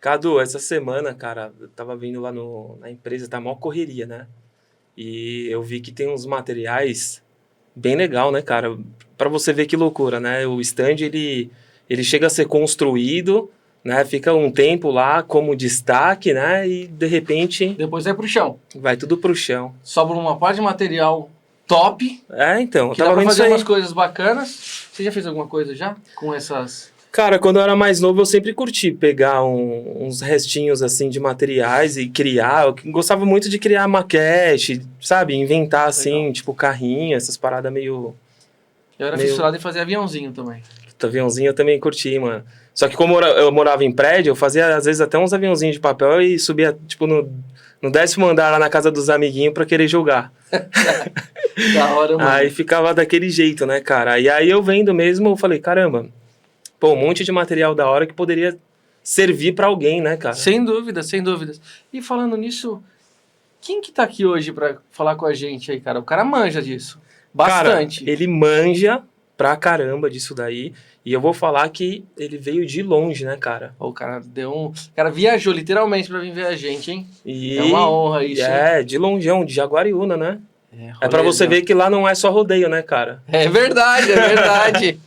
Cadu, essa semana, cara, eu tava vindo lá na empresa, tá mó correria, né? E eu vi que tem uns materiais bem legal, né, cara? Pra você ver que loucura, né? O stand, ele chega a ser construído, né? Fica um tempo lá como destaque, né? E, de repente, Depois vai pro chão. vai tudo pro chão. Sobra uma parte de material top, Então, eu que dá tava pra vendo isso fazer aí. umas coisas bacanas. Você já fez alguma coisa já com essas... Cara, quando eu era mais novo, eu sempre curti pegar uns restinhos, assim, de materiais e criar. Eu gostava muito de criar maquete, sabe? Inventar, assim, Legal. tipo, carrinho, essas paradas meio... Eu era Meu- fissurado em fazer aviãozinho também. Aviãozinho eu também curti, mano. Só que como eu morava em prédio, eu fazia, às vezes, até uns aviãozinhos de papel e subia, tipo, no 10º andar lá na casa dos amiguinhos pra querer jogar. Da hora, mano. Aí ficava daquele jeito, né, cara? E aí eu vendo mesmo, eu falei, caramba, pô, um monte de material da hora que poderia servir pra alguém, né, cara? Sem dúvidas, sem dúvidas. E falando nisso, quem que tá aqui hoje pra falar com a gente aí, cara? O cara manja disso. Bastante. Cara, ele manja pra caramba disso daí. E eu vou falar que ele veio de longe, né, cara? O cara deu um... O cara viajou literalmente pra vir ver a gente, hein? E É uma honra isso, hein? de longeão, de Jaguariúna, né? É pra rolezão. você ver que lá não é só rodeio, né, cara? É verdade, é verdade.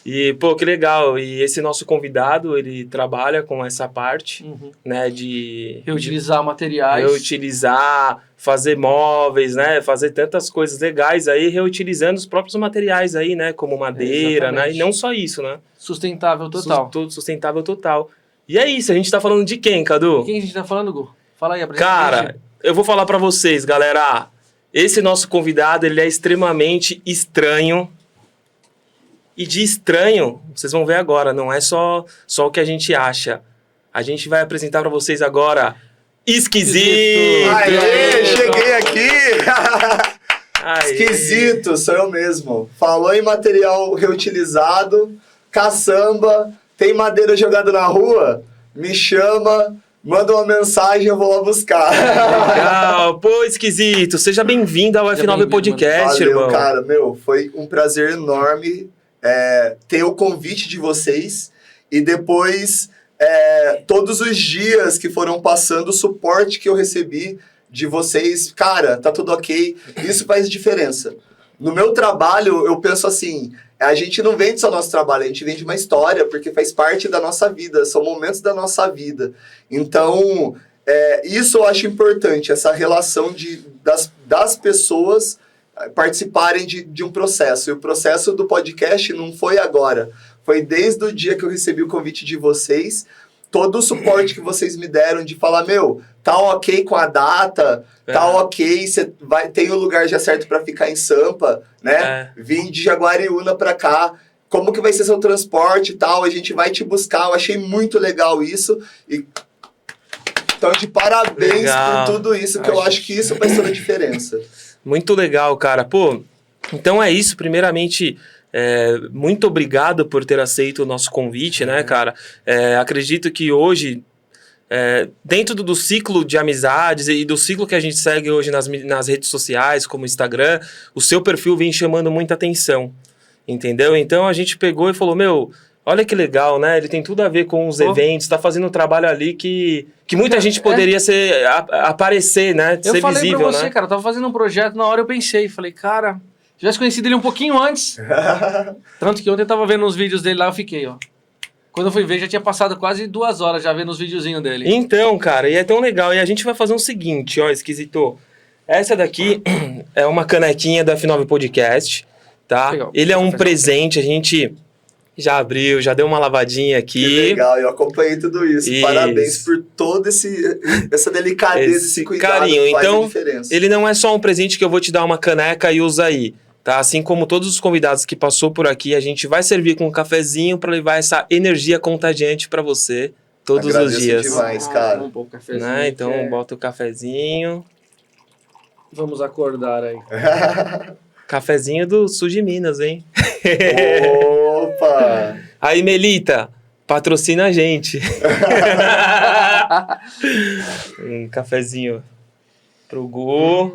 E, pô, que legal. E esse nosso convidado, ele trabalha com essa parte, Uhum. né, de Reutilizar materiais. reutilizar, fazer móveis, né, fazer tantas coisas legais aí, reutilizando os próprios materiais aí, né, como madeira, né, Exatamente. e não só isso, né. Sustentável total. Sustentável total. E é isso, a gente tá falando de quem, Cadu? Quem a gente tá falando, Gu? Fala aí, apresenta Cara, pra gente. eu vou falar pra vocês, galera. Esse nosso convidado, ele é extremamente estranho. E de estranho, vocês vão ver agora, não é só o que a gente acha. A gente vai apresentar pra vocês agora Esquisito! Aê, cheguei aqui! Aê. Esquisito, sou eu mesmo. Falou em material reutilizado, caçamba, tem madeira jogada na rua? Me chama, manda uma mensagem, eu vou lá buscar. Legal. Pô, Esquisito, seja bem-vindo ao Seja F9 bem-vindo, Podcast, Valeu, irmão. cara, foi um prazer enorme ter o convite de vocês e depois todos os dias que foram passando, o suporte que eu recebi de vocês, cara, tá tudo ok, isso faz diferença. No meu trabalho, eu penso assim, a gente não vende só nosso trabalho, a gente vende uma história, porque faz parte da nossa vida, são momentos da nossa vida. Então, isso eu acho importante, essa relação das pessoas participarem de um processo. E o processo do podcast não foi agora, foi desde o dia que eu recebi o convite de vocês, todo o suporte que vocês me deram de falar, tá ok com a data, tá ok, você tem o lugar já certo para ficar em Sampa, né? Vim de Jaguariúna para cá, como que vai ser seu transporte e tal, a gente vai te buscar, eu achei muito legal isso, e então de parabéns por tudo isso, que eu acho que isso faz toda a diferença. Muito legal, cara. Pô, então é isso. Primeiramente, muito obrigado por ter aceito o nosso convite, né, cara? Acredito que hoje, dentro do ciclo de amizades e do ciclo que a gente segue hoje nas redes sociais, como o Instagram, o seu perfil vem chamando muita atenção, entendeu? Então a gente pegou e falou, olha que legal, né? Ele tem tudo a ver com os eventos, tá fazendo um trabalho ali que muita gente poderia aparecer, né? Eu ser falei visível, pra você, né? cara, eu tava fazendo um projeto, na hora eu pensei, falei, cara, se tivesse conhecido ele um pouquinho antes, tanto que ontem eu tava vendo uns vídeos dele lá, eu fiquei, ó. Quando eu fui ver, já tinha passado quase 2 horas já vendo os videozinhos dele. Então, cara, e é tão legal. E a gente vai fazer o seguinte, ó, Esquisito. Essa daqui é uma canequinha da F9 Podcast, tá? Legal. Ele é um presente, a gente já abriu, já deu uma lavadinha aqui. Que legal, eu acompanhei tudo isso. Parabéns por toda essa delicadeza, esse cuidado carinho. que faz Então, a diferença. ele não é só um presente que eu vou te dar uma caneca e usa aí, tá? Assim como todos os convidados que passou por aqui, a gente vai servir com um cafezinho para levar essa energia contagiante para você todos Agradeço os dias. demais, cara. Um pouco cafezinho, Né? Então, bota o cafezinho. Vamos acordar aí. Cafezinho do sul de Minas, hein? Opa! Aí, Melita, patrocina a gente. Um cafezinho pro Gu.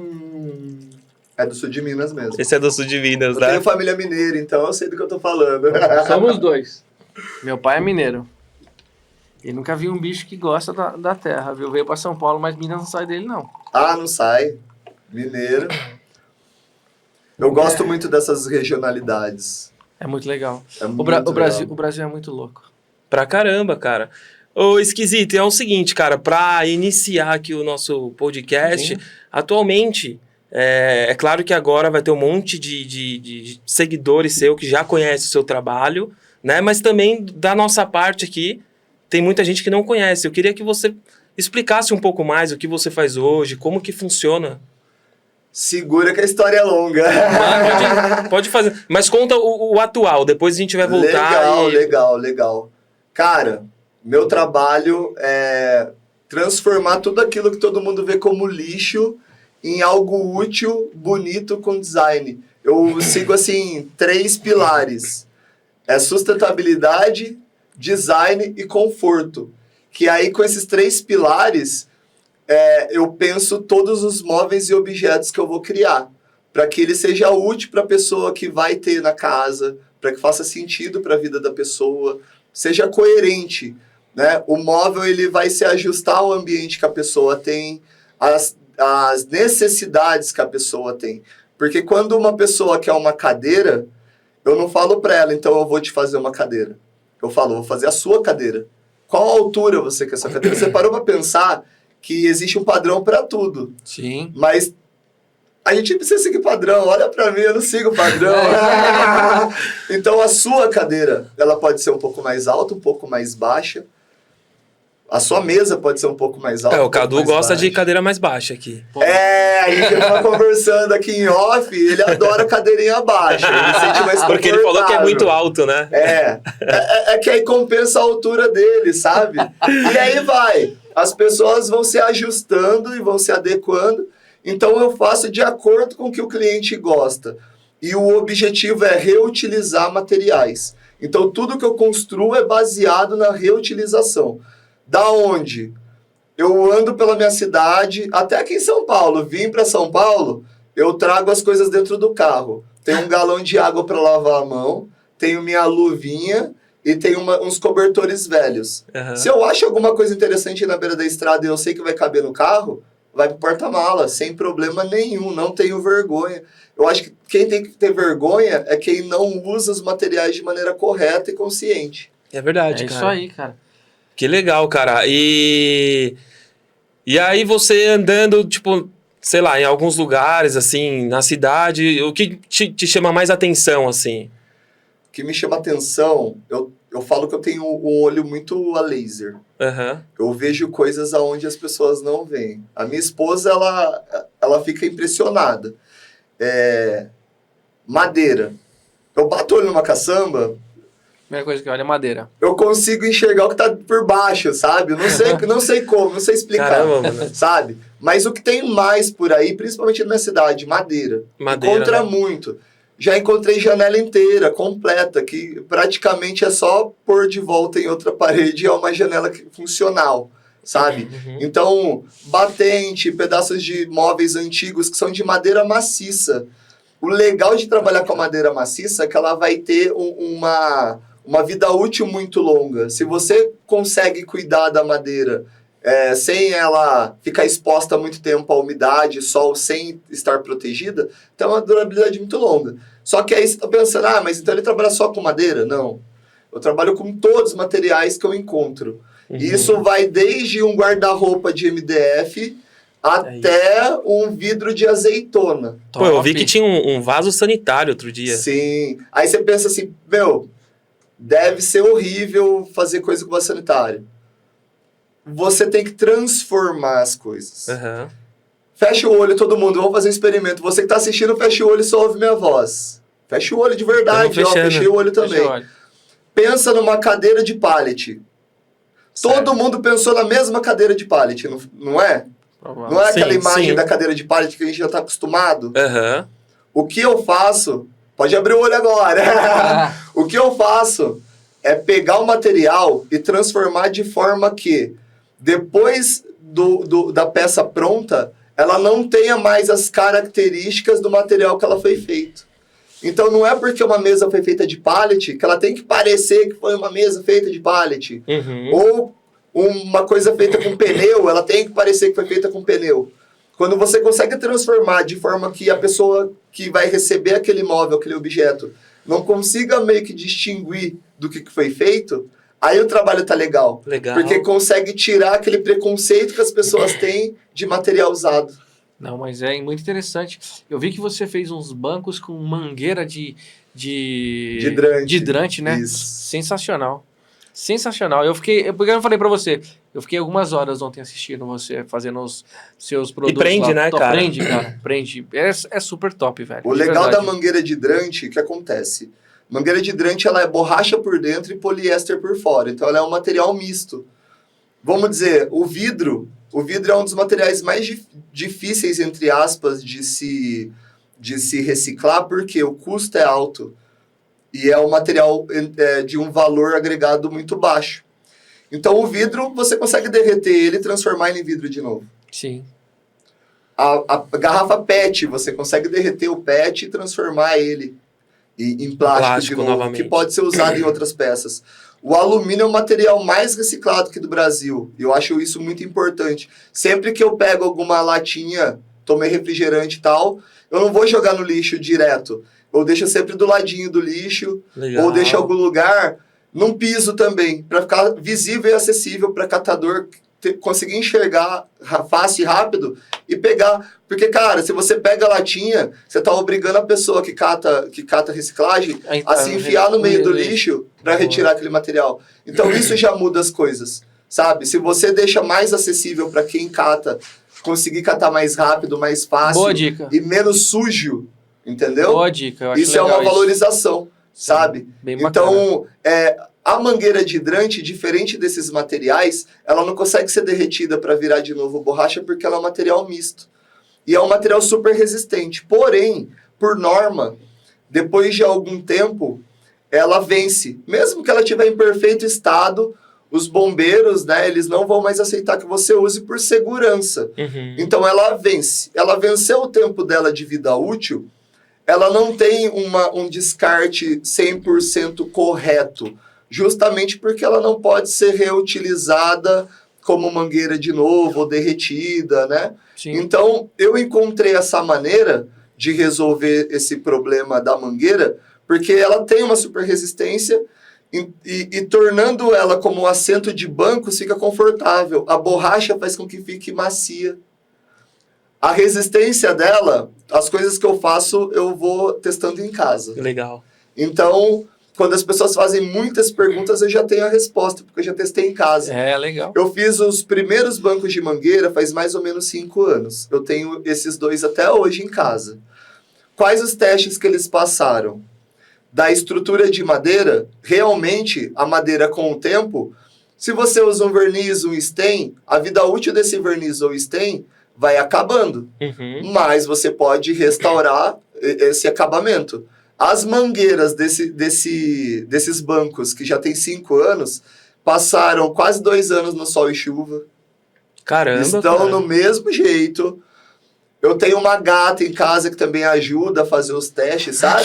É do sul de Minas mesmo. Esse é do sul de Minas, Eu né? tenho família mineira, então eu sei do que eu tô falando. Somos dois. Meu pai é mineiro. E nunca vi um bicho que gosta da terra, viu? Veio pra São Paulo, mas Minas não sai dele, não. Ah, não sai. Mineiro. Eu gosto muito dessas regionalidades. É muito legal. É O muito Brasil, legal. o Brasil é muito louco. Pra caramba, cara. Ô, Esquisito, é o seguinte, cara, pra iniciar aqui o nosso podcast, Sim. atualmente, é claro que agora vai ter um monte de seguidores seu que já conhece o seu trabalho, né? Mas também, da nossa parte aqui, tem muita gente que não conhece. Eu queria que você explicasse um pouco mais o que você faz hoje, como que funciona. Segura que a história é longa. Pode fazer. Mas conta o atual, depois a gente vai voltar Legal. Cara, meu trabalho é transformar tudo aquilo que todo mundo vê como lixo em algo útil, bonito, com design. Eu sigo, assim, 3 pilares. É sustentabilidade, design e conforto. Que aí, com esses 3 pilares, eu penso todos os móveis e objetos que eu vou criar. Para que ele seja útil para a pessoa que vai ter na casa, para que faça sentido para a vida da pessoa, seja coerente, né? O móvel ele vai se ajustar ao ambiente que a pessoa tem, às necessidades que a pessoa tem. Porque quando uma pessoa quer uma cadeira, eu não falo para ela, então eu vou te fazer uma cadeira. Eu falo, vou fazer a sua cadeira. Qual altura você quer essa cadeira? Você parou para pensar que existe um padrão para tudo. Sim. Mas a gente precisa seguir padrão. Olha para mim, eu não sigo padrão. Então a sua cadeira, ela pode ser um pouco mais alta, um pouco mais baixa. A sua mesa pode ser um pouco mais alta. O Cadu gosta de cadeira mais baixa aqui. A gente tava conversando aqui em off, ele adora cadeirinha baixa, ele se sente mais Porque ele falou que é muito alto, né? É que aí compensa a altura dele, sabe? E aí vai, as pessoas vão se ajustando e vão se adequando, então eu faço de acordo com o que o cliente gosta. E o objetivo é reutilizar materiais. Então tudo que eu construo é baseado na reutilização. Da onde? Eu ando pela minha cidade, até aqui em São Paulo. Vim para São Paulo, eu trago as coisas dentro do carro. Tenho um galão de água para lavar a mão, tenho minha luvinha e tenho uns cobertores velhos. Uhum. Se eu acho alguma coisa interessante na beira da estrada e eu sei que vai caber no carro, vai pro porta-mala, sem problema nenhum, não tenho vergonha. Eu acho que quem tem que ter vergonha é quem não usa os materiais de maneira correta e consciente. É verdade, cara. É isso aí, cara. Que legal, cara. E aí você andando, tipo, sei lá, em alguns lugares, assim, na cidade, o que te chama mais atenção, assim? O que me chama atenção, eu falo que eu tenho um olho muito a laser. Uhum. Eu vejo coisas aonde as pessoas não veem. A minha esposa, ela fica impressionada. Madeira. Eu bato o olho numa caçamba, Primeira coisa que olha é madeira. eu consigo enxergar o que tá por baixo, sabe? Não sei como, não sei explicar. Caramba, mano. Sabe? Mas o que tem mais por aí, principalmente na minha cidade, madeira. Encontra, né? Muito. Já encontrei janela inteira, completa, que praticamente é só pôr de volta em outra parede, é uma janela funcional, sabe? Uhum. Então, batente, pedaços de móveis antigos que são de madeira maciça. O legal de trabalhar com a madeira maciça é que ela vai ter uma vida útil muito longa. Se você consegue cuidar da madeira sem ela ficar exposta há muito tempo à umidade, sol, sem estar protegida, tem uma durabilidade muito longa. Só que aí você está pensando, mas então ele trabalha só com madeira? Não. Eu trabalho com todos os materiais que eu encontro. Uhum. E isso vai desde um guarda-roupa de MDF até um vidro de azeitona. Pô, eu vi que tinha um vaso sanitário outro dia. Sim. Aí você pensa assim, deve ser horrível fazer coisa com vaso sanitário. Você tem que transformar as coisas. Uhum. Fecha o olho, todo mundo. Vamos fazer um experimento. Você que está assistindo, fecha o olho e só ouve minha voz. Fecha o olho de verdade. Fechei o olho também. Pensa numa cadeira de pallet. Certo. Todo mundo pensou na mesma cadeira de pallet, não é? Não é aquela imagem da cadeira de pallet que a gente já está acostumado? Uhum. O que eu faço... Pode abrir o olho agora. O que eu faço é pegar o material e transformar de forma que, depois da peça pronta, ela não tenha mais as características do material que ela foi feito. Então, não é porque uma mesa foi feita de pallet que ela tem que parecer que foi uma mesa feita de pallet. Uhum. Ou uma coisa feita com pneu, ela tem que parecer que foi feita com pneu. Quando você consegue transformar de forma que a pessoa que vai receber aquele móvel, aquele objeto, não consiga meio que distinguir do que foi feito, aí o trabalho tá legal. Legal. Porque consegue tirar aquele preconceito que as pessoas têm de material usado. Não, mas é muito interessante. Eu vi que você fez uns bancos com mangueira de hidrante. de hidrante, né? Isso. Sensacional. Sensacional. Porque eu falei pra você, eu fiquei algumas horas ontem assistindo você, fazendo os seus produtos. prende, lá. né, cara? Prende, cara. Prende. É super top, velho. O de legal verdade. da mangueira de hidrante, o que acontece? Mangueira de hidrante, ela é borracha por dentro e poliéster por fora. Então, ela é um material misto. Vamos dizer, o vidro é um dos materiais mais difíceis, entre aspas, de se reciclar, porque o custo é alto. E é um material de um valor agregado muito baixo. Então, o vidro, você consegue derreter ele e transformar ele em vidro de novo. Sim. A garrafa PET, você consegue derreter o PET e transformar ele em plástico de novo, novamente. que pode ser usado em outras peças. O alumínio é o material mais reciclado aqui do Brasil. Eu acho isso muito importante. Sempre que eu pego alguma latinha, tomei refrigerante e tal, eu não vou jogar no lixo direto. Eu deixo sempre do ladinho do lixo, Legal. ou deixo em algum lugar, num piso também, para ficar visível e acessível para catador conseguir enxergar fácil e rápido e pegar. Porque, cara, se você pega a latinha, você tá obrigando a pessoa que cata reciclagem a se enfiar no meio do lixo para retirar aquele material. Então, isso já muda as coisas, sabe? Se você deixa mais acessível para quem cata, conseguir catar mais rápido, mais fácil. Boa dica. E menos sujo, entendeu? Boa dica. Eu acho Isso é legal uma valorização, sabe? Bem bacana. Então, a mangueira de hidrante, diferente desses materiais, ela não consegue ser derretida para virar de novo borracha porque ela é um material misto. E é um material super resistente. Porém, por norma, depois de algum tempo, ela vence. Mesmo que ela estiver em perfeito estado, os bombeiros, né, eles não vão mais aceitar que você use por segurança. Uhum. Então, ela vence. Ela venceu o tempo dela de vida útil, ela não tem um descarte 100% correto. Justamente porque ela não pode ser reutilizada como mangueira de novo, ou derretida, né? Sim. Então, eu encontrei essa maneira de resolver esse problema da mangueira, porque ela tem uma super resistência e tornando ela como um assento de banco, fica confortável. A borracha faz com que fique macia. A resistência dela, as coisas que eu faço, eu vou testando em casa. Legal. Então, quando as pessoas fazem muitas perguntas, eu já tenho a resposta, porque eu já testei em casa. É, legal. Eu fiz os primeiros bancos de mangueira faz mais ou menos 5 anos. Eu tenho esses 2 até hoje em casa. Quais os testes que eles passaram? Da estrutura de madeira, realmente, a madeira com o tempo, se você usa um verniz, um stain, a vida útil desse verniz ou stain vai acabando. Uhum. Mas você pode restaurar esse acabamento. As mangueiras desses bancos, que já tem 5 anos, passaram quase 2 anos no sol e chuva. Caramba, Estão cara. no mesmo jeito. Eu tenho uma gata em casa que também ajuda a fazer os testes, sabe?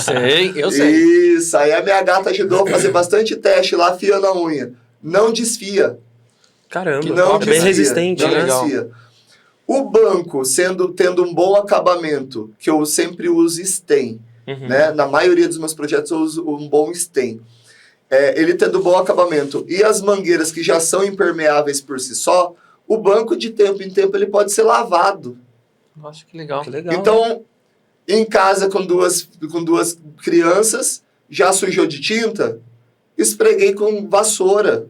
Sei, eu sei. Isso, aí a minha gata ajudou a fazer bastante teste lá, afiando a unha. Não desfia. Caramba, Que não é bem desfia, resistente, não né? legal. desfia. O banco, tendo um bom acabamento, que eu sempre uso stain, Uhum. né? Na maioria dos meus projetos eu uso um bom stain. Ele tendo bom acabamento e as mangueiras que já são impermeáveis por si só, o banco de tempo em tempo ele pode ser lavado. Nossa, que legal. Que legal. Então, em casa com duas crianças, já sujou de tinta, esfreguei com vassoura,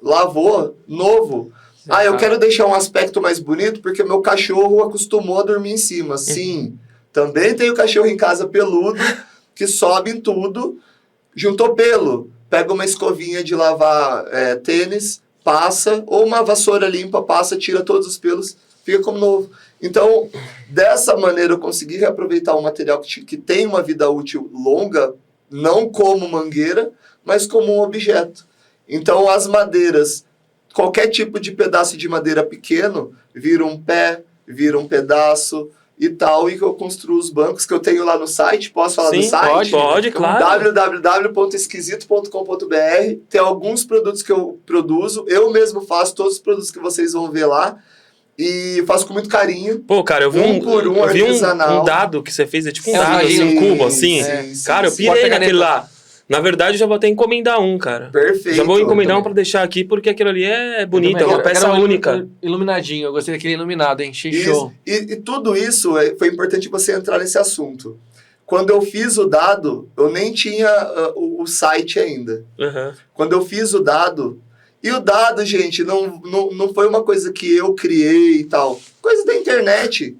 lavou, novo. Eu quero deixar um aspecto mais bonito porque meu cachorro acostumou a dormir em cima. Sim, também tenho cachorro em casa peludo, que sobe em tudo, juntou pelo. Pega uma escovinha de lavar tênis, passa, ou uma vassoura limpa, passa, tira todos os pelos, fica como novo. Então, dessa maneira eu consegui reaproveitar um material que tem uma vida útil longa, não como mangueira, mas como um objeto. Então, as madeiras, qualquer tipo de pedaço de madeira pequeno, vira um pé, vira um pedaço, e tal, e que eu construo os bancos que eu tenho lá no site. Posso falar do Sim, site? pode, claro. www.esquisito.com.br. Tem alguns produtos que eu produzo. Eu mesmo faço todos os produtos que vocês vão ver lá. E faço com muito carinho. Pô, cara, eu vi por um dado que você fez, é tipo um dado, assim, um cubo, assim. Sim, cara, eu pirei naquele lá. Na verdade, eu já vou até encomendar um, cara. Perfeito. Já vou encomendar um pra deixar aqui, porque aquilo ali é bonito, é uma peça única. Iluminadinho, eu gostei daquele iluminado, hein? Show. E tudo isso foi importante você entrar nesse assunto. Quando eu fiz o dado, eu nem tinha o site ainda. Uhum. Quando eu fiz o dado... E o dado, gente, não foi uma coisa que eu criei e tal. Coisa da internet.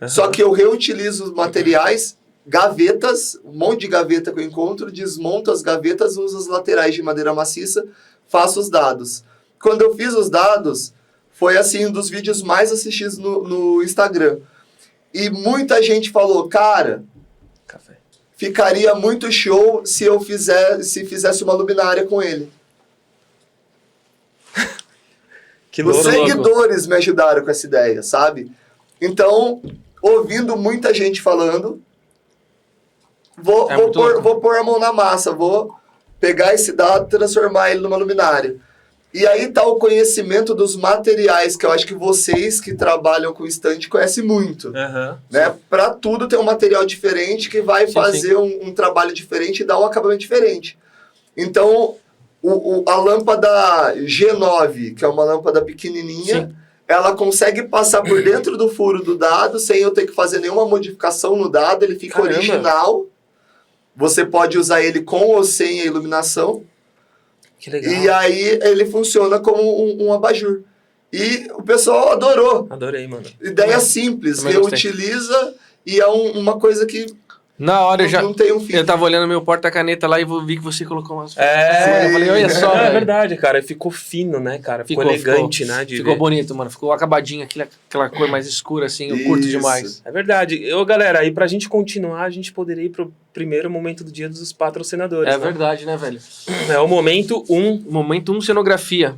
Uhum. Só que eu reutilizo os materiais, gavetas, um monte de gaveta que eu encontro, desmonto as gavetas, uso as laterais de madeira maciça, faço os dados. Quando eu fiz os dados, foi assim, um dos vídeos mais assistidos no Instagram. E muita gente falou, cara, ficaria muito show se fizesse uma luminária com ele. Que Os louco. seguidores me ajudaram com essa ideia, sabe? Então, ouvindo muita gente falando, vou pôr a mão na massa, vou pegar esse dado e transformar ele numa luminária. E aí tá o conhecimento dos materiais, que eu acho que vocês que trabalham com stand conhecem muito. Uhum. Né? Para tudo tem um material diferente que vai fazer um trabalho diferente e dar um acabamento diferente. Então... a lâmpada G9, que é uma lâmpada pequenininha, ela consegue passar por dentro do furo do dado sem eu ter que fazer nenhuma modificação no dado, ele fica original. Você pode usar ele com ou sem a iluminação. Que legal. E aí ele funciona como um abajur. E o pessoal adorou. Adorei, mano. Ideia simples, reutiliza e é uma coisa que... Na hora não tem um fim. Eu tava olhando meu porta-caneta lá e vi que você colocou umas... Eu falei, olha só, é verdade, cara. Ficou fino, né, cara? Ficou elegante, né? Ficou bonito, mano. Ficou acabadinho, aquela cor mais escura, assim. Eu curto demais. É verdade. Galera, e pra gente continuar, a gente poderia ir pro primeiro momento do dia dos patrocinadores. É verdade, né, velho? É o momento 1. Momento 1 Cenografia,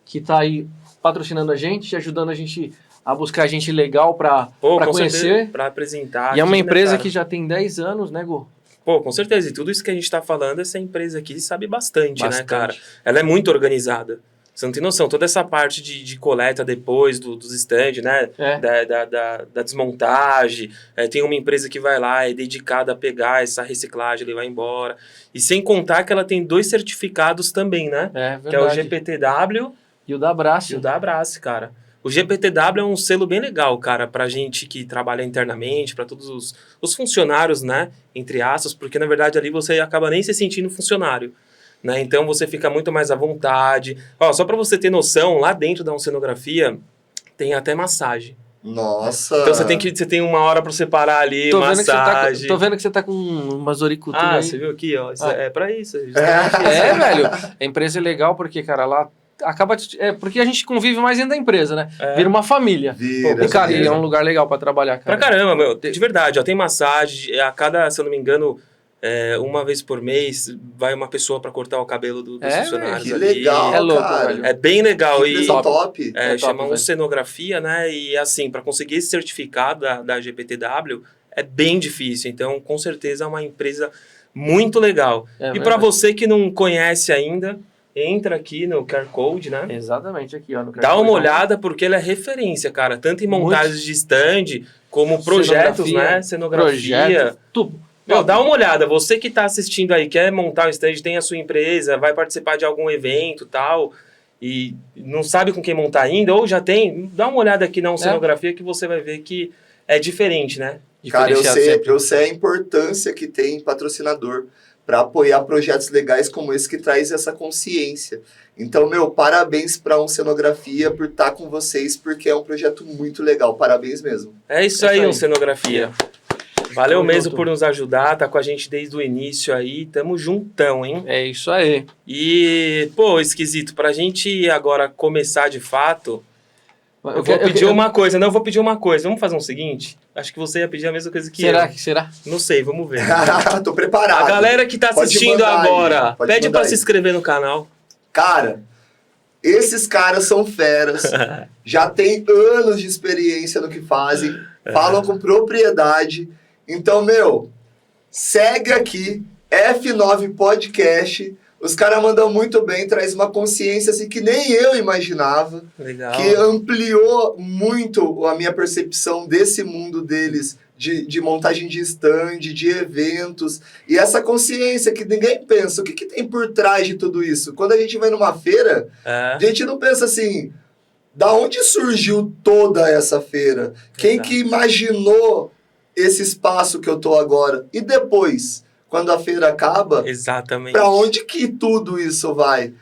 que tá aí patrocinando a gente, ajudando a gente... a buscar gente legal pra conhecer. Pra apresentar. E é uma aqui, empresa né, que já tem 10 anos, né, Gu? Pô, com certeza. E tudo isso que a gente tá falando, essa empresa aqui sabe bastante, né, cara? Ela é muito organizada. Você não tem noção. Toda essa parte de coleta depois dos stands, né? Da desmontagem. Tem uma empresa que vai lá, é dedicada a pegar essa reciclagem, levar embora. E sem contar que ela tem 2 certificados também, né? É verdade. Que é o GPTW e o da Abrace. E o da Abrace, cara. O GPTW é um selo bem legal, cara, pra gente que trabalha internamente, pra todos os funcionários, né, entre aspas, porque na verdade ali você acaba nem se sentindo funcionário, né, então você fica muito mais à vontade. Ó, só pra você ter noção, lá dentro da cenografia tem até massagem. Nossa! Então você tem uma hora pra separar ali, massagem. Tô vendo que você tá com umas oriculturas aí. Você viu aqui, ó, é pra isso. Velho, a empresa é legal porque, cara, lá acaba... porque a gente convive mais dentro da empresa, né? Vira uma família. E, cara, é um lugar legal pra trabalhar, cara. Pra caramba, meu. De verdade, ó, tem massagem. A cada, se eu não me engano, uma vez por mês, vai uma pessoa pra cortar o cabelo dos funcionários que ali. legal, é louco, cara. velho. É bem legal. Que empresa top. Chamam cenografia, né? E assim, pra conseguir esse certificado da GPTW, é bem difícil. Então, com certeza, é uma empresa muito legal. E pra você que não conhece ainda... Entra aqui no QR Code, né? Exatamente, aqui, ó. No QR Dá Code, uma olhada, porque ele é referência, cara. Tanto em montagens de stand, como projetos, né? Cenografia. Tudo. Dá uma olhada. Você que tá assistindo aí, quer montar um stand, tem a sua empresa, vai participar de algum evento e tal, e não sabe com quem montar ainda, ou já tem, dá uma olhada aqui na cenografia que você vai ver que é diferente, né? Cara, eu sei a importância que tem patrocinador para apoiar projetos legais como esse que traz essa consciência. Então, parabéns para a Cenografia por estar com vocês, porque é um projeto muito legal. Parabéns mesmo. É isso aí, Cenografia. Valeu mesmo por nos ajudar, tá com a gente desde o início aí, tamo juntão, hein? É isso aí. E, Esquisito, pra gente agora começar de fato... Eu vou pedir uma coisa. Vamos fazer o seguinte? Acho que você ia pedir a mesma coisa que eu. Será? Não sei, vamos ver. Tô preparado. A galera que tá assistindo agora, pede pra se inscrever no canal. Cara, esses caras são feras. Já tem anos de experiência no que fazem. falam com propriedade. Então, meu, segue aqui, F9 Podcast. Os caras mandam muito bem, traz uma consciência assim que nem eu imaginava. Legal. Que ampliou muito a minha percepção desse mundo deles, de montagem de stand, de eventos. E essa consciência que ninguém pensa, o que tem por trás de tudo isso? Quando a gente vai numa feira, a gente não pensa assim, da onde surgiu toda essa feira? Quem que imaginou esse espaço que eu tô agora? E depois? Quando a feira acaba, exatamente. Pra onde que tudo isso vai?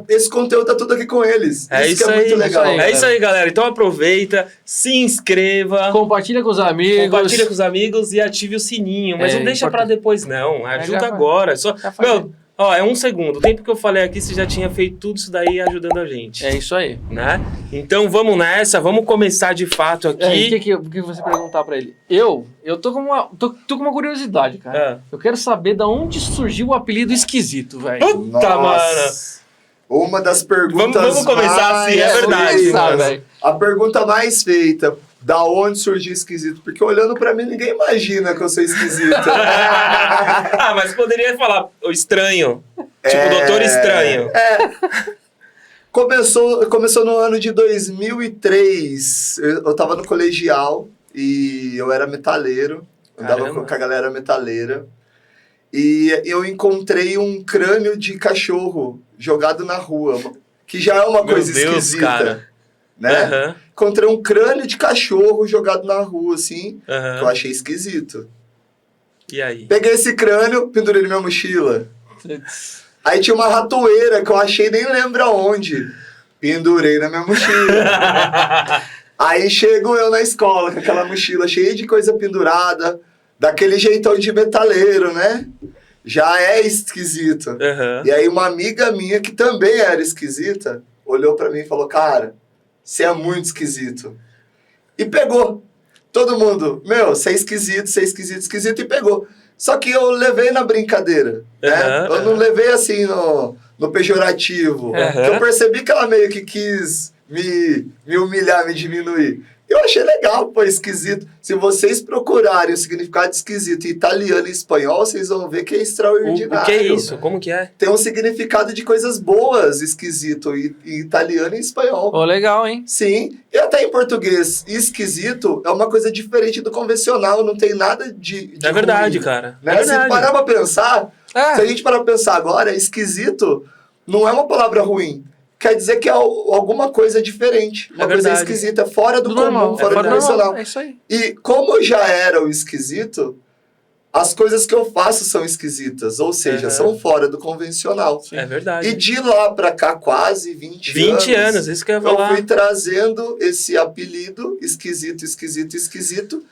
Esse conteúdo tá tudo aqui com eles. Isso que é muito legal. É isso aí, galera. Então aproveita, se inscreva. Compartilha com os amigos. Compartilha com os amigos e ative o sininho. Mas não deixa pra depois, não. Ajuda agora. Ó, é 1 segundo. O tempo que eu falei aqui, você já tinha feito tudo isso daí ajudando a gente. É isso aí. Né? Então vamos nessa, vamos começar de fato aqui. O que você perguntar pra ele? Eu tô com uma curiosidade, cara. Eu quero saber da onde surgiu o apelido esquisito, velho. Puta, mano. Uma das perguntas vamos começar assim, é verdade. A pergunta mais feita. Da onde surgiu esquisito? Porque olhando pra mim, ninguém imagina que eu sou esquisito. Mas poderia falar o estranho. Tipo, Doutor Estranho. Começou no ano de 2003. Eu tava no colegial e eu era metaleiro. Andava com a galera metaleira. E eu encontrei um crânio de cachorro jogado na rua. Que já é uma coisa esquisita. Cara. Né? Encontrei um crânio de cachorro jogado na rua, assim, que eu achei esquisito. E aí? Peguei esse crânio, pendurei na minha mochila. Aí tinha uma ratoeira que eu achei, nem lembro aonde. Pendurei na minha mochila. Aí chego eu na escola com aquela mochila cheia de coisa pendurada, daquele jeitão de metaleiro, né? Já é esquisito. E aí uma amiga minha, que também era esquisita, olhou pra mim e falou, cara, você é muito esquisito. E pegou. Todo mundo, você é esquisito, e pegou. Só que eu levei na brincadeira, né? Eu não levei assim no pejorativo. Eu percebi que ela meio que quis me humilhar, me diminuir. Eu achei legal, pô, esquisito. Se vocês procurarem o significado de esquisito em italiano e espanhol, vocês vão ver que é extraordinário. O que é isso? Como que é? Tem um significado de coisas boas, esquisito, em italiano e espanhol. Legal, hein? Sim. E até em português, esquisito é uma coisa diferente do convencional, não tem nada de é verdade, ruim, cara. Né? Se parar pra pensar, se a gente parar pra pensar agora, esquisito não é uma palavra ruim. Quer dizer que é alguma coisa diferente. Uma coisa esquisita, fora do comum, fora do convencional. É isso aí. E como eu já era o esquisito, as coisas que eu faço são esquisitas. Ou seja, são fora do convencional. Sim. É verdade. E de lá pra cá, quase 20 anos. 20 anos, isso que eu ia falar. Eu fui trazendo esse apelido, esquisito,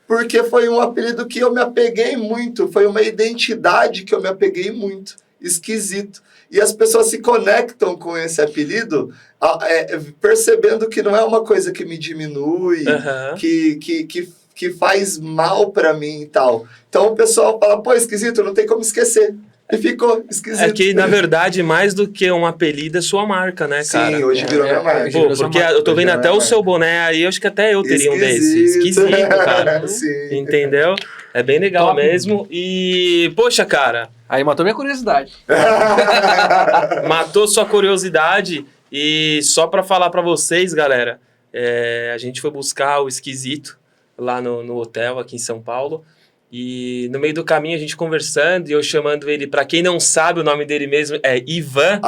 porque foi um apelido que eu me apeguei muito. Foi uma identidade que eu me apeguei muito. Esquisito. E as pessoas se conectam com esse apelido percebendo que não é uma coisa que me diminui, que faz mal pra mim e tal. Então o pessoal fala, pô, esquisito, não tem como esquecer. E ficou esquisito. É que, na verdade, mais do que um apelido, é sua marca, né, cara? Sim, hoje virou minha marca. Pô, porque eu tô vendo até o seu boné aí, eu acho que até eu teria um desse. Esquisito, cara. Sim. Entendeu? É bem legal mesmo. E, poxa, cara... Aí matou minha curiosidade. Matou sua curiosidade. E só pra falar pra vocês, galera, a gente foi buscar o Esquisito lá no hotel aqui em São Paulo. E no meio do caminho a gente conversando e eu chamando ele, pra quem não sabe o nome dele mesmo, é Ivan.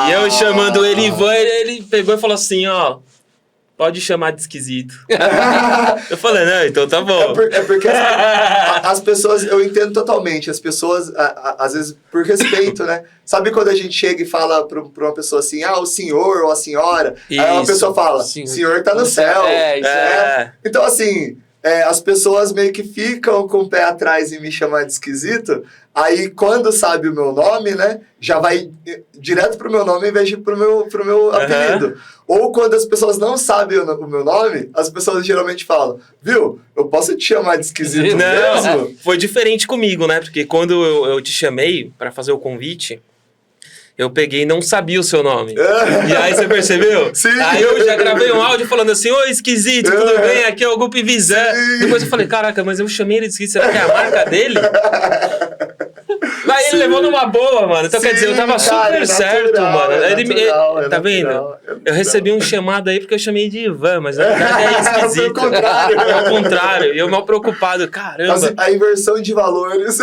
E eu chamando ele Ivan, ele pegou e falou assim, ó... Pode chamar de esquisito. Eu falei, não, então tá bom. É porque as pessoas, eu entendo totalmente, as pessoas, às vezes, por respeito, né? Sabe quando a gente chega e fala pra uma pessoa assim, o senhor ou a senhora? Isso. Aí uma pessoa fala, senhor tá no céu. Então, assim, as pessoas meio que ficam com o pé atrás em me chamar de esquisito, aí quando sabe o meu nome, né, já vai direto pro meu nome em vez de pro meu apelido. Ou quando as pessoas não sabem o meu nome, as pessoas geralmente falam, viu, eu posso te chamar de esquisito mesmo? Foi diferente comigo, né, porque quando eu te chamei pra fazer o convite, eu peguei e não sabia o seu nome. E aí você percebeu? Sim. Aí eu já gravei um áudio falando assim, ô esquisito, tudo bem? Aqui é o Gup Vizan. Depois eu falei, caraca, mas eu chamei ele de esquisito, será que é a marca dele? Aí ele levou numa boa, mano. Então, quer dizer, eu tava super certo, mano. Tá vendo? Eu recebi um chamado aí porque eu chamei de Ivan, mas na verdade é esquisito. Foi o contrário. É o contrário. E eu mal preocupado. Caramba. A inversão de valores.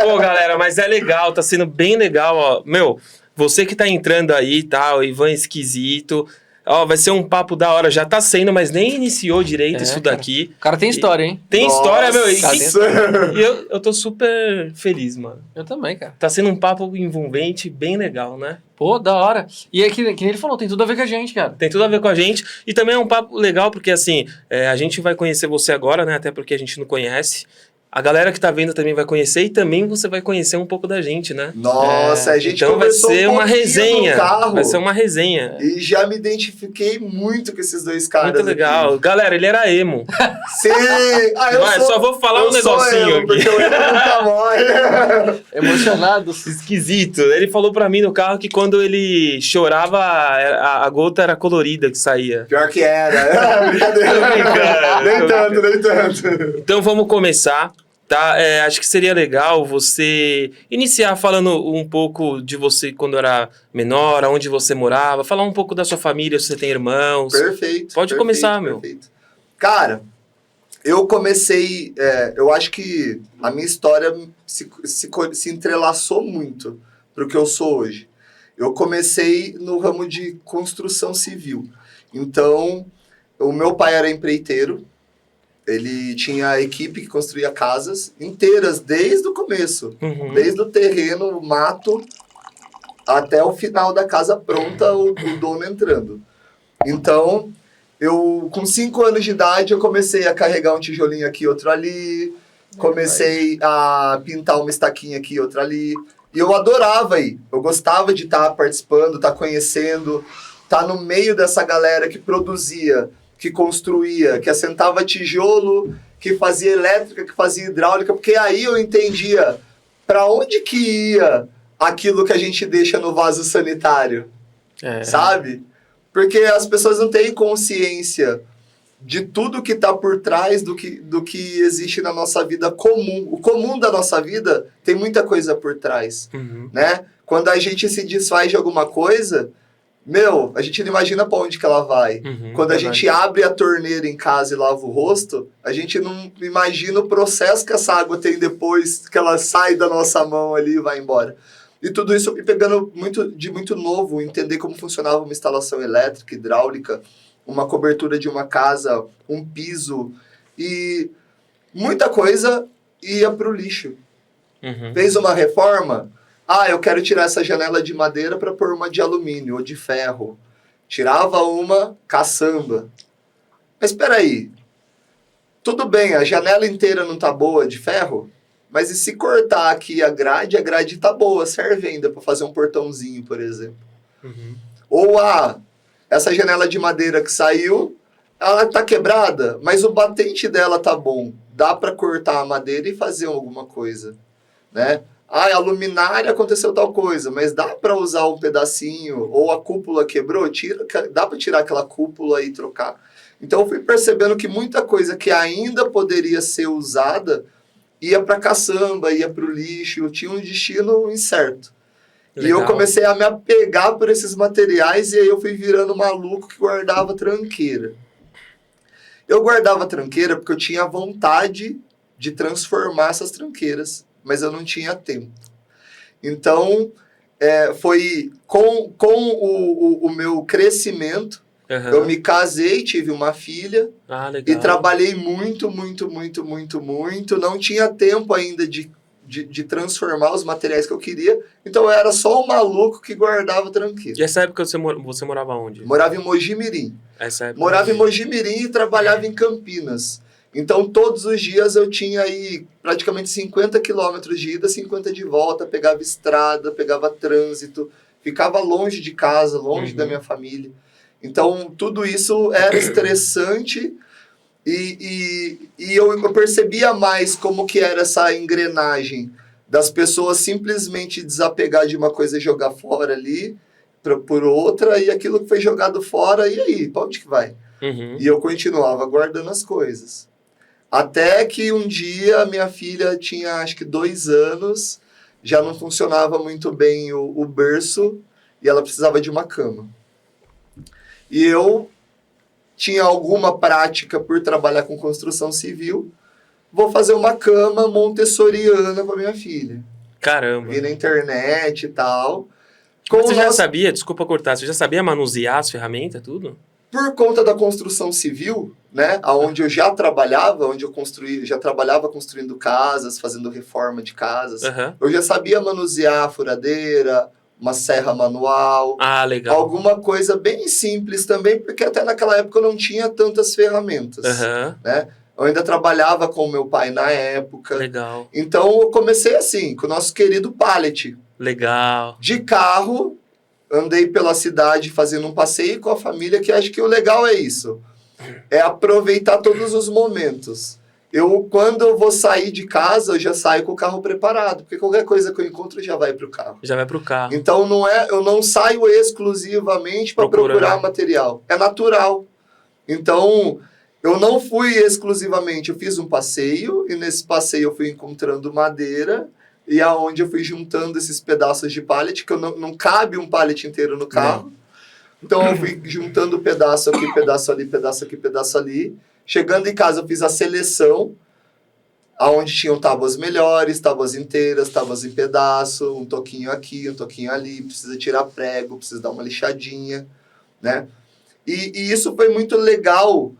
Pô, galera, mas é legal. Tá sendo bem legal, ó. Meu, você que tá entrando aí e tal, Ivan esquisito... Ó, vai ser um papo da hora, já tá sendo, mas nem iniciou direito isso daqui. O cara tem história, hein? Tem Nossa. história, meu. Nossa. E eu tô super feliz, mano. Eu também, cara. Tá sendo um papo envolvente, bem legal, né? Pô, da hora. E é que nem ele falou, tem tudo a ver com a gente, cara. Tem tudo a ver com a gente. E também é um papo legal, porque assim, a gente vai conhecer você agora, né? Até porque a gente não conhece. A galera que tá vendo também vai conhecer e também você vai conhecer um pouco da gente, né? Nossa, a gente então vai ser uma pouquinho resenha. no carro. Vai ser uma resenha. E já me identifiquei muito com esses dois caras. Muito legal. Aqui. Galera, ele era emo. Sim! Só vou falar um negocinho emo, aqui. Porque o emo nunca morre. Emocionado. Esquisito. Ele falou pra mim no carro que quando ele chorava, a gota era colorida que saía. Pior que era. Brincadeira. Nem tanto. Então vamos começar. Tá? Acho que seria legal você iniciar falando um pouco de você quando era menor, aonde você morava, falar um pouco da sua família, se você tem irmãos. Perfeito. Pode começar, meu. Perfeito. Cara, eu comecei... eu acho que a minha história se entrelaçou muito pro que eu sou hoje. Eu comecei no ramo de construção civil. Então, o meu pai era empreiteiro. Ele tinha a equipe que construía casas inteiras, desde o começo. Uhum. Desde o terreno, o mato, até o final da casa pronta, o dono entrando. Então, eu com 5 anos de idade, eu comecei a carregar um tijolinho aqui, outro ali. Comecei a pintar uma estaquinha aqui, outra ali. E eu adorava ir. Eu gostava de estar participando, estar conhecendo, estar no meio dessa galera que produzia, que construía, que assentava tijolo, que fazia elétrica, que fazia hidráulica, porque aí eu entendia para onde que ia aquilo que a gente deixa no vaso sanitário, sabe? Porque as pessoas não têm consciência de tudo que está por trás do que existe na nossa vida comum. O comum da nossa vida tem muita coisa por trás, né? Quando a gente se desfaz de alguma coisa... a gente não imagina pra onde que ela vai. Quando a gente abre a torneira em casa e lava o rosto, a gente não imagina o processo que essa água tem depois que ela sai da nossa mão ali e vai embora. E tudo isso eu fui pegando muito novo, entender como funcionava uma instalação elétrica, hidráulica, uma cobertura de uma casa, um piso. E muita coisa ia pro lixo. Fez uma reforma... eu quero tirar essa janela de madeira para pôr uma de alumínio ou de ferro. Tirava uma caçamba. Mas espera aí. Tudo bem, a janela inteira não tá boa de ferro, mas e se cortar aqui a grade tá boa, serve ainda para fazer um portãozinho, por exemplo. Ou essa janela de madeira que saiu, ela tá quebrada, mas o batente dela tá bom. Dá para cortar a madeira e fazer alguma coisa, né? A luminária aconteceu tal coisa, mas dá para usar um pedacinho, ou a cúpula quebrou, dá para tirar aquela cúpula e trocar. Então eu fui percebendo que muita coisa que ainda poderia ser usada ia para caçamba, ia para o lixo, tinha um destino incerto. Legal. E eu comecei a me apegar por esses materiais e aí eu fui virando maluco que guardava tranqueira. Eu guardava tranqueira porque eu tinha vontade de transformar essas tranqueiras, mas eu não tinha tempo. Então, foi com o meu crescimento, eu me casei, tive uma filha, e trabalhei muito, não tinha tempo ainda de transformar os materiais que eu queria, então eu era só um maluco que guardava tranquilo. E essa época você morava onde? Morava em Mojimirim. Morava em Mojimirim e trabalhava em Campinas. Então, todos os dias eu tinha aí praticamente 50 quilômetros de ida, 50 de volta, pegava estrada, pegava trânsito, ficava longe de casa, longe da minha família. Então, tudo isso era estressante e eu percebia mais como que era essa engrenagem das pessoas simplesmente desapegar de uma coisa e jogar fora ali por outra, e aquilo que foi jogado fora, e aí, pra onde que vai? Uhum. E eu continuava guardando as coisas. Até que um dia minha filha tinha acho que 2 anos, já não funcionava muito bem o berço, e ela precisava de uma cama. E eu tinha alguma prática por trabalhar com construção civil, vou fazer uma cama montessoriana para minha filha. Caramba. Vi na internet e tal. Mas você já sabia, desculpa cortar, você já sabia manusear as ferramentas, tudo? Por conta da construção civil, né, onde eu já trabalhava, onde eu já trabalhava construindo casas, fazendo reforma de casas, eu já sabia manusear a furadeira, uma serra manual, legal. Alguma coisa bem simples também, porque até naquela época eu não tinha tantas ferramentas, né? Eu ainda trabalhava com o meu pai na época. Legal. Então eu comecei assim, com o nosso querido pallet. Legal. De carro, andei pela cidade fazendo um passeio com a família, que acho que o legal é isso. É aproveitar todos os momentos. Quando eu vou sair de casa, eu já saio com o carro preparado, porque qualquer coisa que eu encontro já vai pro carro. Já vai pro carro. Então eu não saio exclusivamente para procurar material. É natural. Então, eu não fui exclusivamente, eu fiz um passeio, e nesse passeio eu fui encontrando madeira, e aonde eu fui juntando esses pedaços de pallet, que não cabe um pallet inteiro no carro. Então eu fui juntando pedaço aqui, pedaço ali, pedaço aqui, pedaço ali. Chegando em casa eu fiz a seleção, aonde tinham tábuas melhores, tábuas inteiras, tábuas em pedaço, um toquinho aqui, um toquinho ali, precisa tirar prego, precisa dar uma lixadinha, né? E isso foi muito legal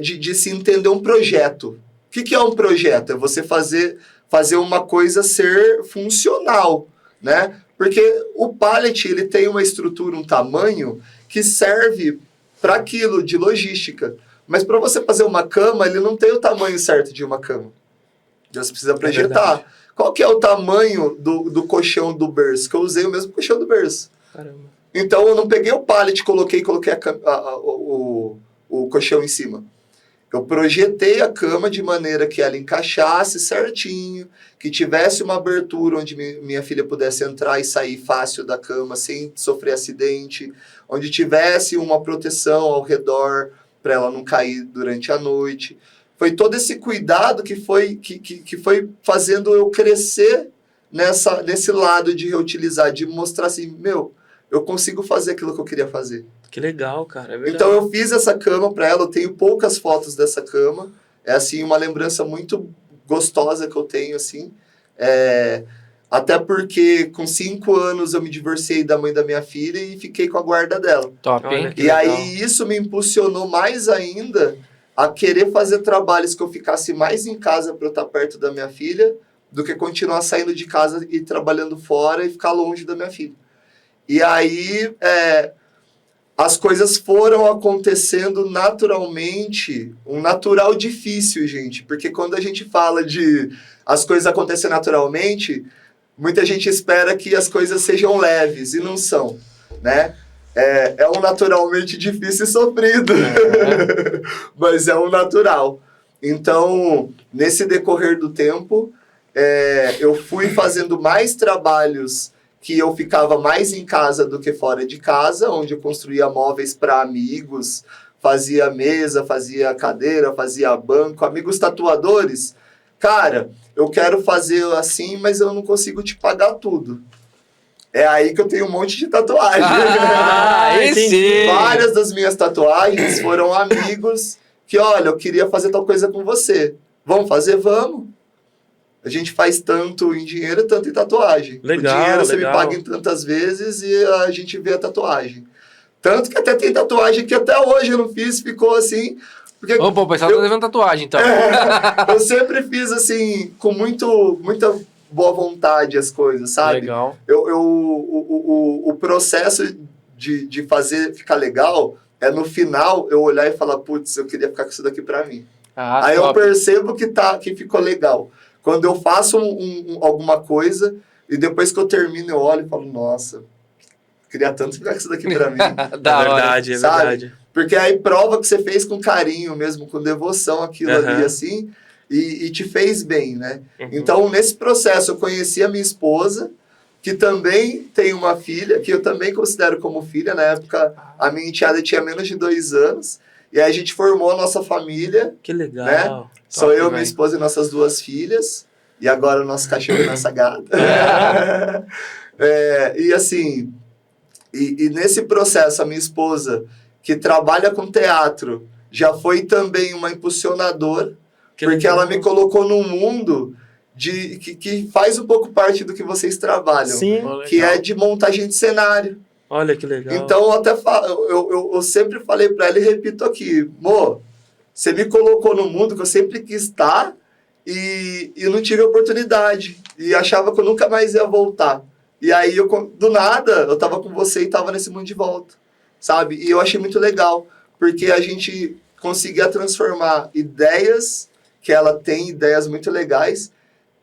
de se entender um projeto. O que é um projeto? É você fazer uma coisa ser funcional, né? Porque o pallet, ele tem uma estrutura, um tamanho que serve para aquilo de logística. Mas para você fazer uma cama, ele não tem o tamanho certo de uma cama. Você precisa projetar. Qual que é o tamanho do colchão do berço? Que eu usei o mesmo colchão do berço. Caramba. Então eu não peguei o pallet, coloquei o colchão em cima. Eu projetei a cama de maneira que ela encaixasse certinho, que tivesse uma abertura onde minha filha pudesse entrar e sair fácil da cama sem sofrer acidente, onde tivesse uma proteção ao redor para ela não cair durante a noite. Foi todo esse cuidado que foi fazendo eu crescer nesse lado de reutilizar, de mostrar assim, eu consigo fazer aquilo que eu queria fazer. Que legal, cara, é verdade. Então eu fiz essa cama para ela, eu tenho poucas fotos dessa cama, é assim uma lembrança muito gostosa que eu tenho, assim, até porque com 5 anos eu me divorciei da mãe da minha filha e fiquei com a guarda dela. Top, hein? E aí isso me impulsionou mais ainda a querer fazer trabalhos que eu ficasse mais em casa para eu estar perto da minha filha, do que continuar saindo de casa e trabalhando fora e ficar longe da minha filha. E aí as coisas foram acontecendo naturalmente, um natural difícil, gente, porque quando a gente fala de as coisas acontecerem naturalmente, muita gente espera que as coisas sejam leves, e não são, né? É um naturalmente difícil e sofrido, mas é um natural. Então, nesse decorrer do tempo, eu fui fazendo mais trabalhos que eu ficava mais em casa do que fora de casa, onde eu construía móveis para amigos, fazia mesa, fazia cadeira, fazia banco, amigos tatuadores. Cara, eu quero fazer assim, mas eu não consigo te pagar tudo. É aí que eu tenho um monte de tatuagem. Entendi. Várias das minhas tatuagens foram amigos que, olha, eu queria fazer tal coisa com você. Vamos fazer? Vamos. A gente faz tanto em dinheiro, tanto em tatuagem. Legal, o dinheiro você legal. me paga em tantas vezes e a gente vê a tatuagem. Tanto que até tem tatuagem que até hoje eu não fiz, ficou assim... Porque Opa, o pessoal tá devendo tatuagem, então. eu sempre fiz assim, com muita boa vontade as coisas, sabe? Legal. O processo de fazer ficar legal é no final eu olhar e falar, putz, eu queria ficar com isso daqui pra mim. Aí top. eu percebo que ficou legal. Quando eu faço alguma coisa e depois que eu termino eu olho e falo, nossa, queria tanto ficar com isso daqui pra mim. É verdade. Porque aí prova que você fez com carinho mesmo, com devoção aquilo ali, assim. e te fez bem, né? Uhum. Então, nesse processo, eu conheci a minha esposa, que também tem uma filha, que eu também considero como filha. Na época, a minha enteada tinha menos de 2 anos. E aí a gente formou a nossa família. Que legal. Né? Sou eu, minha esposa e nossas 2 filhas. E agora o nosso cachorro e nossa gata. E assim, e nesse processo, a minha esposa, que trabalha com teatro, já foi também uma impulsionadora, porque ela me colocou num mundo que faz um pouco parte do que vocês trabalham. Sim. Que é de montagem de cenário. Olha que legal. Então, eu até eu sempre falei pra ela e repito aqui, Mo, você me colocou no mundo que eu sempre quis estar e não tive oportunidade. E achava que eu nunca mais ia voltar. E aí, do nada, eu tava com você e tava nesse mundo de volta, sabe? E eu achei muito legal, porque a gente conseguia transformar ideias, que ela tem ideias muito legais,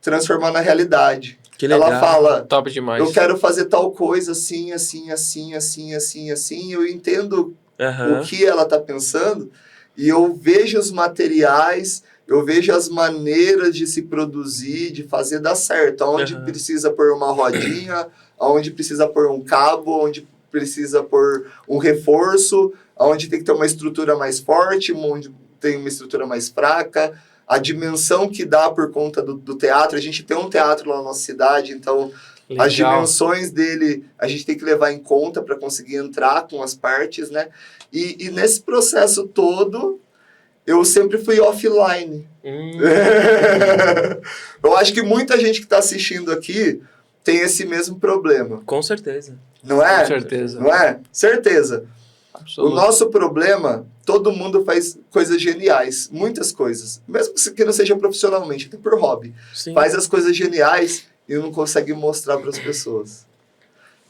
transformar na realidade. Que legal. Ela fala, top demais. Eu quero fazer tal coisa assim, assim, assim, assim, assim, assim. Eu entendo o que ela tá pensando e eu vejo os materiais, eu vejo as maneiras de se produzir, de fazer dar certo. Onde precisa pôr uma rodinha, onde precisa pôr um cabo, onde precisa pôr um reforço, onde tem que ter uma estrutura mais forte, onde tem uma estrutura mais fraca. A dimensão que dá por conta do teatro. A gente tem um teatro lá na nossa cidade, então legal. As dimensões dele a gente tem que levar em conta para conseguir entrar com as partes, né? E nesse processo todo, eu sempre fui offline. Eu acho que muita gente que está assistindo aqui tem esse mesmo problema. Com certeza. Não é? Com certeza. Não é? Certeza. Absoluto. O nosso problema, todo mundo faz coisas geniais, muitas coisas, mesmo que não seja profissionalmente, até por hobby. Sim. Faz as coisas geniais e não consegue mostrar para as pessoas.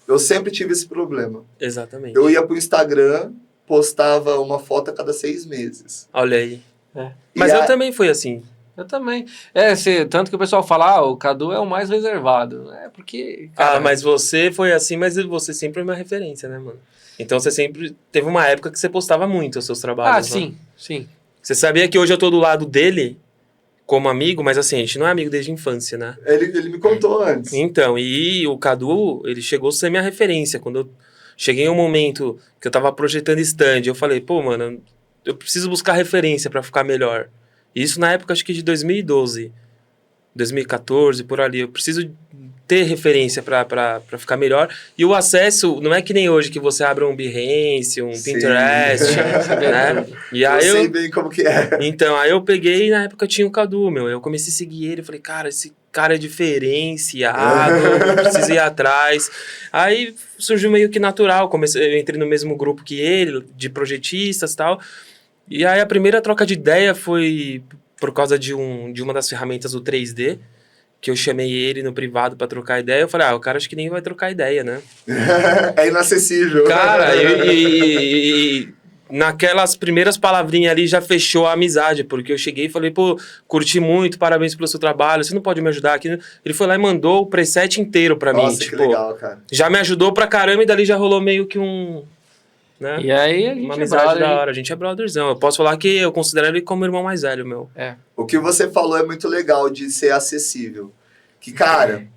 Eu sempre tive esse problema. Exatamente. Eu ia pro Instagram, postava uma foto a cada 6 meses. Olha aí. É. Mas eu também fui assim. Eu também. Tanto que o pessoal fala, o Cadu é o mais reservado. É porque... Cara, mas você foi assim, mas você sempre é uma referência, né, mano? Então você sempre... Teve uma época que você postava muito os seus trabalhos. sim, sim. Você sabia que hoje eu tô do lado dele como amigo, mas assim, a gente não é amigo desde a infância, né? Ele me contou antes. Então, e o Cadu, ele chegou a ser minha referência. Quando eu cheguei em um momento que eu tava projetando stand, eu falei, pô, mano, eu preciso buscar referência pra ficar melhor. Isso na época, acho que de 2012, 2014, por ali. Eu preciso ter referência pra ficar melhor. E o acesso, não é que nem hoje que você abre um Behance, um Sim. Pinterest, né? E aí eu sei bem como que é. Então, aí eu peguei e na época tinha o Cadu, meu. Eu comecei a seguir ele, eu falei, cara, esse cara é diferenciado, eu preciso ir atrás. Aí surgiu meio que natural, eu entrei no mesmo grupo que ele, de projetistas e tal. E aí a primeira troca de ideia foi por causa de uma das ferramentas do 3D, que eu chamei ele no privado pra trocar ideia. Eu falei, o cara acho que nem vai trocar ideia, né? É inacessível. Cara, e naquelas primeiras palavrinhas ali já fechou a amizade, porque eu cheguei e falei, pô, curti muito, parabéns pelo seu trabalho, você não pode me ajudar aqui? Ele foi lá e mandou o preset inteiro pra mim. Nossa, que legal, cara. Já me ajudou pra caramba e dali já rolou meio que um... Né? E aí a gente uma amizade da hora, a gente é brotherzão. Eu posso falar que eu considero ele como irmão mais velho, meu. O que você falou é muito legal de ser acessível. Que, cara,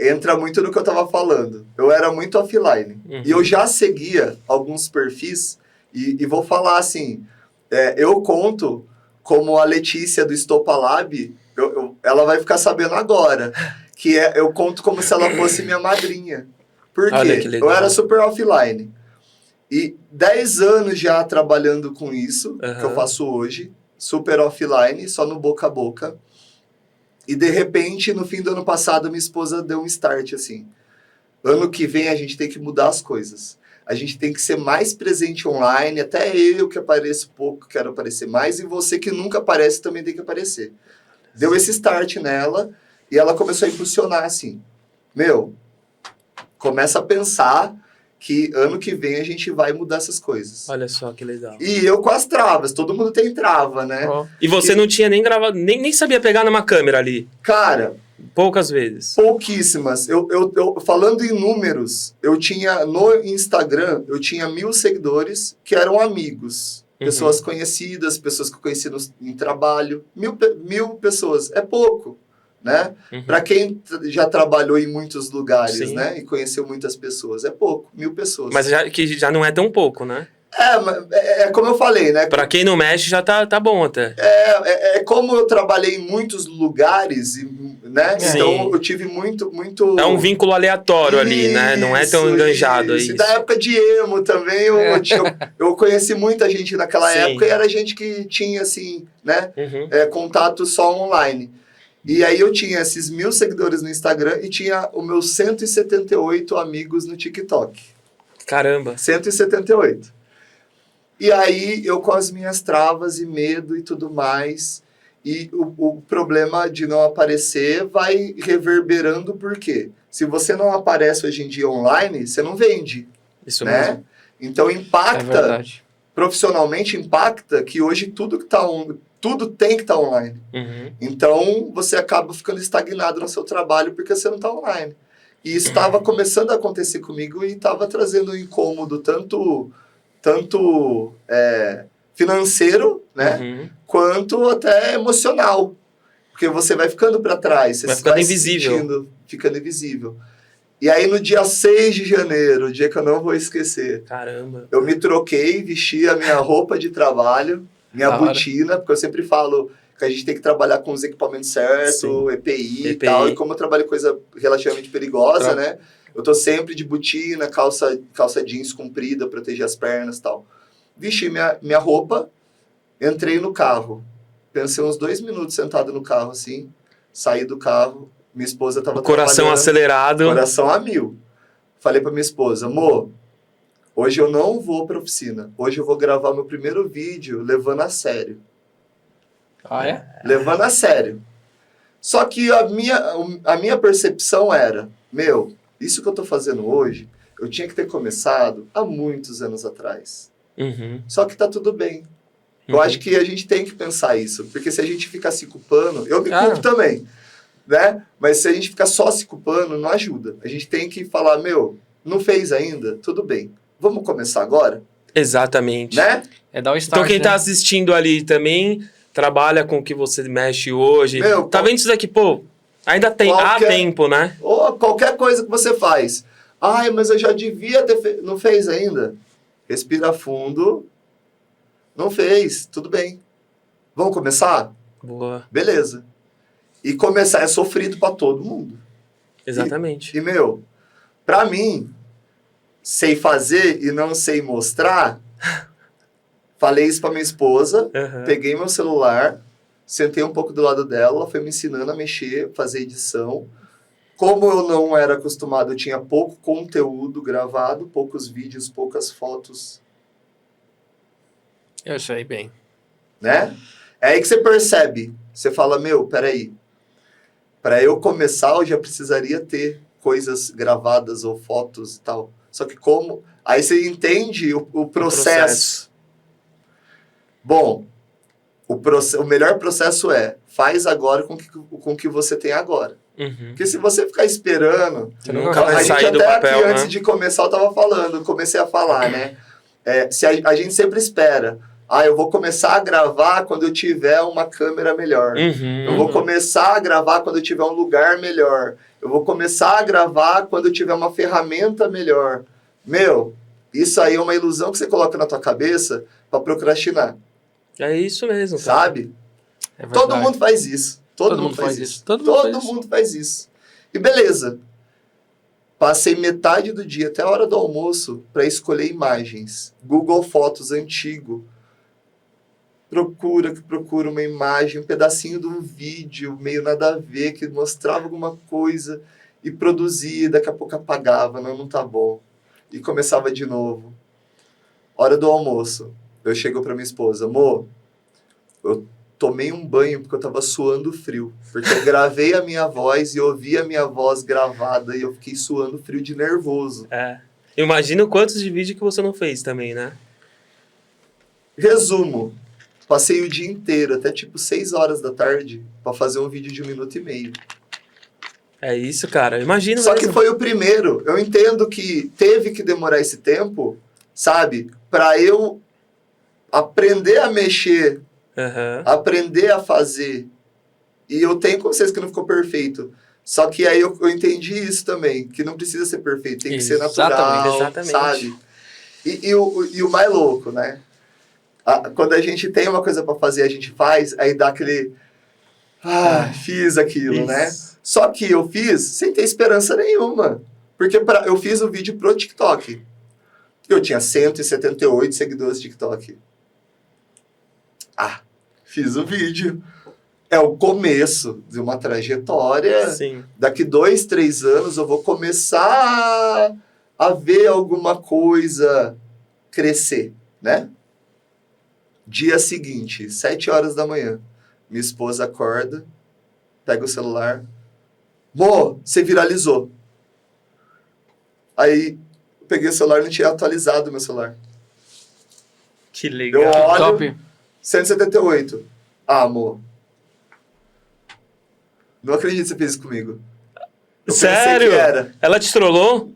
entra muito no que eu tava falando. Eu era muito offline. E eu já seguia alguns perfis e vou falar assim, eu conto como a Letícia do Estopa Lab, ela vai ficar sabendo agora, que eu conto como se ela fosse minha madrinha. Por quê? Eu era super offline. E 10 anos já trabalhando com isso, que eu faço hoje, super offline, só no boca a boca. E de repente, no fim do ano passado, minha esposa deu um start assim. Ano que vem a gente tem que mudar as coisas. A gente tem que ser mais presente online, até eu que apareço pouco, quero aparecer mais, e você que nunca aparece também tem que aparecer. Deu esse start nela, e ela começou a impulsionar assim. Começa a pensar que ano que vem a gente vai mudar essas coisas. Olha só que legal. E eu com as travas, todo mundo tem trava, né? E você não tinha nem gravado, nem sabia pegar numa câmera ali? Cara... Poucas vezes. Pouquíssimas. Eu falando em números, eu tinha no Instagram, eu tinha 1.000 seguidores que eram amigos. pessoas conhecidas, pessoas que eu conheci em trabalho. 1.000 pessoas, é pouco, né? Para quem já trabalhou em muitos lugares, Sim. né? E conheceu muitas pessoas, é pouco, 1.000 pessoas. Mas que já não é tão pouco, né? É como eu falei, né? Pra quem não mexe, já tá bom até. É como eu trabalhei em muitos lugares, né? Sim. Então eu tive muito... É um vínculo aleatório ali, né? Não é tão enganjado. Isso. E da época de emo também, eu conheci muita gente naquela Sim. época e era gente que tinha, assim, né? Uhum. Contato só online. E aí eu tinha esses 1.000 seguidores no Instagram e tinha os meus 178 amigos no TikTok. Caramba. 178. E aí eu com as minhas travas e medo e tudo mais. E o problema de não aparecer vai reverberando porque se você não aparece hoje em dia online, você não vende. Isso né? mesmo. Então É impacta, verdade. profissionalmente impacta que hoje tudo tem que estar online. Uhum. Então você acaba ficando estagnado no seu trabalho porque você não está online. E isso estava começando a acontecer comigo e estava trazendo um incômodo tanto financeiro, né? Uhum. Quanto até emocional. Porque você vai ficando para trás. Você Vai ficando se invisível. ficando invisível. E aí no dia 6 de janeiro, o dia que eu não vou esquecer, Caramba. eu me troquei, vesti a minha roupa de trabalho, minha Da hora. botina, porque eu sempre falo que a gente tem que trabalhar com os equipamentos certos, Sim. EPI e tal. E como eu trabalho com coisa relativamente perigosa, né? Eu tô sempre de botina, calça jeans comprida, proteger as pernas e tal. Vesti minha roupa, entrei no carro. Pensei uns 2 minutos sentado no carro, assim. Saí do carro, minha esposa tava O coração trabalhando, acelerado. coração a 1.000. Falei pra minha esposa, amor, hoje eu não vou pra oficina. Hoje eu vou gravar meu primeiro vídeo levando a sério. Ah, é? Levando a sério. Só que a minha percepção era, isso que eu tô fazendo hoje, eu tinha que ter começado há muitos anos atrás. Uhum. Só que tá tudo bem. Eu acho que a gente tem que pensar isso, porque se a gente ficar se culpando, eu me culpo também, né? Mas se a gente ficar só se culpando, não ajuda. A gente tem que falar, não fez ainda? Tudo bem. Vamos começar agora? Exatamente. Né? É dar o start, Então quem né? tá assistindo ali também trabalha com o que você mexe hoje. Tá vendo isso daqui? Pô, ainda tem. Há tempo, né? Ou qualquer coisa que você faz. Ai, mas eu já devia ter feito. Não fez ainda? Respira fundo. Não fez. Tudo bem. Vamos começar? Boa. Beleza. E começar é sofrido pra todo mundo. Exatamente. E pra mim, sei fazer e não sei mostrar, falei isso pra minha esposa, peguei meu celular, sentei um pouco do lado dela, ela foi me ensinando a mexer, fazer edição. Como eu não era acostumado, eu tinha pouco conteúdo gravado, poucos vídeos, poucas fotos. Eu sei bem. Né? É aí que você percebe. Você fala, peraí. Para eu começar, eu já precisaria ter coisas gravadas ou fotos e tal. Só que como... Aí você entende o processo. Bom, o melhor processo faz agora com o que você tem agora. Uhum. Porque se você ficar esperando... Você nunca vai a gente sair do até papel, aqui, né? antes de começar, eu tava falando, comecei a falar, né? Se a gente sempre espera... eu vou começar a gravar quando eu tiver uma câmera melhor. Uhum. Eu vou começar a gravar quando eu tiver um lugar melhor. Eu vou começar a gravar quando eu tiver uma ferramenta melhor. Isso aí é uma ilusão que você coloca na tua cabeça para procrastinar. É isso mesmo, cara. Sabe? É verdade. Todo mundo faz isso. Todo mundo faz isso. Todo mundo faz isso. E beleza. Passei metade do dia, até a hora do almoço, para escolher imagens. Google Fotos antigo. Procura uma imagem, um pedacinho de um vídeo, meio nada a ver, que mostrava alguma coisa e produzia, daqui a pouco apagava, não tá bom. E começava de novo. Hora do almoço. Eu chego pra minha esposa, amor, eu tomei um banho porque eu tava suando frio. Porque eu gravei a minha voz e ouvi a minha voz gravada e eu fiquei suando frio de nervoso. Imagina quantos de vídeo que você não fez também, né? Resumo. Passei o dia inteiro, até 6 horas da tarde, pra fazer um vídeo de 1,5 minutos. É isso, cara. Imagina Só mesmo. que foi o primeiro. Eu entendo que teve que demorar esse tempo, sabe? Pra eu aprender a mexer, Aham. aprender a fazer. E eu tenho consciência que não ficou perfeito. Só que aí eu entendi isso também, que não precisa ser perfeito, tem que ser natural, Exatamente. sabe? E o mais louco, né? Quando a gente tem uma coisa pra fazer, a gente faz, aí dá aquele... fiz aquilo, né? Isso. Só que eu fiz sem ter esperança nenhuma. Porque eu fiz o vídeo pro TikTok. Eu tinha 178 seguidores no TikTok. Fiz o vídeo. É o começo de uma trajetória. Sim. Daqui 2, 3 anos eu vou começar a ver alguma coisa crescer, né? Dia seguinte, 7 horas da manhã. Minha esposa acorda, pega o celular. Mô, você viralizou. Aí, eu peguei o celular e não tinha atualizado o meu celular. Que legal. Eu olho, Top. 178. Amor. Não acredito que você fez isso comigo. Eu Sério? pensei que era. Ela te trollou?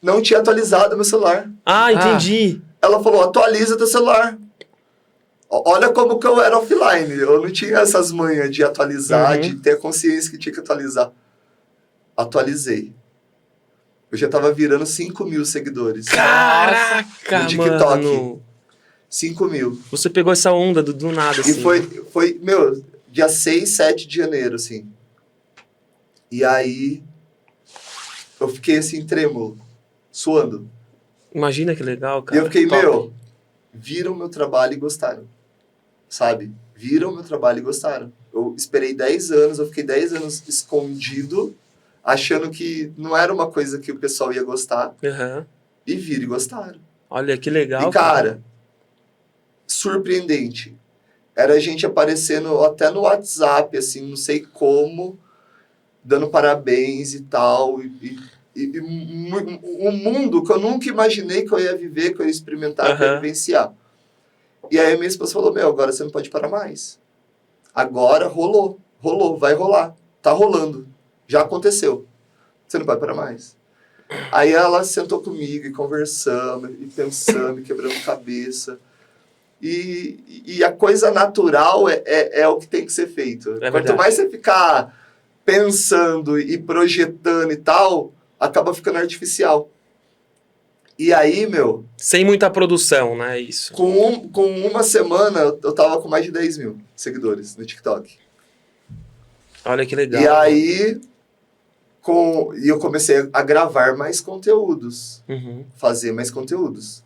Não tinha atualizado meu celular. Ah, entendi. Ela falou, atualiza teu celular. Olha como que eu era offline. Eu não tinha essas manhas de atualizar, de ter consciência que tinha que atualizar. Atualizei. Eu já tava virando 5 mil seguidores. Caraca, No TikTok. mano. 5 mil. Você pegou essa onda do nada, assim. E foi, meu, dia 6, 7 de janeiro, assim. E aí, eu fiquei assim, trêmulo, suando. Imagina que legal, E cara. eu fiquei, Top. meu, viram meu trabalho e gostaram. Sabe? Viram meu trabalho e gostaram. Eu esperei 10 anos, eu fiquei 10 anos escondido, achando que não era uma coisa que o pessoal ia gostar. Aham. E viram e gostaram. Olha, que legal, E, cara, surpreendente. Era a gente aparecendo até no WhatsApp, assim, não sei como, dando parabéns e tal. Um mundo que eu nunca imaginei que eu ia viver, que eu ia experimentar, que eu ia vivenciar. E aí a minha esposa falou, meu, agora você não pode parar mais. Agora rolou, vai rolar, tá rolando, já aconteceu. Você não vai parar mais. Aí ela sentou comigo e conversamos, e pensando, e quebrando cabeça. E a coisa natural é o que tem que ser feito. É Quanto verdade. mais você ficar pensando e projetando e tal, acaba ficando artificial. E aí, meu, Sem muita produção, né? Isso. com uma semana, eu tava com mais de 10 mil seguidores no TikTok. Olha que legal. E aí, eu comecei a gravar mais conteúdos, Uhum. fazer mais conteúdos.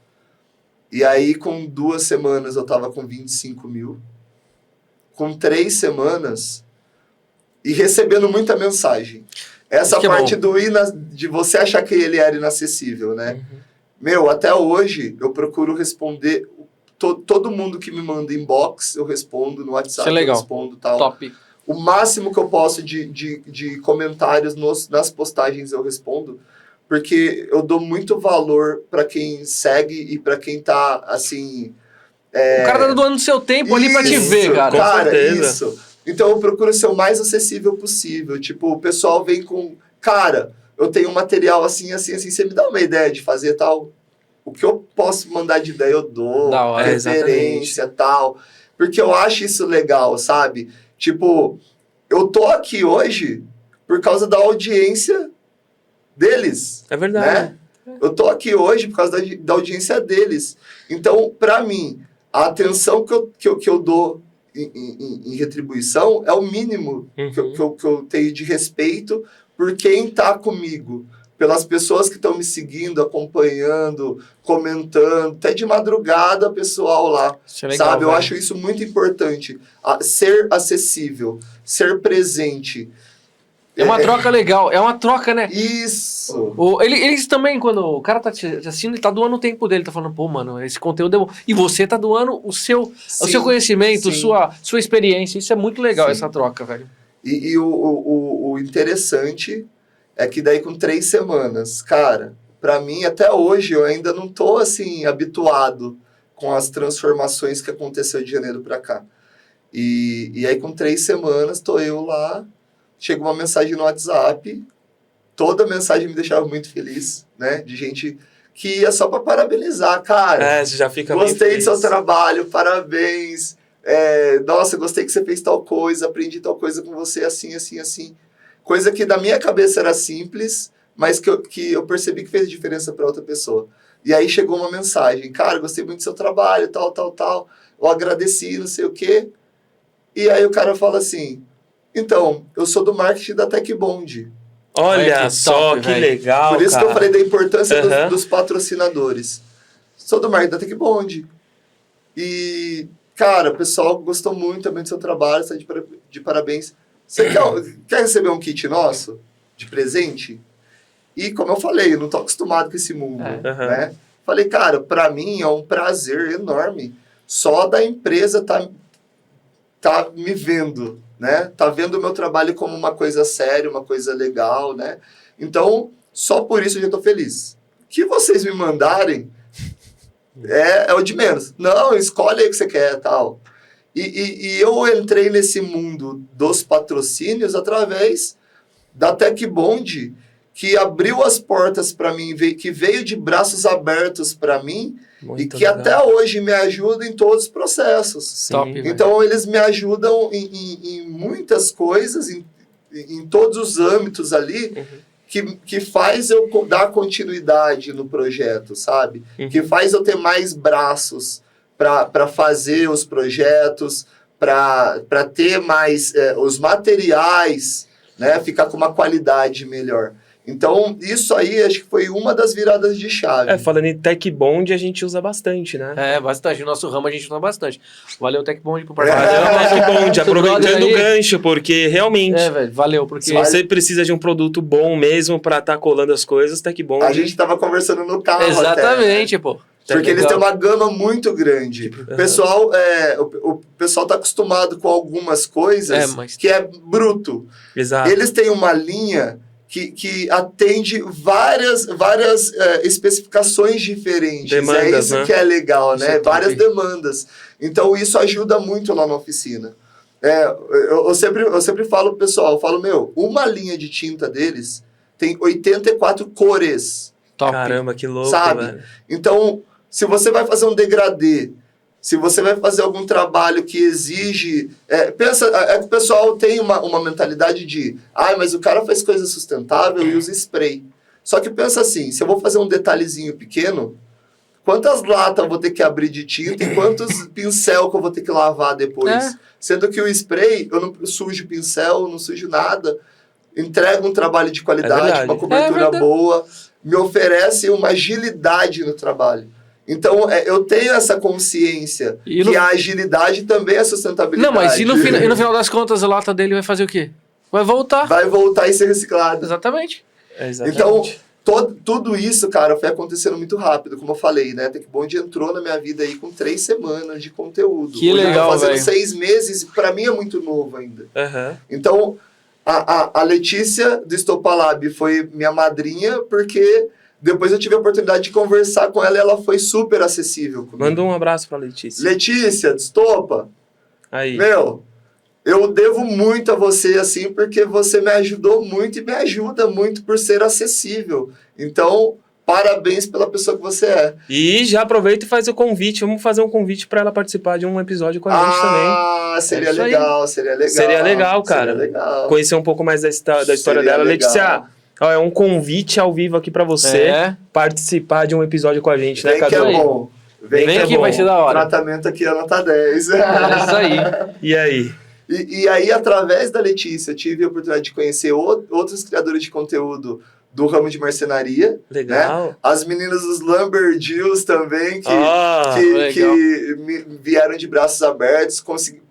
E aí, com 2 semanas, eu tava com 25 mil. Com 3 semanas, e recebendo muita mensagem. Essa Que parte bom. de você achar que ele era inacessível, né? Meu, até hoje, eu procuro responder... Todo mundo que me manda inbox, eu respondo no WhatsApp, Isso é legal. eu respondo tal. Top. O máximo que eu posso de comentários nas postagens eu respondo, porque eu dou muito valor para quem segue e para quem tá, assim... O cara tá doando seu tempo ali pra te Isso, ver, cara. Com certeza. isso. Então eu procuro ser o mais acessível possível. Tipo, o pessoal vem com... Cara, eu tenho um material assim, assim, assim. Você me dá uma ideia de fazer tal? O que eu posso mandar de ideia eu dou. Da hora. Referência, tal. Porque eu acho isso legal, sabe? Tipo, eu tô aqui hoje por causa da audiência deles. É verdade. Né? Eu tô aqui hoje por causa da audiência deles. Então, pra mim, a atenção que eu dou em retribuição é o mínimo que eu tenho de respeito por quem tá comigo. Pelas pessoas que estão me seguindo, acompanhando, comentando, até de madrugada, pessoal lá. Isso é legal, sabe? Eu velho. acho isso muito importante. Ser acessível, ser presente. É uma troca legal. É uma troca, né? Isso! Eles também, quando o cara tá te assistindo, ele tá doando o tempo dele, tá falando, pô, mano, esse conteúdo é bom. E você tá doando o seu conhecimento, sim. sua experiência. Isso é muito legal, Sim. essa troca, velho. E o interessante é que daí com 3 semanas, cara, pra mim até hoje eu ainda não tô assim habituado com as transformações que aconteceu de janeiro pra cá. E aí com 3 semanas tô eu lá, chega uma mensagem no WhatsApp, toda mensagem me deixava muito feliz, né? De gente, que ia só para parabenizar, cara. Você já fica bem Gostei do seu feliz. trabalho, parabéns. Nossa, gostei que você fez tal coisa, aprendi tal coisa com você, assim, assim, assim. Coisa que da minha cabeça era simples, mas que eu percebi que fez diferença para outra pessoa. E aí chegou uma mensagem, cara, gostei muito do seu trabalho, tal, tal, tal. Eu agradeci, não sei o quê. E aí o cara fala assim, então, eu sou do marketing da TechBond. Olha que só, top, que velho. legal, Por isso cara. que eu falei da importância Aham. dos patrocinadores. Sou do marketing da TechBond. E, cara, o pessoal gostou muito também do seu trabalho, está de parabéns. Você quer receber um kit nosso de presente? E, como eu falei, eu não tô acostumado com esse mundo, Aham. né? Falei, cara, para mim é um prazer enorme só da empresa tá me vendo, né? Tá vendo o meu trabalho como uma coisa séria, uma coisa legal, né? Então, só por isso eu já tô feliz. Que vocês me mandarem é o de menos. Não, escolhe aí o que você quer, tal. E eu entrei nesse mundo dos patrocínios através da TechBond, que abriu as portas para mim, que veio de braços abertos para mim, Muito e que legal. até hoje me ajuda em todos os processos. Sim. Top, velho. Então, eles me ajudam em muitas coisas, em todos os âmbitos ali, que faz eu dar continuidade no projeto, sabe? Uhum. Que faz eu ter mais braços para fazer os projetos, para ter mais os materiais, né? Ficar com uma qualidade melhor. Então, isso aí acho que foi uma das viradas de chave. Falando em TechBond, a gente usa bastante, né? Bastante. No nosso ramo a gente usa bastante. Valeu, TechBond, por Valeu, participar. TechBond, aproveitando o aí. gancho, porque realmente, Velho, valeu, porque... se você precisa de um produto bom mesmo pra estar colando as coisas, TechBond... A gente tava conversando no carro Exatamente, pô. Porque eles têm Legal. uma gama muito grande. O pessoal, o pessoal tá acostumado com algumas coisas mas- que é bruto. Exato. Eles têm uma linha que atende várias especificações diferentes. Demandas, isso né? que é legal, Isso né? é top. Várias demandas. Então, isso ajuda muito lá na oficina. Eu sempre falo pro pessoal, eu falo, uma linha de tinta deles tem 84 cores. Top. Caramba, que louco, Sabe? velho. Então, se você vai fazer um degradê, se você vai fazer algum trabalho que exige... pensa, que o pessoal tem uma mentalidade de... mas o cara faz coisa sustentável e usa spray. Só que pensa assim, se eu vou fazer um detalhezinho pequeno, quantas latas eu vou ter que abrir de tinta e quantos pincel que eu vou ter que lavar depois? Sendo que o spray, eu não sujo pincel, não sujo nada, entrega um trabalho de qualidade, verdade. uma cobertura verdade. boa, me oferece uma agilidade no trabalho. Então, eu tenho essa consciência E que a agilidade também é sustentabilidade. Não, mas e no final das contas a lata dele vai fazer o quê? Vai voltar. Vai voltar e ser reciclado. Exatamente. Exatamente. Então, tudo isso, cara, foi acontecendo muito rápido, como eu falei, né? TechBond entrou na minha vida aí com 3 semanas de conteúdo. Que Hoje legal, eu tô fazendo velho. 6 meses, pra mim é muito novo ainda. Aham. Então, a Letícia do Estopalab foi minha madrinha, porque depois eu tive a oportunidade de conversar com ela e ela foi super acessível comigo. Manda um abraço pra Letícia. Letícia, do Estopa, Aí. eu devo muito a você, assim, porque você me ajudou muito e me ajuda muito por ser acessível. Então, parabéns pela pessoa que você é. E já aproveita e faz o convite. Vamos fazer um convite pra ela participar de um episódio com a gente também. Seria É isso aí. legal, seria legal. Seria legal, cara. Seria legal. Conhecer um pouco mais da história Seria dela. legal. Letícia, é um convite ao vivo aqui pra você participar de um episódio com a gente, né, Vem que Cadu? é bom. Vem Vem que é aqui, bom. vai ser da hora. Tratamento aqui é nota 10. É isso aí. E aí? E aí, através da Letícia, eu tive a oportunidade de conhecer outros criadores de conteúdo do ramo de marcenaria. Legal. Né? As meninas dos Lumberjills também, que legal. vieram de braços abertos.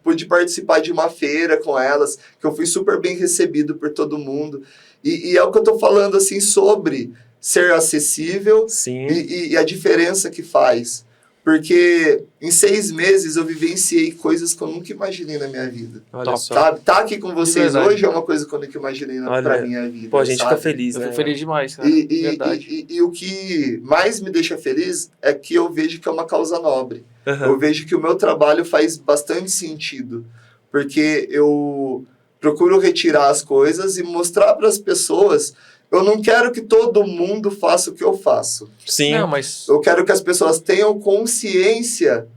Pude participar de uma feira com elas, que eu fui super bem recebido por todo mundo. E é o que eu tô falando, assim, sobre ser acessível Sim. e a diferença que faz. Porque em 6 meses eu vivenciei coisas que eu nunca imaginei na minha vida. Olha só. Sabe? Tá aqui com vocês verdade. hoje é uma coisa que eu nunca imaginei pra minha vida. Pô, a gente sabe? fica feliz, Eu né? fico feliz demais, cara. E o que mais me deixa feliz é que eu vejo que é uma causa nobre. Aham. Eu vejo que o meu trabalho faz bastante sentido. Porque eu procuro retirar as coisas e mostrar para as pessoas. Eu não quero que todo mundo faça o que eu faço. Sim. Não, mas... Eu quero que as pessoas tenham consciência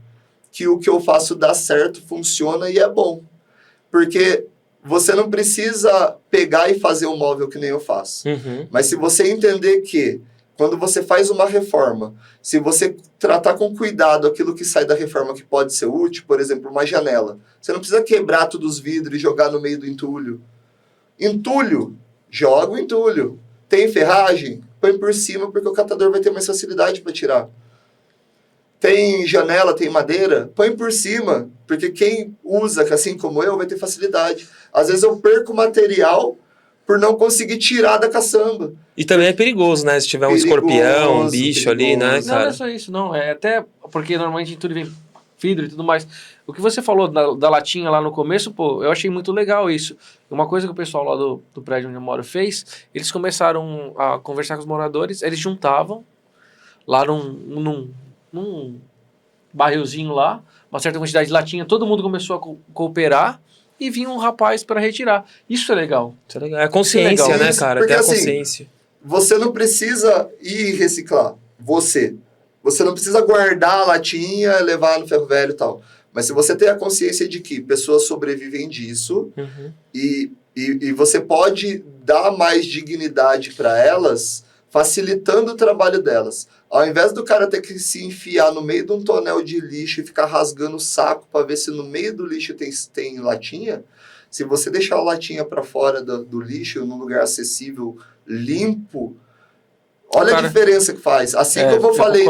que o que eu faço dá certo, funciona e é bom. Porque você não precisa pegar e fazer um móvel que nem eu faço. Uhum. Mas se você entender que, quando você faz uma reforma, se você tratar com cuidado aquilo que sai da reforma que pode ser útil, por exemplo, uma janela, você não precisa quebrar todos os vidros e jogar no meio do entulho. Entulho, joga o entulho. Tem ferragem? Põe por cima, porque o catador vai ter mais facilidade para tirar. Tem janela, tem madeira? Põe por cima, porque quem usa, assim como eu, vai ter facilidade. Às vezes eu perco material por não conseguir tirar da caçamba. E também é perigoso, né? Se tiver um escorpião, um bicho ali, né, Não, cara? não é só isso, não. É até porque normalmente tudo vem vidro e tudo mais. O que você falou da latinha lá no começo, pô, eu achei muito legal isso. Uma coisa que o pessoal lá do prédio onde eu moro fez, eles começaram a conversar com os moradores, eles juntavam lá num barrilzinho lá, uma certa quantidade de latinha, todo mundo começou a cooperar e vinha um rapaz para retirar. Isso é legal. Isso é legal. É a consciência, legal. né, Isso, cara? porque, Ter a assim, consciência. Você não precisa ir reciclar. Você não precisa guardar a latinha, levar no ferro velho e tal. Mas se você tem a consciência de que pessoas sobrevivem disso Uhum. e você pode dar mais dignidade para elas, facilitando o trabalho delas. Ao invés do cara ter que se enfiar no meio de um tonel de lixo e ficar rasgando o saco para ver se no meio do lixo tem latinha, se você deixar a latinha para fora do lixo, num lugar acessível, limpo, olha Cara, a diferença que faz. Assim como eu falei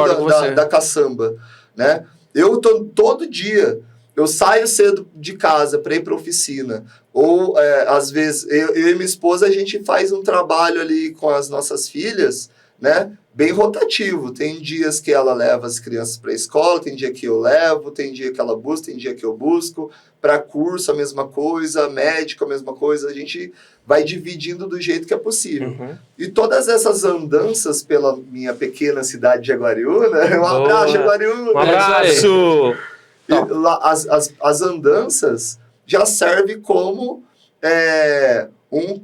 da caçamba, né? Eu tô todo dia, eu saio cedo de casa para ir para oficina, ou às vezes eu e minha esposa a gente faz um trabalho ali com as nossas filhas, né? Bem rotativo. Tem dias que ela leva as crianças para a escola, tem dia que eu levo, tem dia que ela busca, tem dia que eu busco. Para curso, a mesma coisa, médico, a mesma coisa. A gente vai dividindo do jeito que é possível. Uhum. E todas essas andanças pela minha pequena cidade de Jaguariúna, um abraço, Jaguariúna! Um abraço! E lá, as andanças já servem como um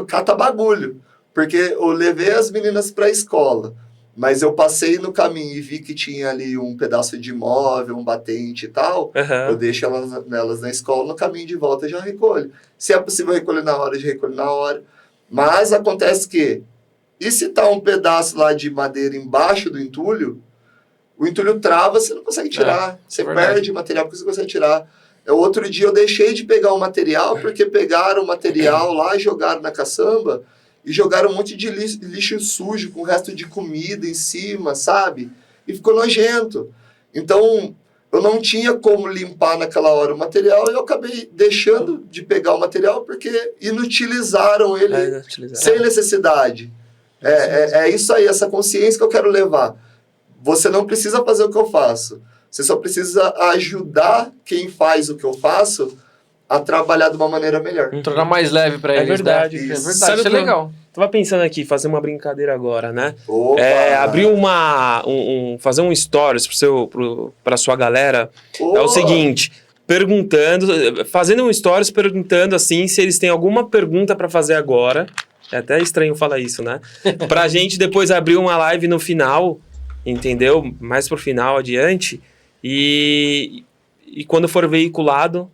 cata-bagulho. Porque eu levei as meninas para a escola, mas eu passei no caminho e vi que tinha ali um pedaço de móvel, um batente e tal, eu deixo elas na escola, no caminho de volta eu já recolho. Se é possível recolher na hora, eu já recolho na hora. Mas acontece que, e se tá um pedaço lá de madeira embaixo do entulho, o entulho trava, você não consegue tirar. Você perde material porque você consegue tirar. Outro dia eu deixei de pegar o material porque pegaram o material lá e jogaram na caçamba, e jogaram um monte de lixo sujo com o resto de comida em cima, sabe? E ficou nojento. Então, eu não tinha como limpar naquela hora o material e eu acabei deixando de pegar o material porque inutilizaram ele sem necessidade. É isso aí, essa consciência que eu quero levar. Você não precisa fazer o que eu faço. Você só precisa ajudar quem faz o que eu faço a trabalhar de uma maneira melhor. Tornar mais leve para eles, verdade. Né? Isso. É verdade, isso é legal. Tava pensando aqui, fazer uma brincadeira agora, né? Opa! Abrir fazer um stories pra sua galera. Opa! É o seguinte, fazendo um stories perguntando assim se eles têm alguma pergunta pra fazer agora. É até estranho falar isso, né? Pra gente depois abrir uma live no final, entendeu? Mais pro final, adiante. E quando for veiculado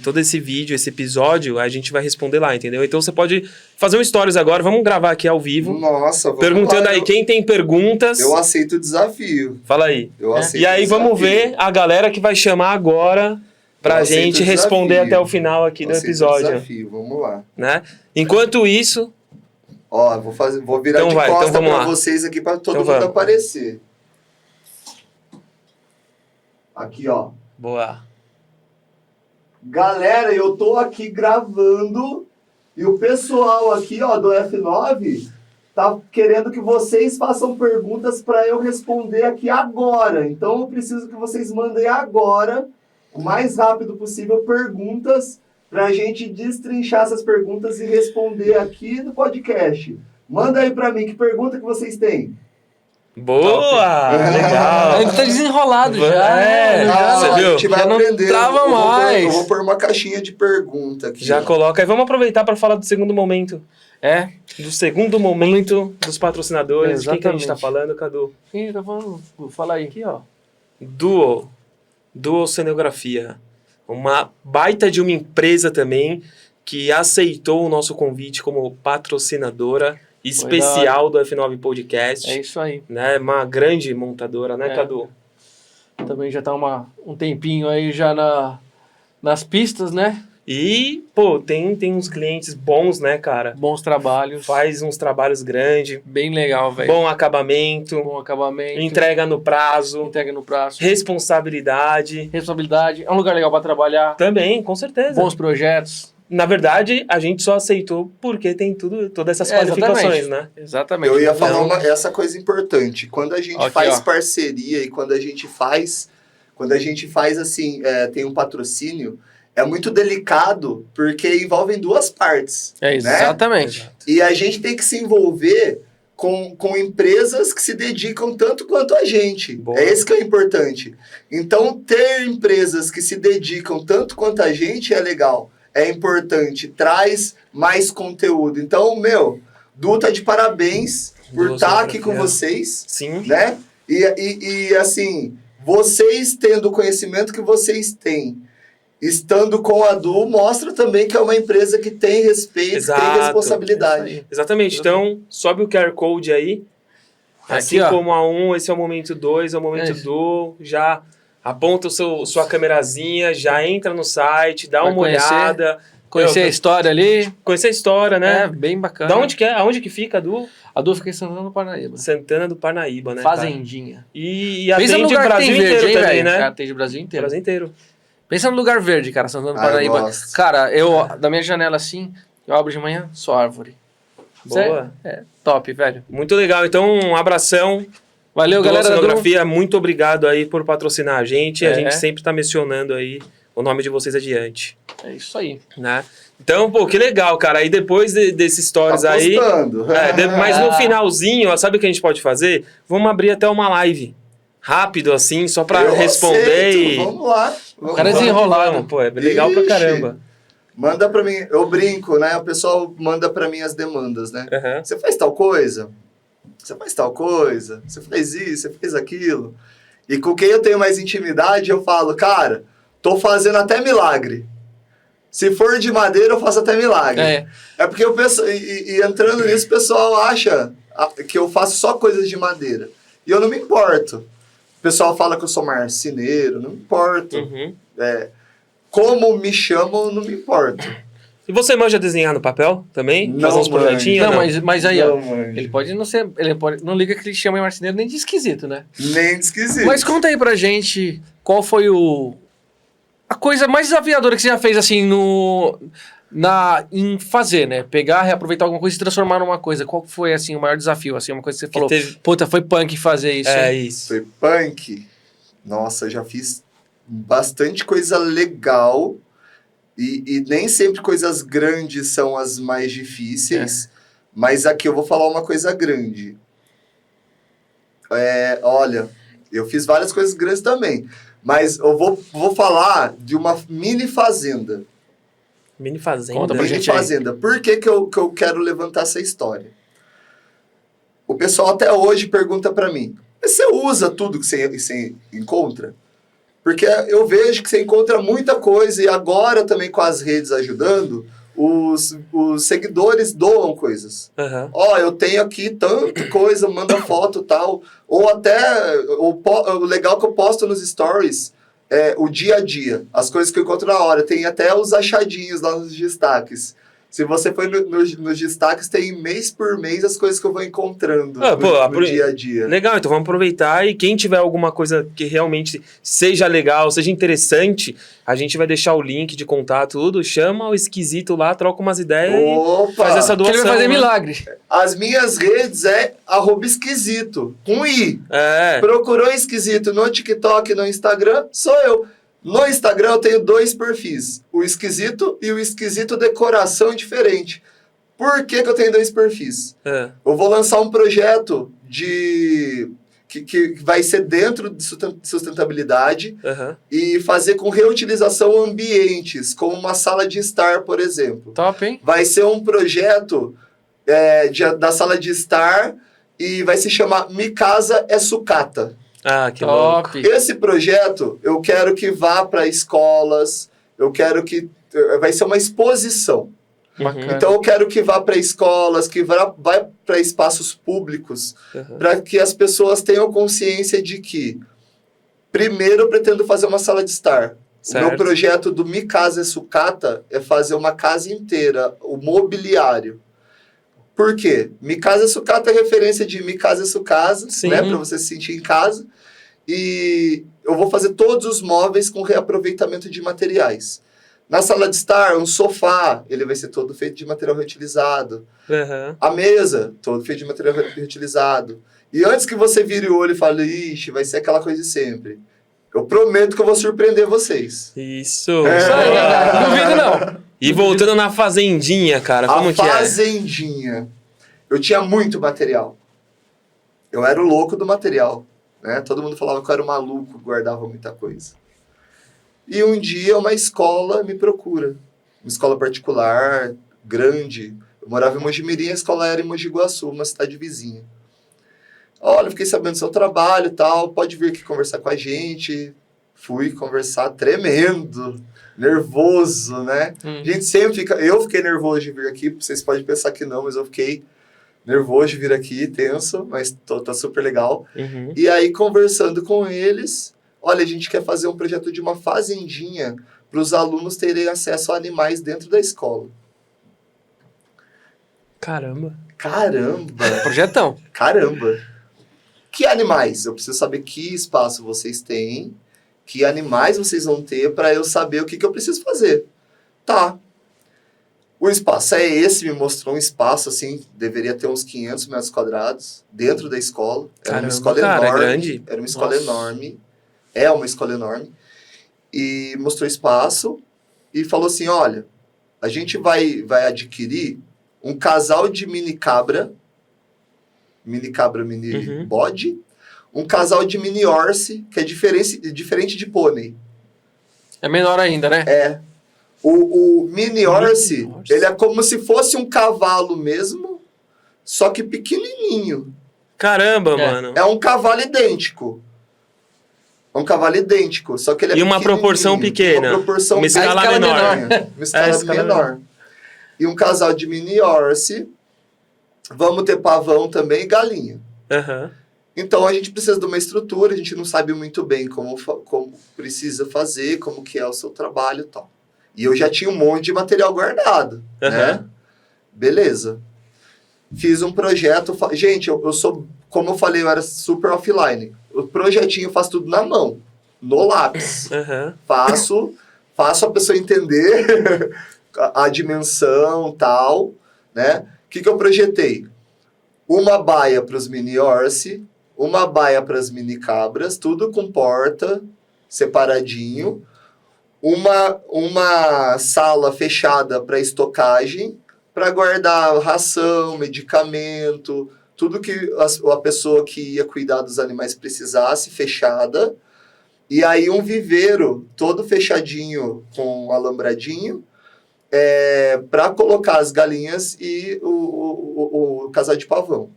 todo esse vídeo, esse episódio, a gente vai responder lá, entendeu? Então você pode fazer um stories agora, vamos gravar aqui ao vivo. Nossa, vamos perguntando lá, aí, quem tem perguntas... Eu aceito o desafio. Fala aí. Eu aceito e aí o desafio. vamos ver a galera que vai chamar agora pra gente responder até o final aqui do episódio. Desafio, vamos lá. Né? Enquanto isso... Ó, vou virar então de costa pra vocês aqui pra todo mundo aparecer. Aqui, ó. Boa. Galera, eu tô aqui gravando e o pessoal aqui, ó, do F9 tá querendo que vocês façam perguntas para eu responder aqui agora. Então eu preciso que vocês mandem agora, o mais rápido possível, perguntas pra gente destrinchar essas perguntas e responder aqui no podcast. Manda aí pra mim, que pergunta que vocês têm? Boa! Legal! Ele tá desenrolado já. É, já você viu? A gente vai Já não aprender. trava mais. Eu vou pôr uma caixinha de pergunta aqui. Já ó. coloca. E vamos aproveitar para falar do segundo momento. É. Do segundo momento dos patrocinadores. De quem que a gente tá Exatamente. falando, Cadu? Ih, tá falando. Fala aí. Aqui, ó. Duo Cenografia. Uma baita de uma empresa também que aceitou o nosso convite como patrocinadora especial do F9 Podcast. É isso aí. Né? Uma grande montadora, né, É. Cadu? Também já tá um tempinho aí já nas pistas, né? E, pô, tem uns clientes bons, né, cara? Bons trabalhos. Faz uns trabalhos grandes, Bem legal, velho. bom acabamento, Bom acabamento. entrega no prazo, Entrega no prazo. responsabilidade. Responsabilidade. É um lugar legal pra trabalhar. Também, com certeza. Bons projetos. Na verdade, a gente só aceitou porque tem todas essas qualificações, né? Exatamente. Eu ia falar Então- essa coisa importante. Quando a gente Aqui, faz ó. parceria e quando a gente faz assim, tem um patrocínio, é muito delicado porque envolvem duas partes. É né? exatamente. E a gente tem que se envolver com empresas que se dedicam tanto quanto a gente. Boa. É esse que é o importante. Então, ter empresas que se dedicam tanto quanto a gente é legal. É importante. Traz mais conteúdo. Então, Du tá de parabéns por Duo estar aqui com Cenografia. vocês, Sim. né? E assim, vocês tendo o conhecimento que vocês têm, estando com a Du, mostra também que é uma empresa que tem respeito, Exato. tem responsabilidade. Isso aí. Exatamente. Então, sobe o QR Code aí. Assim Aqui, ó. como a 1, esse é o momento 2, é o momento É isso. do. Já aponta sua câmerazinha, já entra no site, dá Vai uma conhecer. olhada. Conhecer a história ali. Conhecer a história, É, né? bem bacana. Da onde que é? Aonde que fica, Du? A Du fica em Santana do Parnaíba. Santana do Parnaíba, né? cara? Fazendinha. E Pensa no atende o lugar que Brasil tem verde, inteiro hein, também, velho? né? Cara, atende o Brasil O inteiro. Brasil inteiro. Pensa no lugar verde, cara, Santana do Ah, eu Parnaíba. gosto. Cara, da minha janela assim, eu abro de manhã, só árvore. Boa. É top, velho. Muito legal. Então, um abração. Valeu, Duo galera da Du. Cenografia, muito obrigado aí por patrocinar a gente. A É. gente sempre tá mencionando aí o nome de vocês adiante, É isso aí. né? Então, pô, que legal, cara. Aí depois desses stories Tá aí... postando. Mas no finalzinho, ó, sabe o que a gente pode fazer? Vamos abrir até uma live. Rápido, assim, só pra Eu responder aceito, e... Vamos lá. Vamos cara é lá. desenrolado. Vamos, pô, é legal pra Ixi. caramba. Manda pra mim, eu brinco, né? O pessoal manda pra mim as demandas, né? Aham. Você faz tal coisa? Você faz tal coisa? Você faz isso? Você fez aquilo? E com quem eu tenho mais intimidade, eu falo, cara, tô fazendo até milagre. Se for de madeira, eu faço até milagre. É porque o pessoal, e entrando nisso, o pessoal acha que eu faço só coisas de madeira. E eu não me importo. O pessoal fala que eu sou marceneiro, não me importo. Uhum. Como me chamam, não me importo. E você manja desenhar no papel também? Não Fazer uns manjo. projetinhos? Não, mas aí, ó. Não, manjo. Ele pode não ser. Não liga que ele chama marceneiro nem de esquisito, né? Nem de esquisito. Mas conta aí pra gente qual foi a coisa mais desafiadora que você já fez, assim, em fazer, né? Pegar, reaproveitar alguma coisa e transformar numa coisa. Qual foi, assim, o maior desafio? Assim, uma coisa que você falou, teve- puta, foi punk fazer isso. É hein? isso. Foi punk. Nossa, já fiz bastante coisa legal. E nem sempre coisas grandes são as mais difíceis. Mas aqui eu vou falar uma coisa grande. Olha, eu fiz várias coisas grandes também. Mas eu vou falar de uma mini fazenda. Mini fazenda. Conta pra Mini gente aí. fazenda. Por que eu quero levantar essa história? O pessoal até hoje pergunta pra mim, mas você usa tudo que você encontra? Porque eu vejo que você encontra muita coisa e agora também com as redes ajudando, os seguidores doam coisas. Aham. Ó, eu tenho aqui tanta coisa, manda foto e tal. Ou até, o legal que eu posto nos stories é o dia a dia, as coisas que eu encontro na hora. Tem até os achadinhos lá nos destaques. Se você for nos destaques, tem mês por mês as coisas que eu vou encontrando no dia a dia. Legal, então vamos aproveitar e quem tiver alguma coisa que realmente seja legal, seja interessante, a gente vai deixar o link de contato, tudo, chama o esquisito lá, troca umas ideias Opa! e faz essa Que doação. ele vai fazer né? milagre. As minhas redes é @esquisito, com I. É, Procurou esquisito no TikTok, no Instagram, sou eu. No Instagram eu tenho 2 perfis, o esquisito e o esquisito decoração diferente. Por que eu tenho 2 perfis? é. Eu vou lançar um projeto de que vai ser dentro de sustentabilidade Aham. e fazer com reutilização ambientes, como uma sala de estar, por exemplo. Top, hein? Vai ser um projeto da sala de estar e vai se chamar Mi Casa é Sucata. Ah, que louco. Top. Esse projeto, eu quero que vá para escolas, eu quero que... Vai ser uma exposição. Bacana. Então, eu quero que vá para escolas, que vá para espaços públicos, Uhum. para que as pessoas tenham consciência de que, primeiro, eu pretendo fazer uma sala de estar. Certo. O meu projeto do Mi Casa é Sucata é fazer uma casa inteira, o mobiliário. Por quê? Mi Casa é Sucata é referência de Mi Casa é Sucasa, Sim. né? Para você se sentir em casa. E eu vou fazer todos os móveis com reaproveitamento de materiais. Na sala de estar, um sofá, ele vai ser todo feito de material reutilizado. Aham. A mesa, todo feito de material reutilizado. E antes que você vire o olho e fale, ixi, vai ser aquela coisa de sempre. Eu prometo que eu vou surpreender vocês. Isso. Isso aí, galera. Não duvido, não. E voltando na fazendinha, cara, como que é? A fazendinha. Eu tinha muito material. Eu era o louco do material. Né? Todo mundo falava que eu era um maluco, guardava muita coisa. E um dia uma escola me procura. Uma escola particular, grande. Eu morava em Mojimirim, a escola era em Mogi Guaçu, uma cidade vizinha. Olha, fiquei sabendo do seu trabalho e tal, pode vir aqui conversar com a gente. Fui conversar tremendo, nervoso, né? A gente sempre fica... Eu fiquei nervoso de vir aqui, vocês podem pensar que não, mas eu fiquei nervoso de vir aqui, tenso, mas tá super legal. Uhum. E aí, conversando com eles, olha, a gente quer fazer um projeto de uma fazendinha para os alunos terem acesso a animais dentro da escola. Caramba. Caramba! Projetão. Caramba! Que animais? Eu preciso saber que espaço vocês têm, que animais vocês vão ter para eu saber o que eu preciso fazer. Tá. O espaço é esse, me mostrou um espaço, assim, deveria ter uns 500 metros quadrados, dentro da escola. Era Caramba, uma escola cara, enorme. grande. Era uma escola Nossa. enorme. É uma escola enorme. E mostrou espaço e falou assim, olha, a gente vai adquirir um casal de mini cabra, mini Uhum. bode, um casal de mini orse, que é diferente de pônei. É menor ainda, né? É. O mini orse, Mini orse. ele é como se fosse um cavalo mesmo, só que pequenininho. Caramba, É. mano. É um cavalo idêntico. É um cavalo idêntico, só que ele é E uma pequenininho, proporção pequena. Uma proporção Uma escala escala menor. menor. Uma escala, escala menor. E um casal de mini orse. Vamos ter pavão também e galinha. Aham. Então, a gente precisa de uma estrutura, a gente não sabe muito bem como precisa fazer, como que é o seu trabalho e tal. E eu já tinha um monte de material guardado, né? Aham. Beleza. Fiz um projeto... Gente, eu sou... Como eu falei, eu era super offline. O projetinho eu faço tudo na mão, no lápis. Aham. Faço a pessoa entender a dimensão e tal, né? O que eu projetei? Uma baia para os mini orse, uma baia para as mini cabras, tudo com porta, separadinho. Uma sala fechada para estocagem, para guardar ração, medicamento, tudo que a pessoa que ia cuidar dos animais precisasse, fechada. E aí um viveiro todo fechadinho com alambradinho, para colocar as galinhas e o casal de pavão.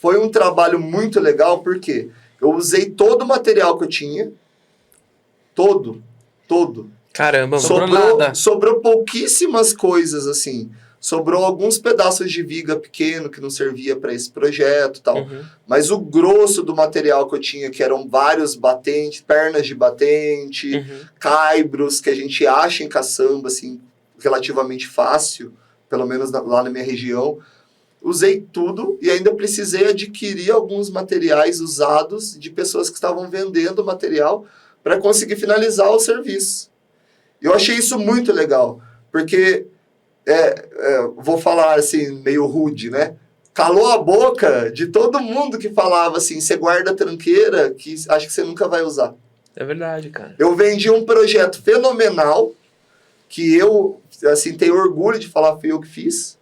Foi um trabalho muito legal, porque eu usei todo o material que eu tinha, todo. Caramba, mano. Sobrou nada. Sobrou pouquíssimas coisas, assim. Sobrou alguns pedaços de viga pequeno que não servia para esse projeto e tal. Uhum. Mas o grosso do material que eu tinha, que eram vários batentes, pernas de batente, Uhum. caibros, que a gente acha em caçamba, assim, relativamente fácil, pelo menos lá na minha região. Usei tudo e ainda precisei adquirir alguns materiais usados de pessoas que estavam vendendo material para conseguir finalizar o serviço. Eu achei isso muito legal, porque, vou falar assim, meio rude, né? Calou a boca de todo mundo que falava assim, você guarda a tranqueira que acho que você nunca vai usar. É verdade, cara. Eu vendi um projeto fenomenal, que eu, assim, tenho orgulho de falar que fui eu que fiz,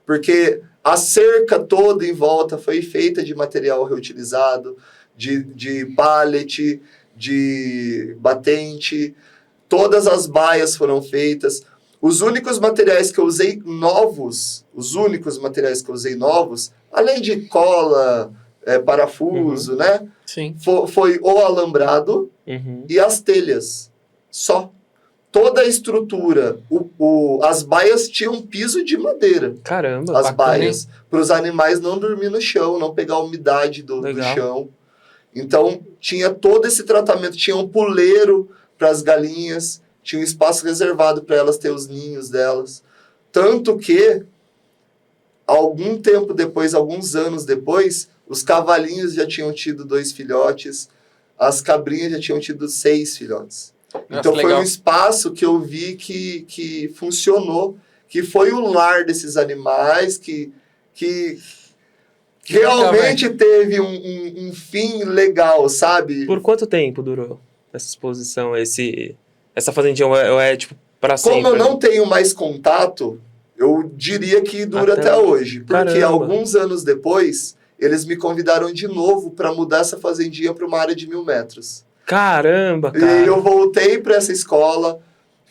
porque A cerca toda em volta foi feita de material reutilizado, de pallet, de batente. Todas as baias foram feitas. Os únicos materiais que eu usei novos, além de cola, parafuso, né? Sim. Foi o alambrado e as telhas. Só. Toda a estrutura, as baias tinham piso de madeira. Caramba, As bacana, baias. Para os animais não dormir no chão, não pegar a umidade do chão. Então, tinha todo esse tratamento. Tinha um puleiro para as galinhas. Tinha um espaço reservado para elas ter os ninhos delas. Tanto que, alguns anos depois, os cavalinhos já tinham tido 2 filhotes. As cabrinhas já tinham tido 6 filhotes. Então foi um espaço que eu vi que funcionou, que foi o lar desses animais, que realmente teve um fim legal, sabe? Por quanto tempo durou essa exposição, essa fazendinha é tipo para sempre? Como eu não tenho mais contato, eu diria que dura até hoje. Porque Caramba. alguns anos depois, eles me convidaram de novo para mudar essa fazendinha para uma área de 1.000 metros. Caramba, cara. E eu voltei para essa escola,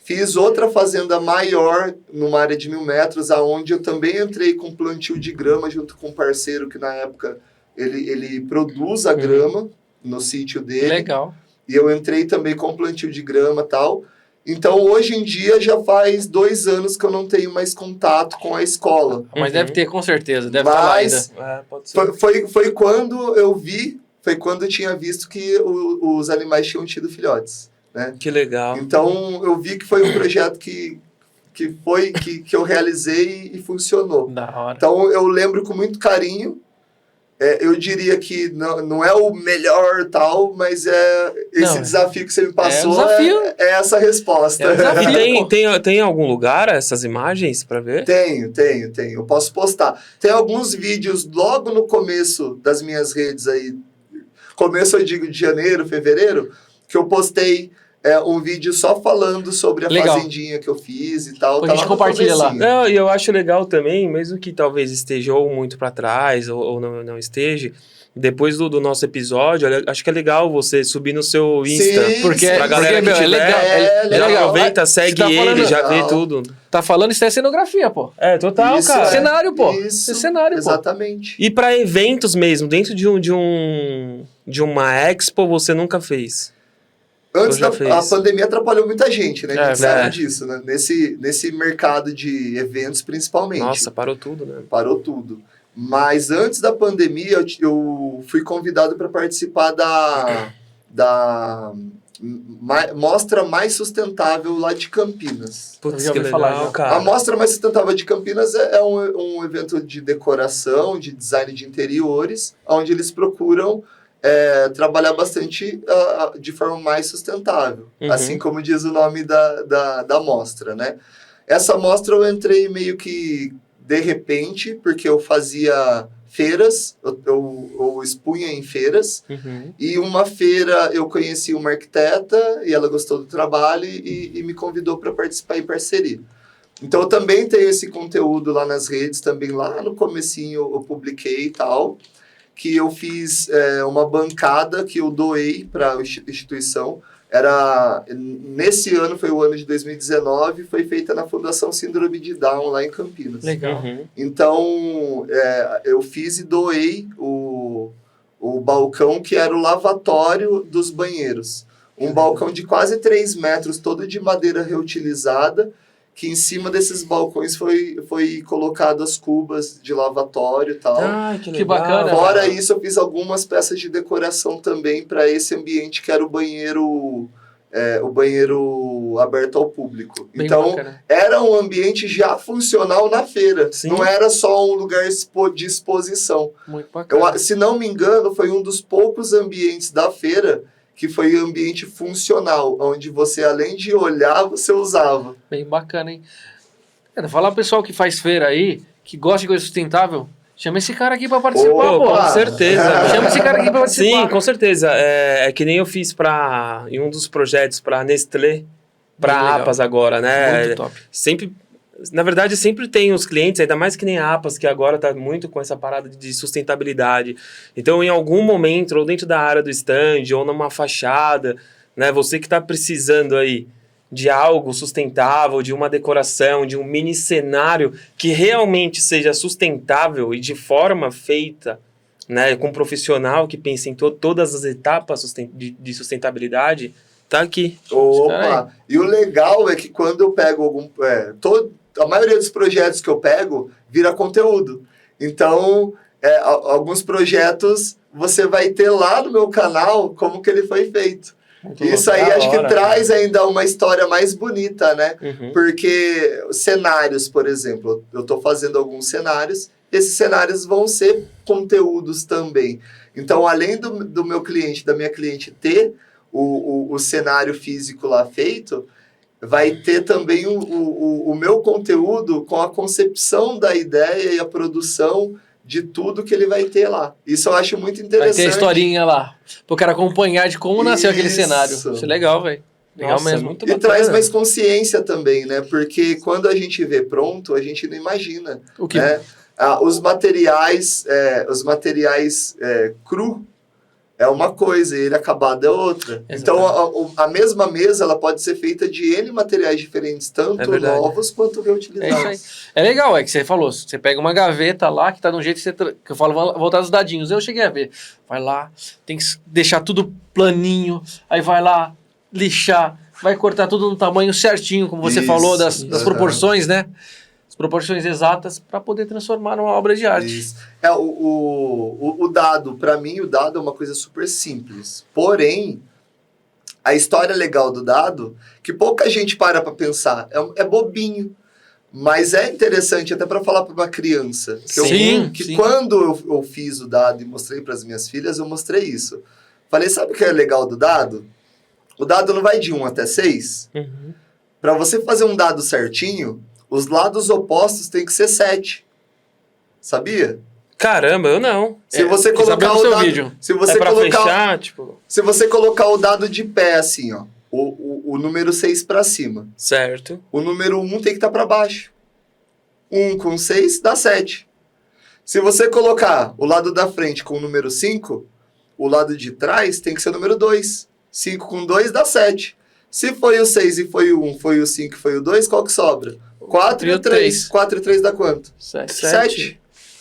fiz outra fazenda maior, numa área de 1.000 metros, aonde eu também entrei com plantio de grama, junto com um parceiro que na época ele produz a grama no sítio dele. Legal. E eu entrei também com plantio de grama e tal. Então, hoje em dia, já faz 2 anos que eu não tenho mais contato com a escola. Mas deve ter, com certeza. Deve estar lá ainda. Pode ser. Foi quando eu vi... Foi quando eu tinha visto que os animais tinham tido filhotes, né? Que legal. Então, eu vi que foi um projeto que eu realizei e funcionou. Da hora. Então, eu lembro com muito carinho. Eu diria que não é o melhor tal, mas esse desafio que você me passou é essa resposta. É um desafio. E tem algum lugar essas imagens para ver? Tenho. Eu posso postar. Tem alguns vídeos logo no começo das minhas redes aí. Começo, eu digo, de janeiro, fevereiro, que eu postei um vídeo só falando sobre a fazendinha que eu fiz e tal. A gente compartilha lá. Não, e eu acho legal também, mesmo que talvez esteja ou muito para trás ou não esteja, depois do nosso episódio, acho que é legal você subir no seu Insta. Sim, porque pra galera que tiver, já aproveita, segue ele, já vê tudo. Tá falando isso é cenografia, pô. Total, isso, cara. Cenário, pô. Isso, cenário, exatamente. E para eventos mesmo, dentro de uma expo, você nunca fez? Antes a pandemia atrapalhou muita gente, né? A gente sabe disso, né? Nesse mercado de eventos, principalmente. Nossa, parou tudo, né? Parou tudo. Mas antes da pandemia, eu fui convidado para participar da Mostra Mais Sustentável lá de Campinas. Putz, que legal, cara. A Mostra Mais Sustentável de Campinas é um evento de decoração, de design de interiores, onde eles procuram trabalhar bastante de forma mais sustentável, assim como diz o nome da mostra, né? Essa mostra eu entrei meio que de repente, porque eu fazia feiras, eu expunha em feiras, e uma feira eu conheci uma arquiteta e ela gostou do trabalho e me convidou para participar em parceria. Então eu também tenho esse conteúdo lá nas redes, também lá no comecinho eu publiquei e tal, que eu fiz uma bancada que eu doei para a instituição. Nesse ano, foi o ano de 2019, foi feita na Fundação Síndrome de Down, lá em Campinas. Legal. Então, eu fiz e doei o balcão, que era o lavatório dos banheiros. Um balcão de quase 3 metros, todo de madeira reutilizada, que em cima desses balcões foi colocado as cubas de lavatório e tal. Ah, que bacana. Fora isso, eu fiz algumas peças de decoração também para esse ambiente que era o banheiro aberto ao público. Bem então, bacana. Era um ambiente já funcional na feira. Sim. Não era só um lugar de exposição. Muito bacana. Se não me engano, foi um dos poucos ambientes da feira que foi um ambiente funcional, onde você, além de olhar, você usava. Bem bacana, hein? Falar pro pessoal que faz feira aí, que gosta de coisa sustentável, chama esse cara aqui pra participar, pô. Com certeza. Chama esse cara aqui pra participar. Sim, com certeza. É que nem eu fiz em um dos projetos pra Nestlé, pra Legal. APAS agora, né? Muito top. Sempre Na verdade, sempre tem os clientes, ainda mais que nem a APAS, que agora está muito com essa parada de sustentabilidade. Então, em algum momento, ou dentro da área do stand, ou numa fachada, né, você que está precisando aí de algo sustentável, de uma decoração, de um mini cenário que realmente seja sustentável e de forma feita, né, com um profissional que pense em todas as etapas de sustentabilidade, tá aqui. Opa! E o legal é que quando eu pego a maioria dos projetos que eu pego vira conteúdo. Então, alguns projetos você vai ter lá no meu canal como que ele foi feito. Muito Isso louco. aí Da acho hora, que traz cara. ainda uma história mais bonita, né? Uhum. Porque cenários, por exemplo, eu estou fazendo alguns cenários, esses cenários vão ser conteúdos também. Então, além do meu cliente, da minha cliente ter o cenário físico lá feito, vai ter também o meu conteúdo com a concepção da ideia e a produção de tudo que ele vai ter lá. Isso eu acho muito interessante. Vai ter a historinha lá. Pro cara acompanhar de como nasceu aquele cenário. Isso. Isso é legal, velho. Legal Nossa, mesmo. muito E bacana. traz mais consciência também, né? Porque quando a gente vê pronto, a gente não imagina. O que... Né? Os materiais cru é uma coisa e ele acabado é outra. Exatamente. Então, a mesma mesa ela pode ser feita de N materiais diferentes, tanto novos quanto reutilizados. É isso aí. É legal, que você falou. Você pega uma gaveta lá que tá de um jeito que, que eu falo, voltar dos dadinhos. Eu cheguei a ver. Vai lá, tem que deixar tudo planinho. Aí vai lá, lixar. Vai cortar tudo no tamanho certinho, como você falou, das proporções, né? As proporções exatas para poder transformar numa obra de arte. Isso. O dado, para mim, o dado é uma coisa super simples. Porém, a história legal do dado, que pouca gente para pensar, é bobinho. Mas é interessante até para falar para uma criança. Que quando eu fiz o dado e mostrei para as minhas filhas, eu mostrei isso. Falei, sabe o que é legal do dado? O dado não vai de 1 até 6. Uhum. Para você fazer um dado certinho, os lados opostos têm que ser 7. Sabia? Caramba, eu não. Se você colocar o dado, vídeo. se você pra colocar, fechar, tipo... se você colocar o dado de pé assim, ó, o número 6 para cima. Certo. O número 1 tem que estar para baixo. 1 com 6 dá 7. Se você colocar o lado da frente com o número 5, o lado de trás tem que ser o número 2. 5 com 2 dá 7. Se foi o 6 e foi o 1, foi o 5 e foi o 2, qual que sobra? 4 e o 3. 4 e 3 dá quanto? 7.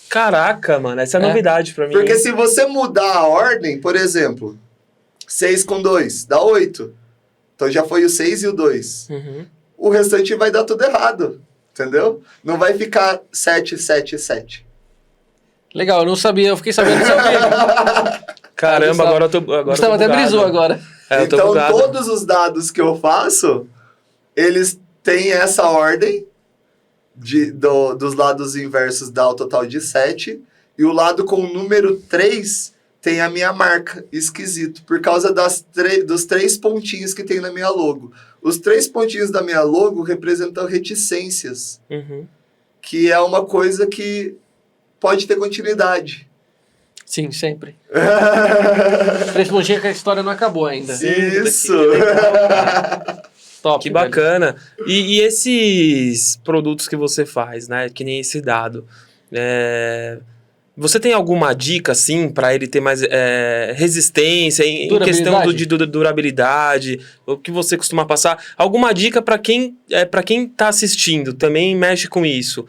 Caraca, mano, essa é novidade pra mim. Porque se você mudar a ordem, por exemplo, 6 com 2 dá 8. Então já foi o 6 e o 2. Uhum. O restante vai dar tudo errado. Entendeu? Não vai ficar 7, 7, 7. Legal, eu não sabia, eu fiquei sabendo do seu vídeo. Caramba, agora eu tô. Gustavo até brisou agora. Então, todos os dados que eu faço, eles têm essa ordem dos lados inversos dá o total de 7. E o lado com o número 3 tem a minha marca, esquisito, por causa dos 3 pontinhos que tem na minha logo. Os 3 pontinhos da minha logo representam reticências, que é uma coisa que pode ter continuidade. Sim, sempre. 3 pontinhos que a história não acabou ainda. Isso! Top, que bacana. E esses produtos que você faz, né? Que nem esse dado. Você tem alguma dica, assim, para ele ter mais resistência em questão de durabilidade? O que você costuma passar? Alguma dica para quem tá assistindo também mexe com isso?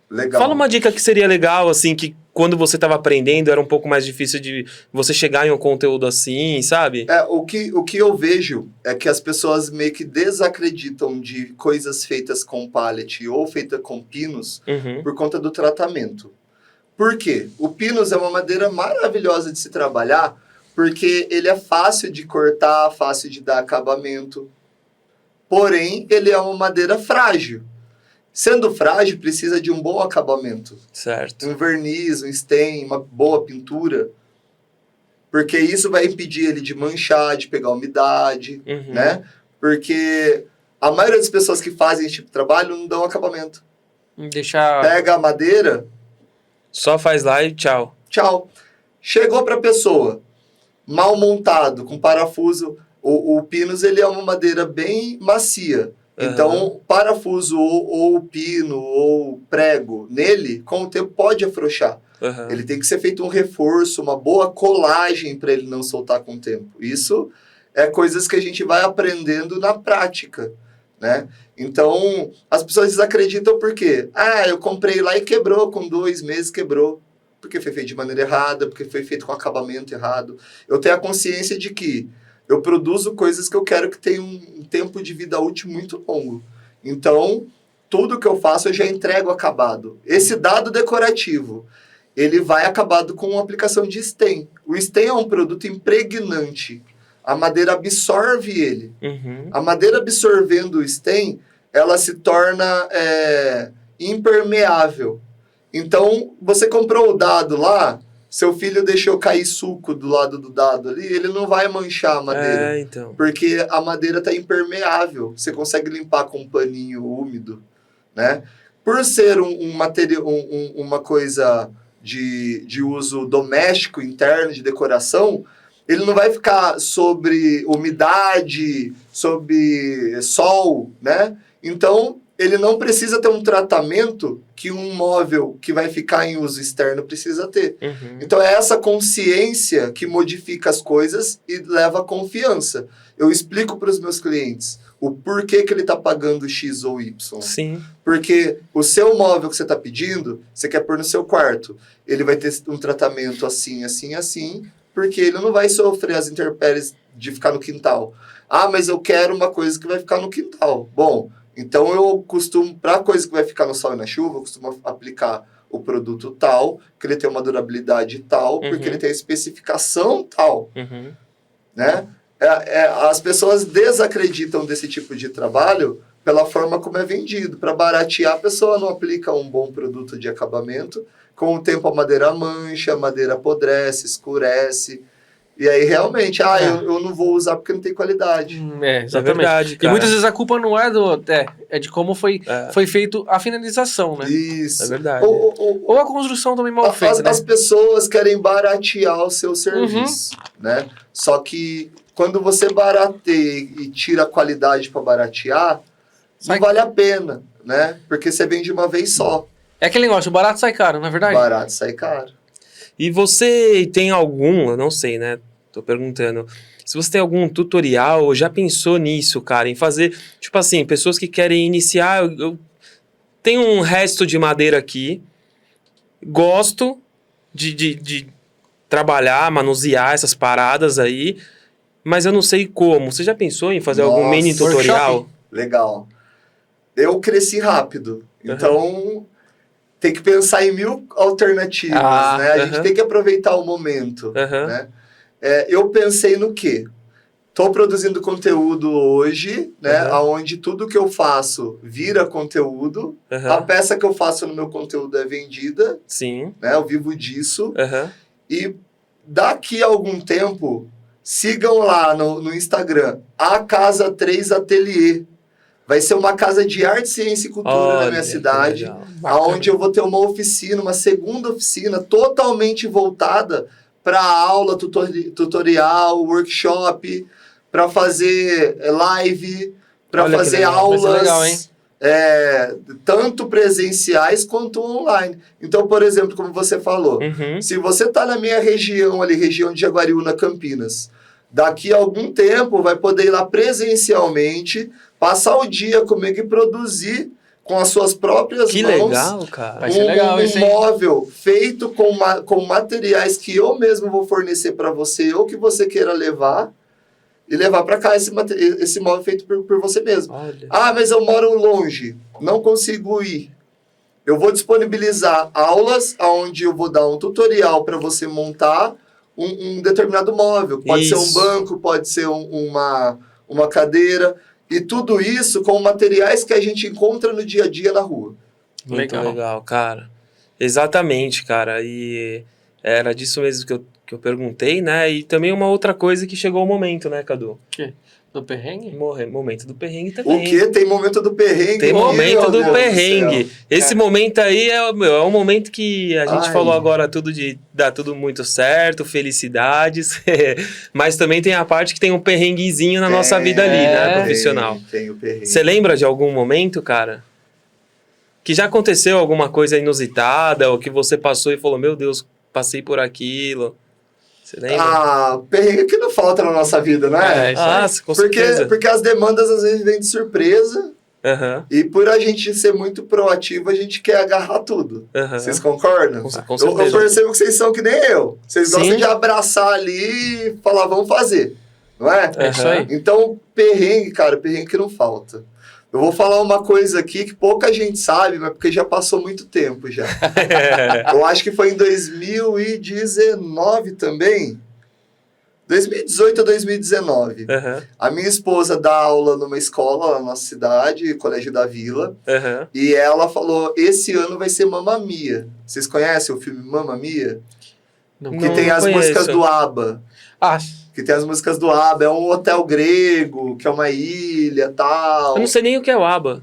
Legal. Fala uma dica que seria legal, assim, que quando você estava aprendendo era um pouco mais difícil de você chegar em um conteúdo assim, sabe? O que eu vejo é que as pessoas meio que desacreditam de coisas feitas com pallet ou feitas com pinos por conta do tratamento. Por quê? O pinus é uma madeira maravilhosa de se trabalhar porque ele é fácil de cortar, fácil de dar acabamento. Porém, ele é uma madeira frágil. Sendo frágil, precisa de um bom acabamento. Certo. Um verniz, um stain, uma boa pintura. Porque isso vai impedir ele de manchar, de pegar umidade, né? Porque a maioria das pessoas que fazem esse tipo de trabalho não dão acabamento. Pega a madeira... Só faz lá e tchau. Tchau. Chegou para a pessoa, mal montado, com parafuso. O pinus ele é uma madeira bem macia. Então, parafuso ou pino ou prego nele, com o tempo pode afrouxar. Ele tem que ser feito um reforço, uma boa colagem para ele não soltar com o tempo. Isso é coisas que a gente vai aprendendo na prática, né? Então, as pessoas desacreditam por quê? Ah, eu comprei lá e quebrou, com 2 meses quebrou. Porque foi feito de maneira errada, porque foi feito com acabamento errado. Eu tenho a consciência de que eu produzo coisas que eu quero que tenham um tempo de vida útil muito longo. Então, tudo que eu faço eu já entrego acabado. Esse dado decorativo, ele vai acabado com a aplicação de stem. O stem é um produto impregnante. A madeira absorve ele. A madeira absorvendo o stem, ela se torna impermeável. Então, você comprou o dado lá, seu filho deixou cair suco do lado do dado ali, ele não vai manchar a madeira. Então. Porque a madeira está impermeável. Você consegue limpar com um paninho úmido, né? Por ser uma coisa de uso doméstico, interno, de decoração, ele não vai ficar sobre umidade, sobre sol, né? Então, ele não precisa ter um tratamento que um móvel que vai ficar em uso externo precisa ter. Então, é essa consciência que modifica as coisas e leva a confiança. Eu explico para os meus clientes o porquê que ele está pagando X ou Y. Sim. Porque o seu móvel que você está pedindo, você quer pôr no seu quarto. Ele vai ter um tratamento assim, assim, assim, porque ele não vai sofrer as intempéries de ficar no quintal. Ah, mas eu quero uma coisa que vai ficar no quintal. Bom, então eu costumo, para coisa que vai ficar no sol e na chuva, eu costumo aplicar o produto tal, que ele tem uma durabilidade tal, porque ele tem a especificação tal, né? As pessoas desacreditam desse tipo de trabalho pela forma como é vendido. Para baratear, a pessoa não aplica um bom produto de acabamento. Com o tempo, a madeira mancha, a madeira apodrece, escurece. E aí, realmente, eu não vou usar porque não tem qualidade. Exatamente. É verdade, cara. E muitas vezes a culpa não é é de como foi feito a finalização, né? Isso. É verdade. Ou a construção também mal feita, né? As pessoas querem baratear o seu serviço, né? Só que quando você barateia e tira a qualidade para baratear, não vale a pena, né? Porque você vende uma vez só. É aquele negócio, o barato sai caro, não é verdade? Barato sai caro. E você tem algum, eu não sei, né? Tô perguntando. Se você tem algum tutorial ou já pensou nisso, cara, em fazer, tipo assim, pessoas que querem iniciar, eu tenho um resto de madeira aqui, gosto de trabalhar, manusear essas paradas aí, mas eu não sei como. Você já pensou em fazer algum mini tutorial? workshop? Legal. Eu cresci rápido, então tem que pensar em 1000 alternativas, né? A gente tem que aproveitar o momento, né? Eu pensei no quê? Estou produzindo conteúdo hoje, né? Onde tudo que eu faço vira conteúdo. A peça que eu faço no meu conteúdo é vendida. Sim. Né? Eu vivo disso. E daqui a algum tempo, sigam lá no Instagram, a Casa 3 Ateliê. Vai ser uma casa de arte, ciência e cultura na minha cidade, onde eu vou ter uma oficina, uma segunda oficina totalmente voltada para aula, tutorial, workshop, para fazer live, para fazer aulas, legal, hein? tanto presenciais quanto online. Então, por exemplo, como você falou, se você está na minha região ali, região de Jaguariúna, Campinas, daqui a algum tempo vai poder ir lá presencialmente, passar o dia comigo e produzir com as suas próprias que mãos. Legal, cara. Vai ser legal um móvel feito com materiais que eu mesmo vou fornecer para você ou que você queira levar e levar para cá esse móvel feito por você mesmo. Olha. Ah, mas eu moro longe, não consigo ir. Eu vou disponibilizar aulas onde eu vou dar um tutorial para você montar um determinado móvel. Pode ser um banco, pode ser uma cadeira. E tudo isso com materiais que a gente encontra no dia a dia na rua. Muito legal, cara. Exatamente, cara. E era disso mesmo que eu perguntei, né? E também uma outra coisa que chegou o momento, né, Cadu? Do perrengue? Momento do perrengue também. O quê? Tem momento do perrengue? Tem Meu momento do Deus perrengue. céu. Esse momento aí é o momento que a gente Ai. falou agora tudo de dar tudo muito certo, felicidades. Mas também tem a parte que tem um perrenguezinho na nossa vida ali, né, profissional. Tem o perrengue. Você lembra de algum momento, cara? Que já aconteceu alguma coisa inusitada, ou que você passou e falou, meu Deus, passei por aquilo. Você lembra? Ah, perrengue que não falta na nossa vida, né? Isso aí. Com certeza. Porque as demandas às vezes vêm de surpresa Aham, e por a gente ser muito proativo, a gente quer agarrar tudo. aham. Vocês concordam? Com Eu certeza. percebo que vocês são que nem eu. Vocês Sim. gostam de abraçar ali e falar, vamos fazer. Não é? É isso aí. Então, perrengue, cara, perrengue que não falta. Eu vou falar uma coisa aqui que pouca gente sabe, mas porque já passou muito tempo já. Eu acho que foi em 2019 também. 2018 ou 2019. Aham, A minha esposa dá aula numa escola lá na nossa cidade, Colégio da Vila, aham. e ela falou, esse ano vai ser Mamma Mia. Vocês conhecem o filme Mamma Mia? Não. Que Não, tem não as conheço. músicas do ABBA. Ah, Que tem as músicas do ABBA. É um hotel grego, que é uma ilha e tal. Eu não sei nem o que é o ABBA.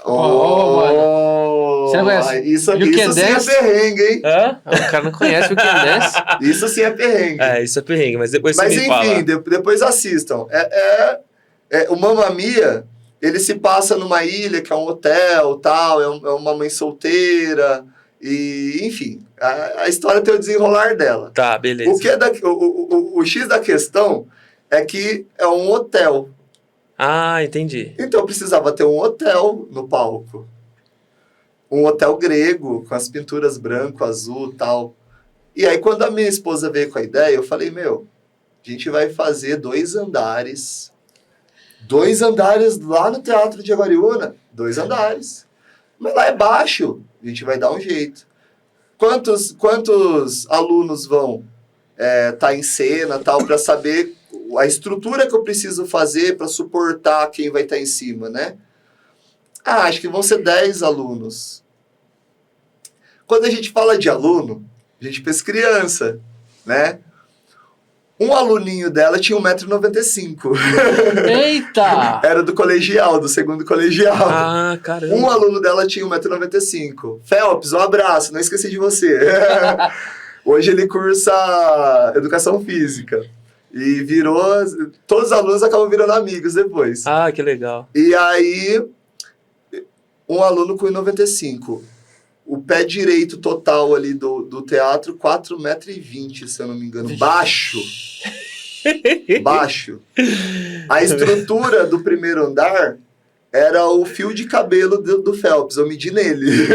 Oh, Você não conhece? Isso You Can sim é Dance? perrengue, hein? Hã? o cara não conhece o que dance. Isso sim é perrengue. Isso é perrengue, mas depois Mas você me enfim, fala. depois assistam. O Mamma Mia, ele se passa numa ilha que é um hotel, tal, é uma mãe solteira, e enfim, a história tem o desenrolar dela. Tá, beleza. O que é o X da questão é que é um hotel. Ah, entendi. Então precisava ter um hotel no palco. Um hotel grego, com as pinturas branco, azul e tal. E aí, quando a minha esposa veio com a ideia, eu falei, a gente vai fazer 2 andares. 2 andares lá no Teatro de Jaguariúna. 2 andares. Mas lá é baixo. A gente vai dar um jeito. Quantos alunos vão tá em cena tal, para saber a estrutura que eu preciso fazer para suportar quem vai estar em cima, né? Acho que vão ser 10 alunos. Quando a gente fala de aluno, a gente pensa criança, né? Um aluninho dela tinha 1,95 m. Eita! Era do colegial, do segundo colegial. Ah, caramba. Um aluno dela tinha 1,95 m. Phelps, um abraço, não esqueci de você. Hoje ele cursa educação física. E todos os alunos acabam virando amigos depois. Ah, que legal. E aí, um aluno com 1,95 m. O pé direito total ali do teatro, 4,20 m, se eu não me engano. Baixo. Baixo. A estrutura do primeiro andar era o fio de cabelo do Phelps. Eu medi nele.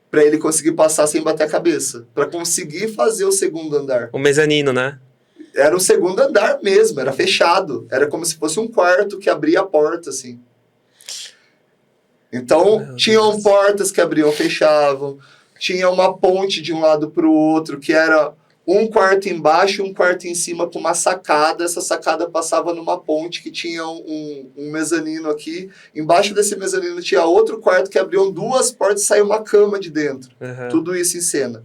Pra ele conseguir passar sem bater a cabeça. Pra conseguir fazer o segundo andar. O mezanino, né? Era o segundo andar mesmo, era fechado. Era como se fosse um quarto que abria a porta, assim. Então, tinham portas que abriam e fechavam. Tinha uma ponte de um lado para o outro, que era um quarto embaixo e um quarto em cima com uma sacada. Essa sacada passava numa ponte que tinha um mezanino aqui. Embaixo desse mezanino tinha outro quarto que abriam 2 portas e saiu uma cama de dentro. Uhum. Tudo isso em cena.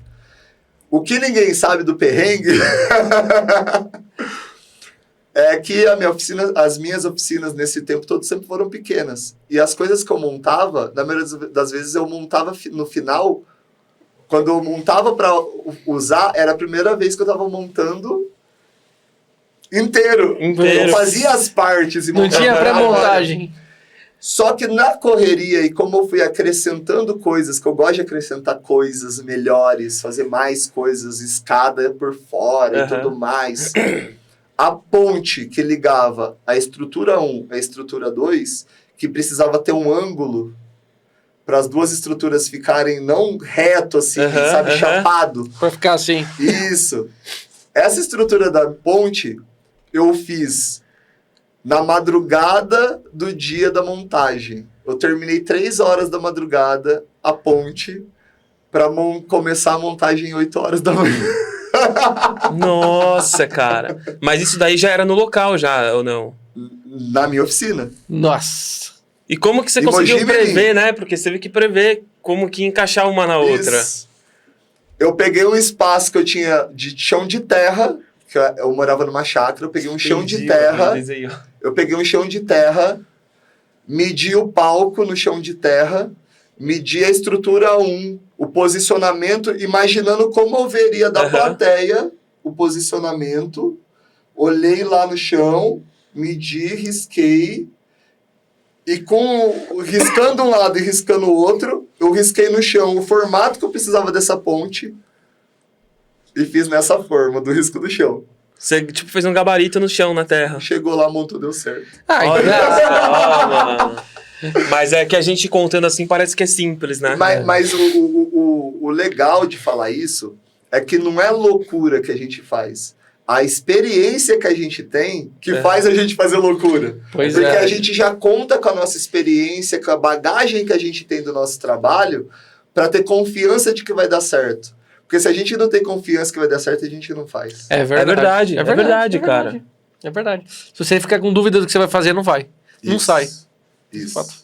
O que ninguém sabe do perrengue é que as minhas oficinas nesse tempo todo sempre foram pequenas. E as coisas que eu montava, na maioria das vezes eu montava no final, quando eu montava para usar, era a primeira vez que eu estava montando inteiro. Eu fazia as partes e Não montava tinha na hora. pré-montagem. Só que na correria e como eu fui acrescentando coisas, que eu gosto de acrescentar coisas melhores, fazer mais coisas, escada por fora e tudo mais, a ponte que ligava a estrutura 1 à estrutura 2, que precisava ter um ângulo para as 2 estruturas ficarem não reto assim, sabe, chapado. Pra ficar assim. Isso. Essa estrutura da ponte eu fiz na madrugada do dia da montagem. Eu terminei 3 horas da madrugada, a ponte, para começar a montagem 8 horas da manhã. Nossa, cara. Mas isso daí já era no local, já, ou não? Na minha oficina. Nossa. E como que você Em conseguiu Mogi prever, Mirim. né? Porque você teve que prever como que encaixar uma na outra. Isso. Eu peguei um espaço que eu tinha de chão de terra, que eu morava numa chácara, eu peguei um chão de terra, Eu peguei um chão de terra, medi o palco no chão de terra, medi a estrutura 1, o posicionamento, imaginando como eu veria da plateia o posicionamento. Olhei lá no chão, medi, risquei, e riscando um lado e riscando o outro, eu risquei no chão o formato que eu precisava dessa ponte e fiz nessa forma, do risco do chão. Você, tipo, fez um gabarito no chão, na terra. Chegou lá, montou, deu certo. Olha só, mano. Mas é que a gente contando assim parece que é simples, né? Mas o legal de falar isso é que não é loucura que a gente faz. A experiência que a gente tem que faz a gente fazer loucura. Pois Porque é. a gente já conta com a nossa experiência, com a bagagem que a gente tem do nosso trabalho, para ter confiança de que vai dar certo. Porque se a gente não tem confiança que vai dar certo, a gente não faz. É verdade. É verdade, cara. É verdade. Se você ficar com dúvida do que você vai fazer, não vai. Não sai. Isso. Fato.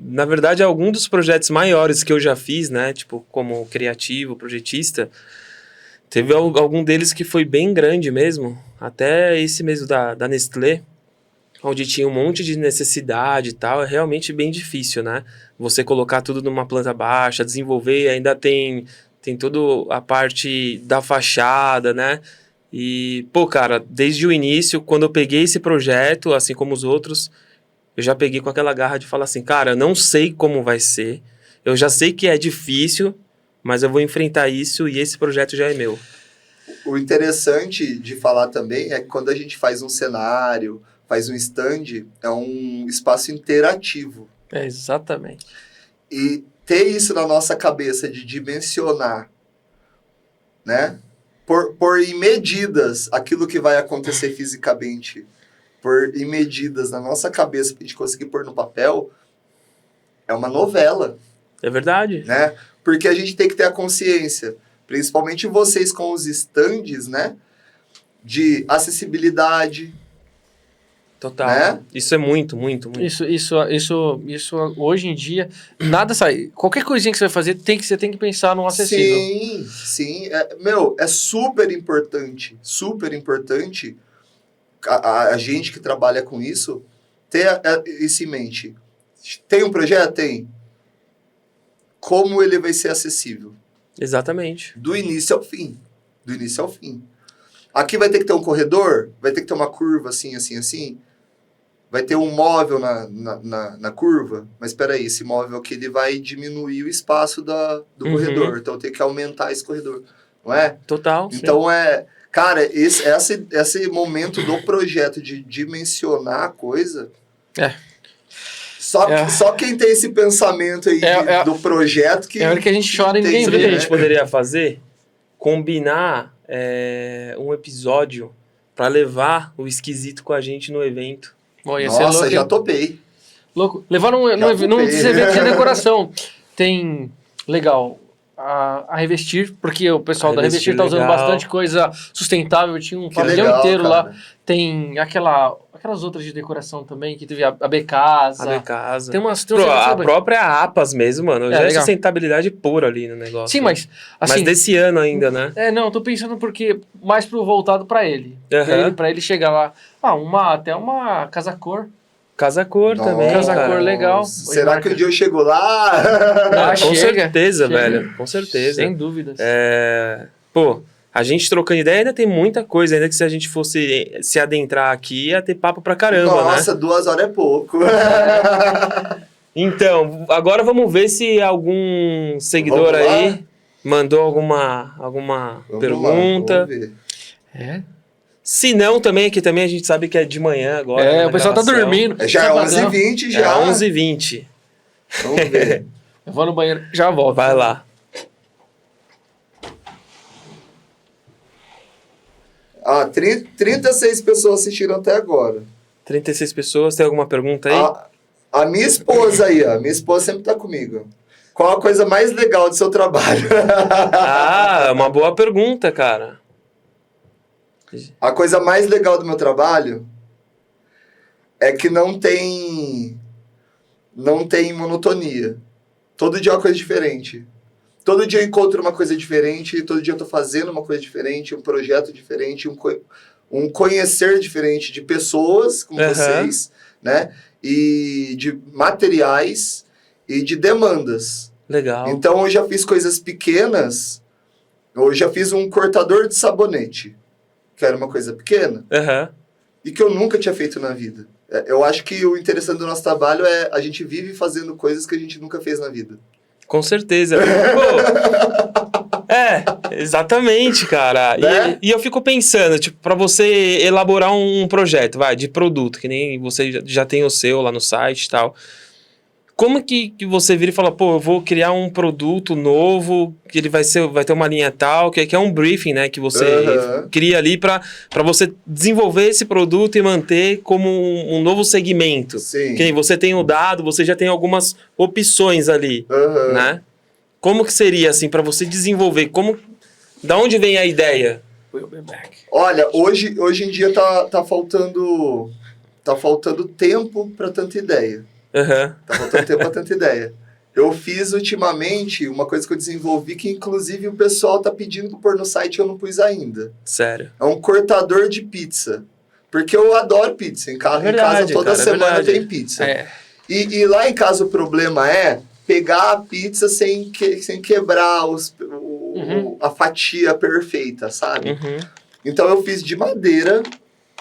Na verdade, algum dos projetos maiores que eu já fiz, né? Tipo, como criativo, projetista, teve algum deles que foi bem grande mesmo. Até esse mesmo da Nestlé, onde tinha um monte de necessidade e tal, é realmente bem difícil, né? Você colocar tudo numa planta baixa, desenvolver, ainda tem toda a parte da fachada, né? E, pô, cara, desde o início, quando eu peguei esse projeto, assim como os outros, eu já peguei com aquela garra de falar assim, cara, eu não sei como vai ser, eu já sei que é difícil, mas eu vou enfrentar isso e esse projeto já é meu. O interessante de falar também é que quando a gente faz um cenário, faz um stand, é um espaço interativo. É, exatamente. E ter isso na nossa cabeça de dimensionar, né? Por em medidas aquilo que vai acontecer fisicamente, por em medidas na nossa cabeça pra gente conseguir pôr no papel, é uma novela, É verdade. né? Porque a gente tem que ter a consciência, principalmente vocês com os stands, né? De acessibilidade. Total. Né? Isso é muito, muito, muito. Isso hoje em dia, nada sai. Qualquer coisinha que você vai fazer, você tem que pensar no acessível. Sim. É super importante a gente que trabalha com isso ter isso em mente. Tem um projeto? Tem. Como ele vai ser acessível? Exatamente. Do início ao fim. Aqui vai ter que ter um corredor? Vai ter que ter uma curva assim, assim, assim? Vai ter um móvel na curva? Mas espera aí, esse móvel aqui ele vai diminuir o espaço do corredor. Então tem que aumentar esse corredor. Não é? Total. Então cara, esse momento do projeto de dimensionar a coisa... Só quem tem esse pensamento aí do projeto que... É hora que a gente chora e ninguém Sabe o vê, que a né? gente poderia fazer? Combinar um episódio pra levar o esquisito com a gente no evento. Bom, ia ser Nossa, louco, já hein? topei. Louco. Levar num desses eventos de decoração. Tem, legal, a Revestir, porque o pessoal da Revestir tá usando legal. bastante coisa sustentável. Tinha um Que pavilhão legal, inteiro cara. lá. Tem aquelas outras de decoração também, que teve a Becasa. A minha casa. Tem umas... A própria APAS mesmo, mano. Já é legal. sustentabilidade pura ali no negócio. Sim, mas... Assim, Mas desse ano ainda, né? não, tô pensando porque mais voltado pra ele. Aham. Pra ele chegar lá. Até uma casa cor. Casa cor também, Casa cara. cor legal. Será que um dia eu chego lá? Com chega. certeza, Chega. velho. Com certeza. Sem dúvidas. Pô, a gente trocando ideia ainda tem muita coisa. Ainda que se a gente fosse se adentrar aqui, ia ter papo pra caramba, Nossa, né? 2 horas é pouco. Então, agora vamos ver se algum seguidor Vamos lá? aí mandou alguma Vamos pergunta. Lá, vamos ver. Se não, também, que também a gente sabe que é de manhã agora. né, O pessoal tá gravação. dormindo. Já é Sabadão. 11h20 Já já. é 11h20. Vamos ver. Eu vou no banheiro, já volto. Vai lá. Ah, 36 pessoas assistiram até agora. 36 pessoas. Tem alguma pergunta aí? A minha esposa aí, ó. Minha esposa sempre tá comigo. Qual a coisa mais legal do seu trabalho? Uma boa pergunta, cara. A coisa mais legal do meu trabalho é que não tem monotonia. Todo dia é uma coisa diferente. Todo dia eu encontro uma coisa diferente, todo dia eu tô fazendo uma coisa diferente, um projeto diferente, um conhecer diferente de pessoas como Aham. vocês, né? E de materiais e de demandas. Legal. Então, eu já fiz coisas pequenas. Eu já fiz um cortador de sabonete, que era uma coisa pequena, Aham. e que eu nunca tinha feito na vida. Eu acho que o interessante do nosso trabalho é a gente vive fazendo coisas que a gente nunca fez na vida. Com certeza. Pô, exatamente, cara. Né? E eu fico pensando, tipo, pra você elaborar um projeto, de produto, que nem você já tem o seu lá no site e tal. Como que você vira e fala, pô, eu vou criar um produto novo, que ele vai ter uma linha tal, que é um briefing, né, que você Aham. cria ali pra você desenvolver esse produto e manter como um novo segmento. Sim. Que nem você tem o dado, você já tem algumas opções ali, Aham. né? Como que seria, assim, pra você desenvolver? Da onde vem a ideia? We'll be back. Olha, hoje em dia tá faltando tempo para tanta ideia. Aham. Tá faltando tempo para tanta ideia. Eu fiz ultimamente uma coisa que eu desenvolvi que inclusive o pessoal tá pedindo pra pôr no site e eu não pus ainda. Sério. É um cortador de pizza. Porque eu adoro pizza. Em casa verdade, toda cara, é semana verdade. tem pizza. É. E lá em casa o problema é pegar a pizza sem quebrar a fatia perfeita, sabe? Uhum. Então eu fiz de madeira.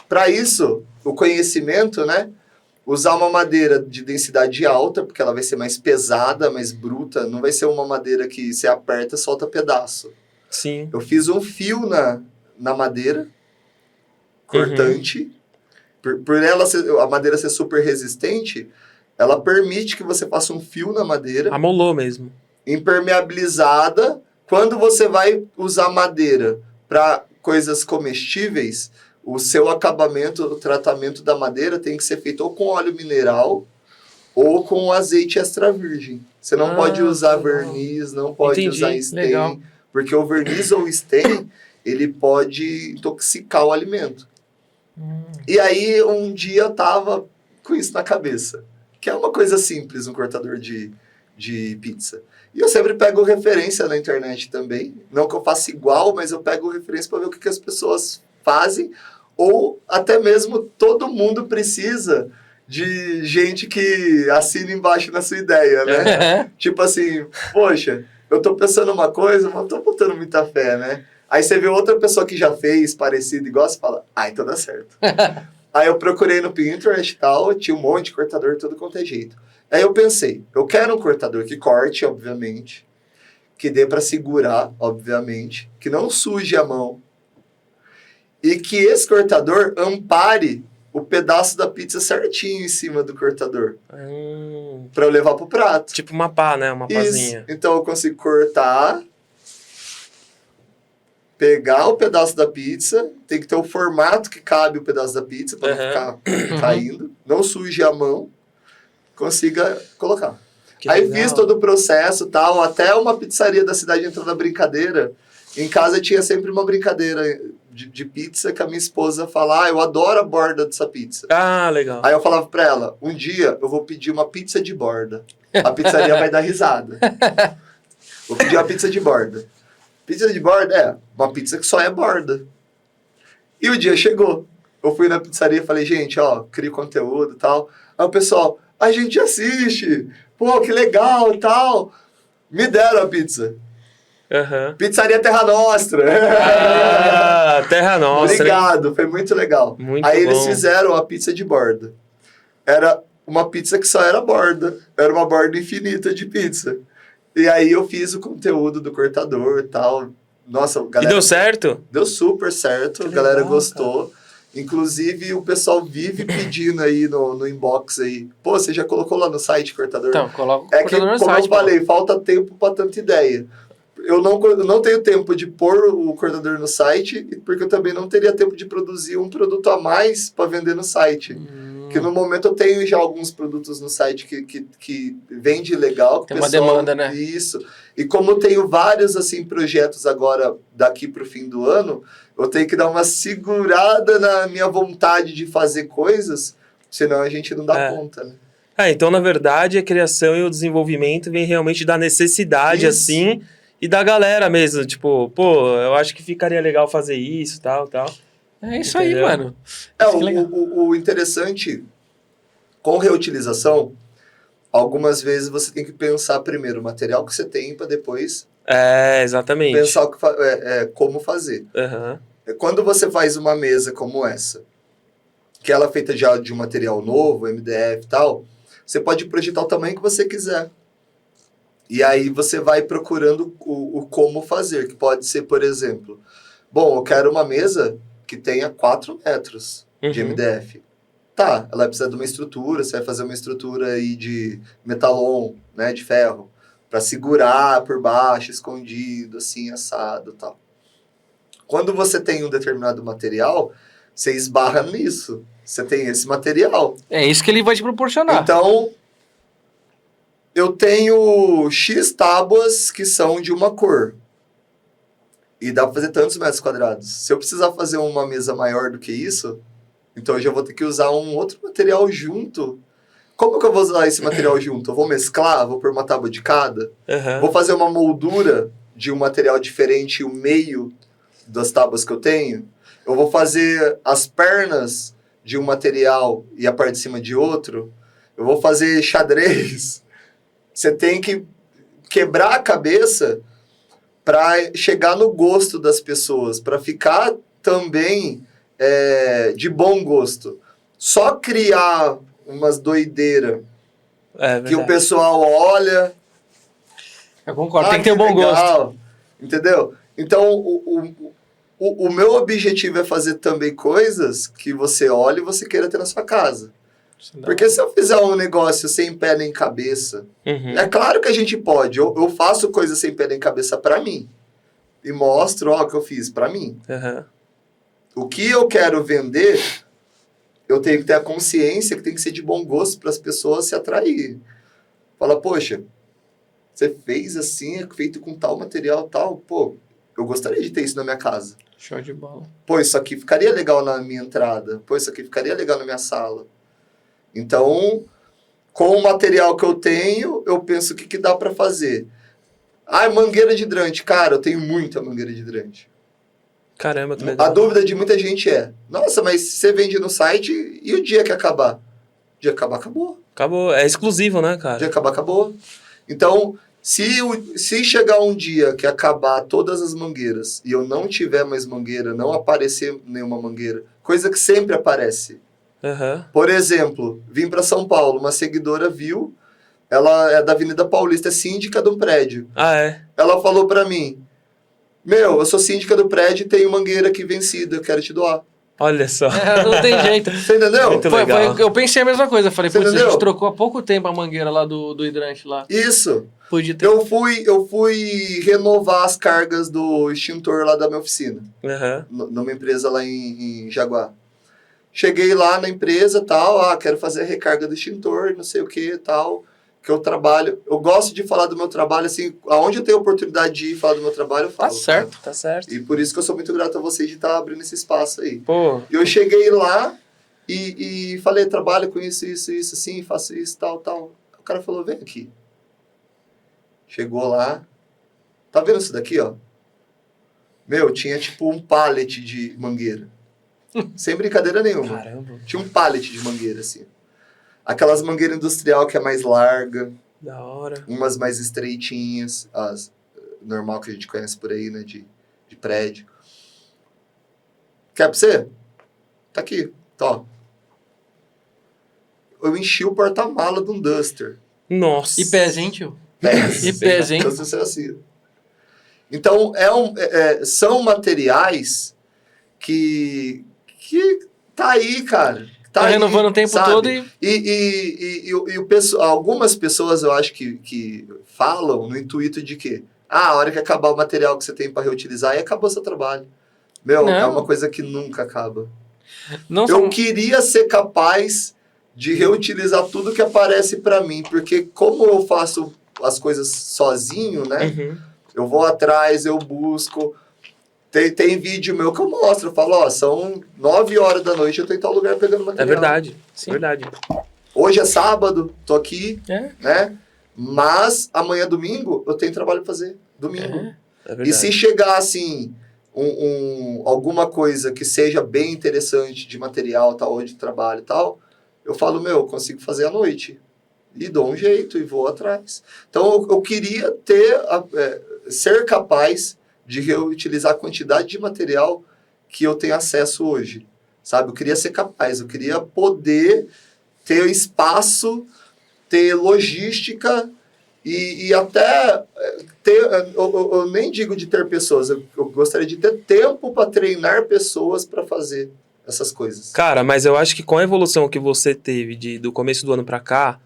Para isso, o conhecimento, né? Usar uma madeira de densidade alta, porque ela vai ser mais pesada, mais bruta. Não vai ser uma madeira que você aperta e solta pedaço. Sim. Eu fiz um fio na madeira, cortante. Por a madeira ser super resistente, ela permite que você faça um fio na madeira, Amolou mesmo. impermeabilizada. Quando você vai usar madeira para coisas comestíveis, o seu acabamento, o tratamento da madeira tem que ser feito ou com óleo mineral ou com azeite extra virgem. Você não pode usar legal. verniz, não pode Entendi, usar stain, legal. porque o verniz ou stain, ele pode intoxicar o alimento. E aí, um dia eu tava com isso na cabeça, que é uma coisa simples, um cortador de pizza. E eu sempre pego referência na internet também, não que eu faça igual, mas eu pego referência para ver o que as pessoas fazem, ou até mesmo todo mundo precisa de gente que assina embaixo na sua ideia, né? Tipo assim, poxa, eu tô pensando uma coisa, mas não tô botando muita fé, né? Aí você vê outra pessoa que já fez parecido igual, você fala, então dá certo. Aí eu procurei no Pinterest e tal, tinha um monte de cortador, tudo quanto é jeito. Aí eu pensei, eu quero um cortador que corte, obviamente, que dê para segurar, obviamente, que não suje a mão, e que esse cortador ampare o pedaço da pizza certinho em cima do cortador, para eu levar pro prato. Tipo uma pá, né? Uma pazinha. Isso. Então eu consigo cortar, pegar o pedaço da pizza, tem que ter o formato que cabe o pedaço da pizza para não ficar caindo, não suje a mão, consiga colocar. Que Aí legal. fiz todo o processo, tal, até uma pizzaria da cidade entrou na brincadeira. Em casa tinha sempre uma brincadeira de pizza que a minha esposa fala, eu adoro a borda dessa pizza. Ah, legal. Aí eu falava pra ela, um dia eu vou pedir uma pizza de borda. A pizzaria vai dar risada. Vou pedir uma pizza de borda. Pizza de borda é uma pizza que só é borda. E o dia chegou. Eu fui na pizzaria e falei, gente, crio conteúdo e tal. Aí o pessoal, a gente assiste. Pô, que legal e tal. Me deram a pizza. Aham. Pizzaria Terra Nostra. Ah, Terra Nossa. Obrigado, foi muito legal. Muito Aí eles bom. fizeram a pizza de borda. Era uma pizza que só era borda. Era uma borda infinita de pizza. E aí eu fiz o conteúdo do cortador e tal. Nossa, E galera... deu certo? Deu super certo, Que a galera legal, gostou. Inclusive, o pessoal vive pedindo aí no inbox aí. Pô, você já colocou lá no site cortador? Então, coloca o É que, cortador no como site. eu falei, falta tempo para tanta ideia. Eu não tenho tempo de pôr o cortador no site, porque eu também não teria tempo de produzir um produto a mais para vender no site. Que no momento eu tenho já alguns produtos no site que vende legal. Que Tem uma demanda, né? Isso. E como eu tenho vários assim, projetos agora daqui para o fim do ano, eu tenho que dar uma segurada na minha vontade de fazer coisas, senão a gente não dá conta, né? Então, na verdade, a criação e o desenvolvimento vem realmente da necessidade, Isso. assim, e da galera mesmo. Tipo, pô, eu acho que ficaria legal fazer isso, tal. É isso aí, Entendeu? mano. É, Isso que é legal. o interessante com reutilização, algumas vezes você tem que pensar primeiro o material que você tem para depois Exatamente. pensar como fazer. Aham. Quando você faz uma mesa como essa, que ela é feita já de um material novo, MDF e tal, você pode projetar o tamanho que você quiser. E aí você vai procurando o como fazer, que pode ser, por exemplo, bom, eu quero uma mesa que tenha 4 metros de Uhum. MDF. Tá, ela precisa de uma estrutura, você vai fazer uma estrutura aí de metalon, né, de ferro, para segurar por baixo, escondido, assim, assado e tal. Quando você tem um determinado material, você esbarra nisso. Você tem esse material. É isso que ele vai te proporcionar. Então, eu tenho X tábuas que são de uma cor. E dá para fazer tantos metros quadrados. Se eu precisar fazer uma mesa maior do que isso, então eu já vou ter que usar um outro material junto. Como que eu vou usar esse material junto? Eu vou mesclar? Vou pôr uma tábua de cada? Aham. Vou fazer uma moldura de um material diferente, o meio das tábuas que eu tenho? Eu vou fazer as pernas de um material e a parte de cima de outro? Eu vou fazer xadrez? Você tem que quebrar a cabeça para chegar no gosto das pessoas, para ficar também de bom gosto. Só criar umas doideiras que o Verdade. pessoal olha... Eu concordo, tem que ter bom gosto. legal, entendeu? Então, o meu objetivo é fazer também coisas que você olha e você queira ter na sua casa. Porque se eu fizer um negócio sem pé nem cabeça, Uhum. é claro que a gente pode. Eu faço coisas sem pé nem cabeça pra mim. E mostro, ó, o que eu fiz pra mim. Aham. O que eu quero vender, eu tenho que ter a consciência que tem que ser de bom gosto para as pessoas se atraírem. Fala, poxa, você fez assim, é feito com tal material, tal. Pô, eu gostaria de ter isso na minha casa. Show de bola. Pô, isso aqui ficaria legal na minha entrada. Pô, isso aqui ficaria legal na minha sala. Então, com o material que eu tenho, eu penso o que dá para fazer. Ah, mangueira de hidrante. Cara, eu tenho muita mangueira de hidrante. Caramba, que A legal. dúvida de muita gente é, nossa, mas você vende no site e o dia que acabar? O dia que acabar, acabou. Acabou. É exclusivo, né, O cara? dia que acabar, acabou. Então, se chegar um dia que acabar todas as mangueiras e eu não tiver mais mangueira, não aparecer nenhuma mangueira, coisa que sempre aparece. Aham. Por exemplo, vim para São Paulo, uma seguidora viu, ela é da Avenida Paulista, é síndica de um prédio. Ah, é? Ela falou para mim, meu, eu sou síndica do prédio e tenho mangueira aqui vencida, eu quero te doar. Olha só. Não tem jeito. Você entendeu? Muito legal. Eu pensei a mesma coisa. Falei, Você putz, a entendeu? gente trocou há pouco tempo a mangueira lá do hidrante lá. Isso. Podia ter. Eu fui renovar as cargas do extintor lá da minha oficina, Aham. numa empresa lá em Jaguar. Cheguei lá na empresa, tal, quero fazer a recarga do extintor, não sei o que, tal, que eu trabalho. Eu gosto de falar do meu trabalho, assim, aonde eu tenho oportunidade de ir falar do meu trabalho, eu falo. Tá certo. Tá certo. E por isso que eu sou muito grato a vocês de estar abrindo esse espaço aí. Pô, E eu cheguei lá e falei, trabalho com isso, assim, faço isso, tal, tal. O cara falou, vem aqui. Chegou lá, tá vendo isso daqui, ó? Meu, tinha tipo um pallet de mangueira. Sem brincadeira nenhuma. caramba. Tinha um pallet de mangueira, assim. Aquelas mangueiras industrial que é mais larga, Da hora. umas mais estreitinhas, as normal que a gente conhece por aí, né, de prédio. Quer pra você? Tá aqui, tá. Eu enchi o porta-mala de um Duster. Nossa. E pés, hein, tio? Pés. E pés, hein? Então, são materiais que tá aí, cara. Tá aí, renovando o tempo sabe? todo e... E algumas pessoas eu acho que falam no intuito de que a hora que acabar o material que você tem para reutilizar, aí acabou seu trabalho. Meu, Não. é uma coisa que nunca acaba. Não Eu são... queria ser capaz de reutilizar tudo que aparece para mim, porque como eu faço as coisas sozinho, né? Uhum. Eu vou atrás, eu busco. Tem vídeo meu que eu mostro. Eu falo, ó, são 9 horas da noite, eu tô em tal lugar pegando material. É verdade. Sim. Verdade. Hoje é sábado, tô aqui, É. né? Mas amanhã, domingo, eu tenho trabalho pra fazer. Domingo. É verdade. E se chegar, assim, alguma coisa que seja bem interessante de material, tal, ou de trabalho e tal, eu falo, eu consigo fazer à noite. E dou um jeito e vou atrás. Então, eu queria ser capaz de reutilizar a quantidade de material que eu tenho acesso hoje, sabe? Eu queria ser capaz, eu queria poder ter espaço, ter logística e até ter... Eu nem digo de ter pessoas, eu gostaria de ter tempo para treinar pessoas para fazer essas coisas. Cara, mas eu acho que com a evolução que você teve do começo do ano para cá,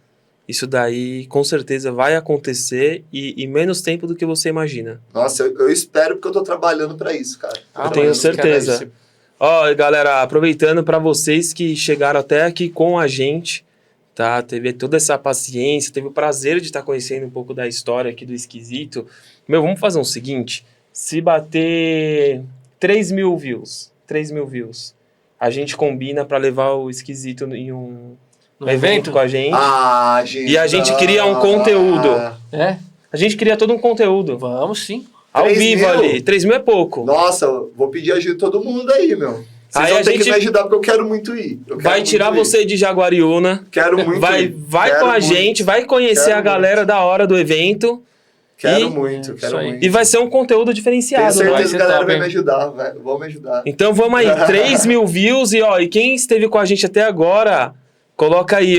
isso daí com certeza vai acontecer e menos tempo do que você imagina. Nossa, eu espero, porque eu tô trabalhando para isso, cara. Eu tenho certeza. Ó, galera, aproveitando para vocês que chegaram até aqui com a gente, tá? Teve toda essa paciência, teve o prazer de estar conhecendo um pouco da história aqui do Esquisito. Vamos fazer o seguinte, se bater 3.000 views, a gente combina para levar o Esquisito em um evento com a gente. Gente. E a gente cria um conteúdo. É? A gente cria todo um conteúdo. Vamos sim. Ao vivo ali. 3.000 é pouco. Nossa, vou pedir ajuda de todo mundo aí, meu. Vocês vão ter que me ajudar, porque eu quero muito ir. Vai tirar você de Jaguariúna. Quero muito ir. Vai com a gente, vai conhecer a galera da hora do evento. Quero muito. E vai ser um conteúdo diferenciado. Tenho certeza que a galera vai me ajudar, vão me ajudar. Então vamos aí, 3.000 views e quem esteve com a gente até agora, coloca aí,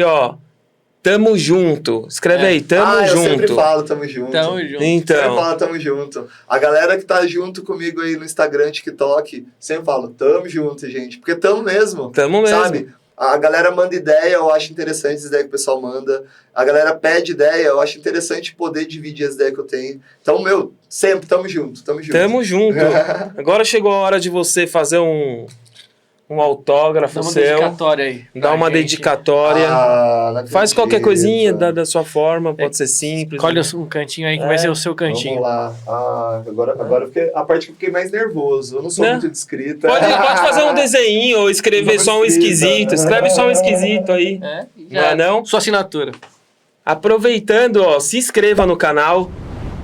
tamo junto. Escreve aí, tamo junto. Eu sempre falo tamo junto. Tamo junto. Então. Sempre falo tamo junto. A galera que tá junto comigo aí no Instagram, TikTok, sempre falo, tamo junto, gente. Porque tamo mesmo. Tamo mesmo. Sabe? A galera manda ideia, eu acho interessante as ideias que o pessoal manda. A galera pede ideia, eu acho interessante poder dividir as ideias que eu tenho. Então, sempre tamo junto, tamo junto. Tamo junto. Agora chegou a hora de você fazer um autógrafo Dá uma seu. dedicatória aí. Dá uma dedicatória. Faz qualquer coisinha da sua forma, pode ser simples. Escolhe um cantinho aí que vai ser o seu cantinho. Vamos lá. Agora a parte que eu fiquei mais nervoso. Eu não sou muito descrita. Pode fazer um desenho ou escrever só um esquisito. Escreve só um esquisito aí. Não? Sua assinatura. Aproveitando, se inscreva no canal,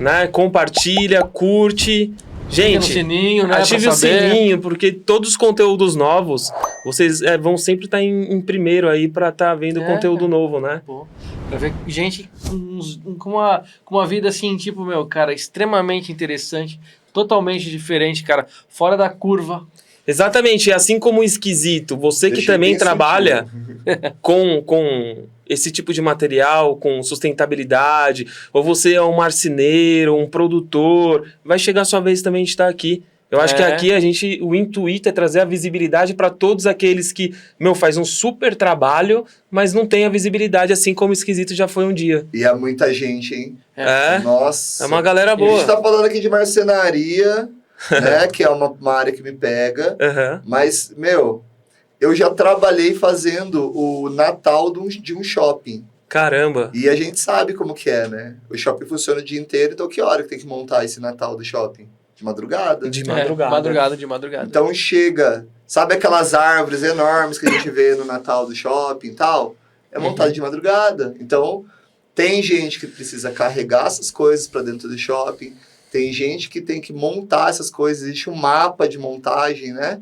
né? Compartilha, curte. Gente, ative o sininho, né? Ative o sininho, porque todos os conteúdos novos, vocês vão sempre estar em primeiro aí pra estar vendo conteúdo novo, né? Pô, pra ver gente com uma vida assim, tipo, cara, extremamente interessante, totalmente diferente, cara, fora da curva. Exatamente, assim como o Esquisito, você que também trabalha com esse tipo de material, com sustentabilidade, ou você é um marceneiro, um produtor, vai chegar a sua vez também de estar aqui. Eu acho que aqui o intuito é trazer a visibilidade para todos aqueles que, faz um super trabalho, mas não tem a visibilidade assim como o Esquisito já foi um dia. E é muita gente, hein? Nossa. É uma galera boa. A gente tá falando aqui de marcenaria, né? Que é uma área que me pega. Mas, eu já trabalhei fazendo o Natal de um shopping. Caramba! E a gente sabe como que é, né? O shopping funciona o dia inteiro, então que hora que tem que montar esse Natal do shopping? De madrugada? De madrugada. De madrugada. Então chega... Sabe aquelas árvores enormes que a gente vê no Natal do shopping e tal? É montado de madrugada. Então, tem gente que precisa carregar essas coisas para dentro do shopping. Tem gente que tem que montar essas coisas. Existe um mapa de montagem, né?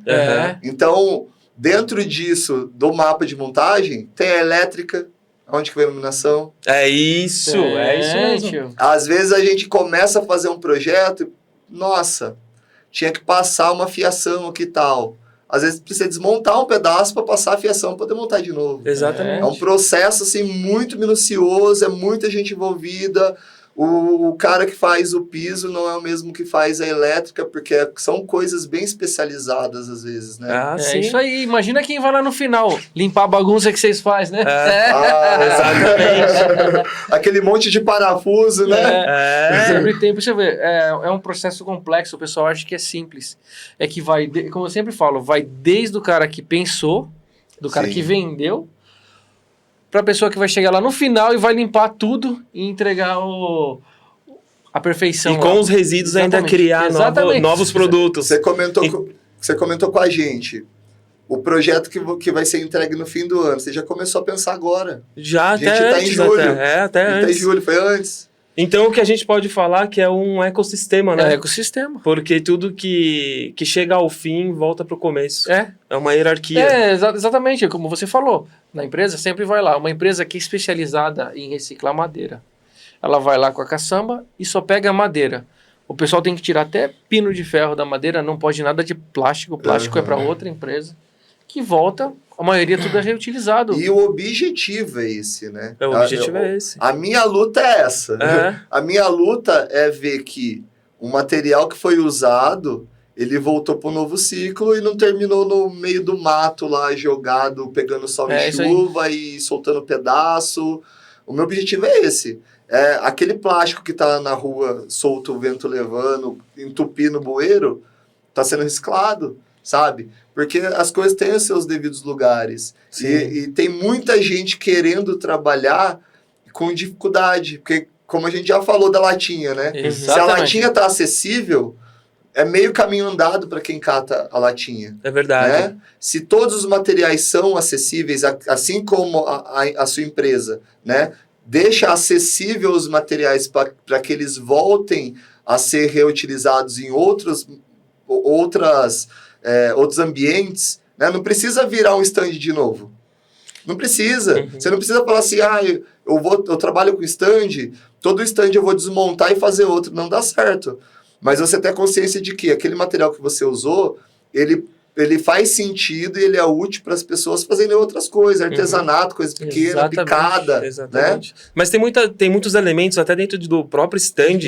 Então... Dentro disso, do mapa de montagem, tem a elétrica, onde que vem a iluminação. É isso mesmo. Às vezes a gente começa a fazer um projeto e, nossa, tinha que passar uma fiação aqui e tal. Às vezes precisa desmontar um pedaço para passar a fiação para poder montar de novo. Exatamente. É um processo assim, muito minucioso, é muita gente envolvida. O cara que faz o piso não é o mesmo que faz a elétrica, porque são coisas bem especializadas às vezes, né? Sim. Isso aí. Imagina quem vai lá no final limpar a bagunça que vocês fazem, né? Exatamente. Aquele monte de parafuso, né? Sempre tem. Você vê, é um processo complexo. O pessoal acha que é simples. É que vai, como eu sempre falo, vai desde o cara que pensou, do cara que vendeu, para a pessoa que vai chegar lá no final e vai limpar tudo e entregar a perfeição. E com os resíduos ainda criar novos produtos. Você comentou com a gente o projeto que vai ser entregue no fim do ano. Você já começou a pensar agora. Já, a gente até tá antes. em julho. Até antes. Tá em julho, foi antes. Então, o que a gente pode falar que é um ecossistema, né? É ecossistema. Porque tudo que chega ao fim volta pro começo. É. É uma hierarquia. Exatamente, como você falou. Na empresa sempre vai lá. Uma empresa que é especializada em reciclar madeira. Ela vai lá com a caçamba e só pega a madeira. O pessoal tem que tirar até pino de ferro da madeira, não pode nada de plástico. O plástico é para outra empresa. Que volta, a maioria tudo é reutilizado. E o objetivo é esse, né? O objetivo é esse. A minha luta é essa. É. A minha luta é ver que o material que foi usado, ele voltou para um novo ciclo e não terminou no meio do mato lá, jogado, pegando sol e chuva e soltando pedaço. O meu objetivo é esse. Aquele plástico que tá na rua, solto, o vento levando, entupindo o bueiro, tá sendo reciclado, sabe? Porque as coisas têm os seus devidos lugares. E tem muita gente querendo trabalhar com dificuldade. Porque, como a gente já falou da latinha, né? Exatamente. Se a latinha tá acessível, é meio caminho andado para quem cata a latinha. É verdade. Né? Se todos os materiais são acessíveis, assim como a sua empresa, né? Deixa acessível os materiais para que eles voltem a ser reutilizados em outros ambientes, né? Não precisa virar um stand de novo. Não precisa. Uhum. Você não precisa falar assim, eu trabalho com stand, todo stand eu vou desmontar e fazer outro. Não dá certo. Mas você tem a consciência de que aquele material que você usou, ele faz sentido e ele é útil para as pessoas fazerem outras coisas, artesanato, coisa pequena, picada, exatamente. né? Mas tem muitos elementos até dentro do próprio stand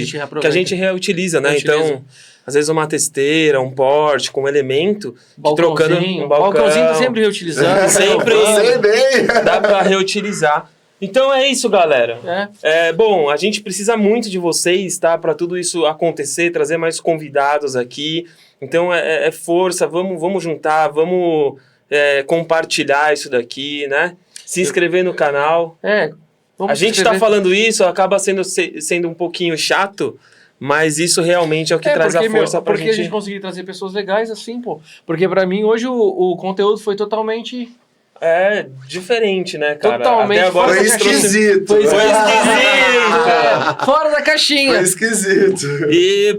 que a gente reutiliza, né? Então, às vezes uma testeira, um porte com um elemento, trocando um balcãozinho tá sempre reutilizando. Sempre Sei bem. dá para reutilizar. Então é isso, galera. Bom, a gente precisa muito de vocês, tá? Para tudo isso acontecer, trazer mais convidados aqui. Então é força, vamos juntar, vamos compartilhar isso daqui, né? Se inscrever no canal. A gente tá falando isso, acaba sendo um pouquinho chato, mas isso realmente é o que traz a força pra gente. Porque a gente conseguir trazer pessoas legais assim, pô. Porque pra mim hoje o conteúdo foi totalmente... diferente, né, cara? Totalmente. Até agora foi esquisito. Foi esquisito. Fora da caixinha. Foi esquisito. E,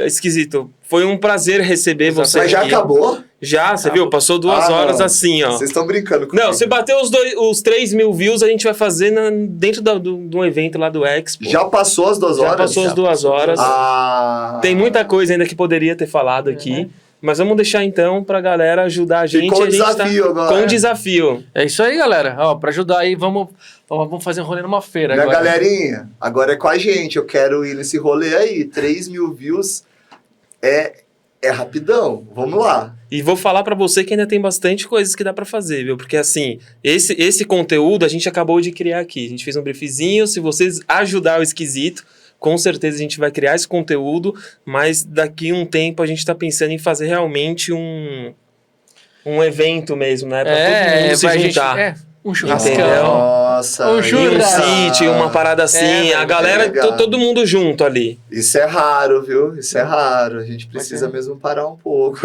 esquisito. Foi um prazer receber você aqui. Mas já acabou? Já, você viu? Passou 2 horas assim, ó. Vocês estão brincando comigo. Não, você bateu os 3 mil views, a gente vai fazer dentro de um evento lá do Expo. Já passou as 2 horas? Já passou as 2 horas. Tem muita coisa ainda que poderia ter falado aqui. Mas vamos deixar então pra galera ajudar a gente. E com o desafio agora. Com o desafio. É isso aí, galera. Ó, pra ajudar aí, vamos fazer um rolê numa feira Minha agora. Galerinha, agora é com a gente. Eu quero ir nesse rolê aí. 3 mil views é rapidão. Vamos lá. E vou falar pra você que ainda tem bastante coisas que dá pra fazer, viu? Porque assim, esse conteúdo a gente acabou de criar aqui. A gente fez um briefzinho. Se vocês ajudar o Esquisito, com certeza a gente vai criar esse conteúdo, mas daqui a um tempo a gente tá pensando em fazer realmente um evento mesmo, né? Pra todo mundo se juntar. Um churrascão. Nossa. Um sítio, uma parada assim. A galera, todo mundo junto ali. Isso é raro, viu? Isso é raro. A gente precisa mesmo parar um pouco.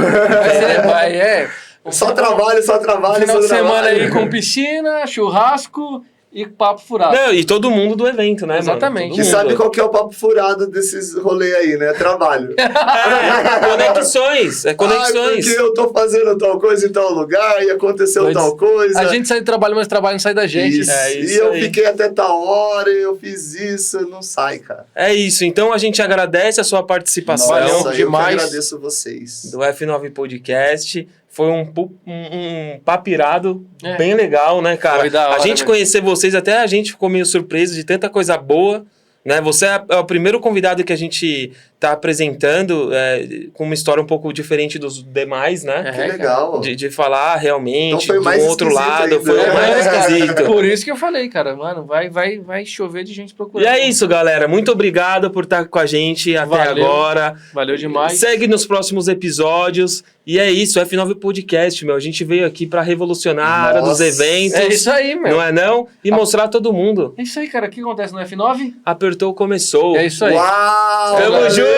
Só trabalho. Final de semana aí com piscina, churrasco... E papo furado. Não, e todo mundo do evento, né? Exatamente. E sabe qual que é o papo furado desses rolês aí, né? Trabalho. Conexões. Conexões. Porque eu tô fazendo tal coisa em tal lugar e aconteceu tal coisa. A gente sai do trabalho, mas o trabalho não sai da gente. Isso. E eu fiquei até tal hora e eu fiz isso, não sai, cara. É isso. Então a gente agradece a sua participação. Nossa, demais. Eu que agradeço vocês. Do F9 Podcast. Foi um papirado bem legal, né, cara? A gente conhecer vocês, até a gente ficou meio surpreso de tanta coisa boa, né? Você é o primeiro convidado que a gente tá apresentando com uma história um pouco diferente dos demais, né? Que legal. De falar realmente então do outro lado. Foi o mais esquisito. Por isso que eu falei, cara, mano, vai chover de gente procurando. E é isso, galera. Muito obrigado por estar com a gente até agora. Valeu demais. Segue nos próximos episódios. E é isso, F9 Podcast, meu. A gente veio aqui pra revolucionar a área dos eventos. É isso aí, meu. Não é não? E mostrar a todo mundo. É isso aí, cara. O que acontece no F9? Apertou, começou. É isso aí. Uau! Tamo junto!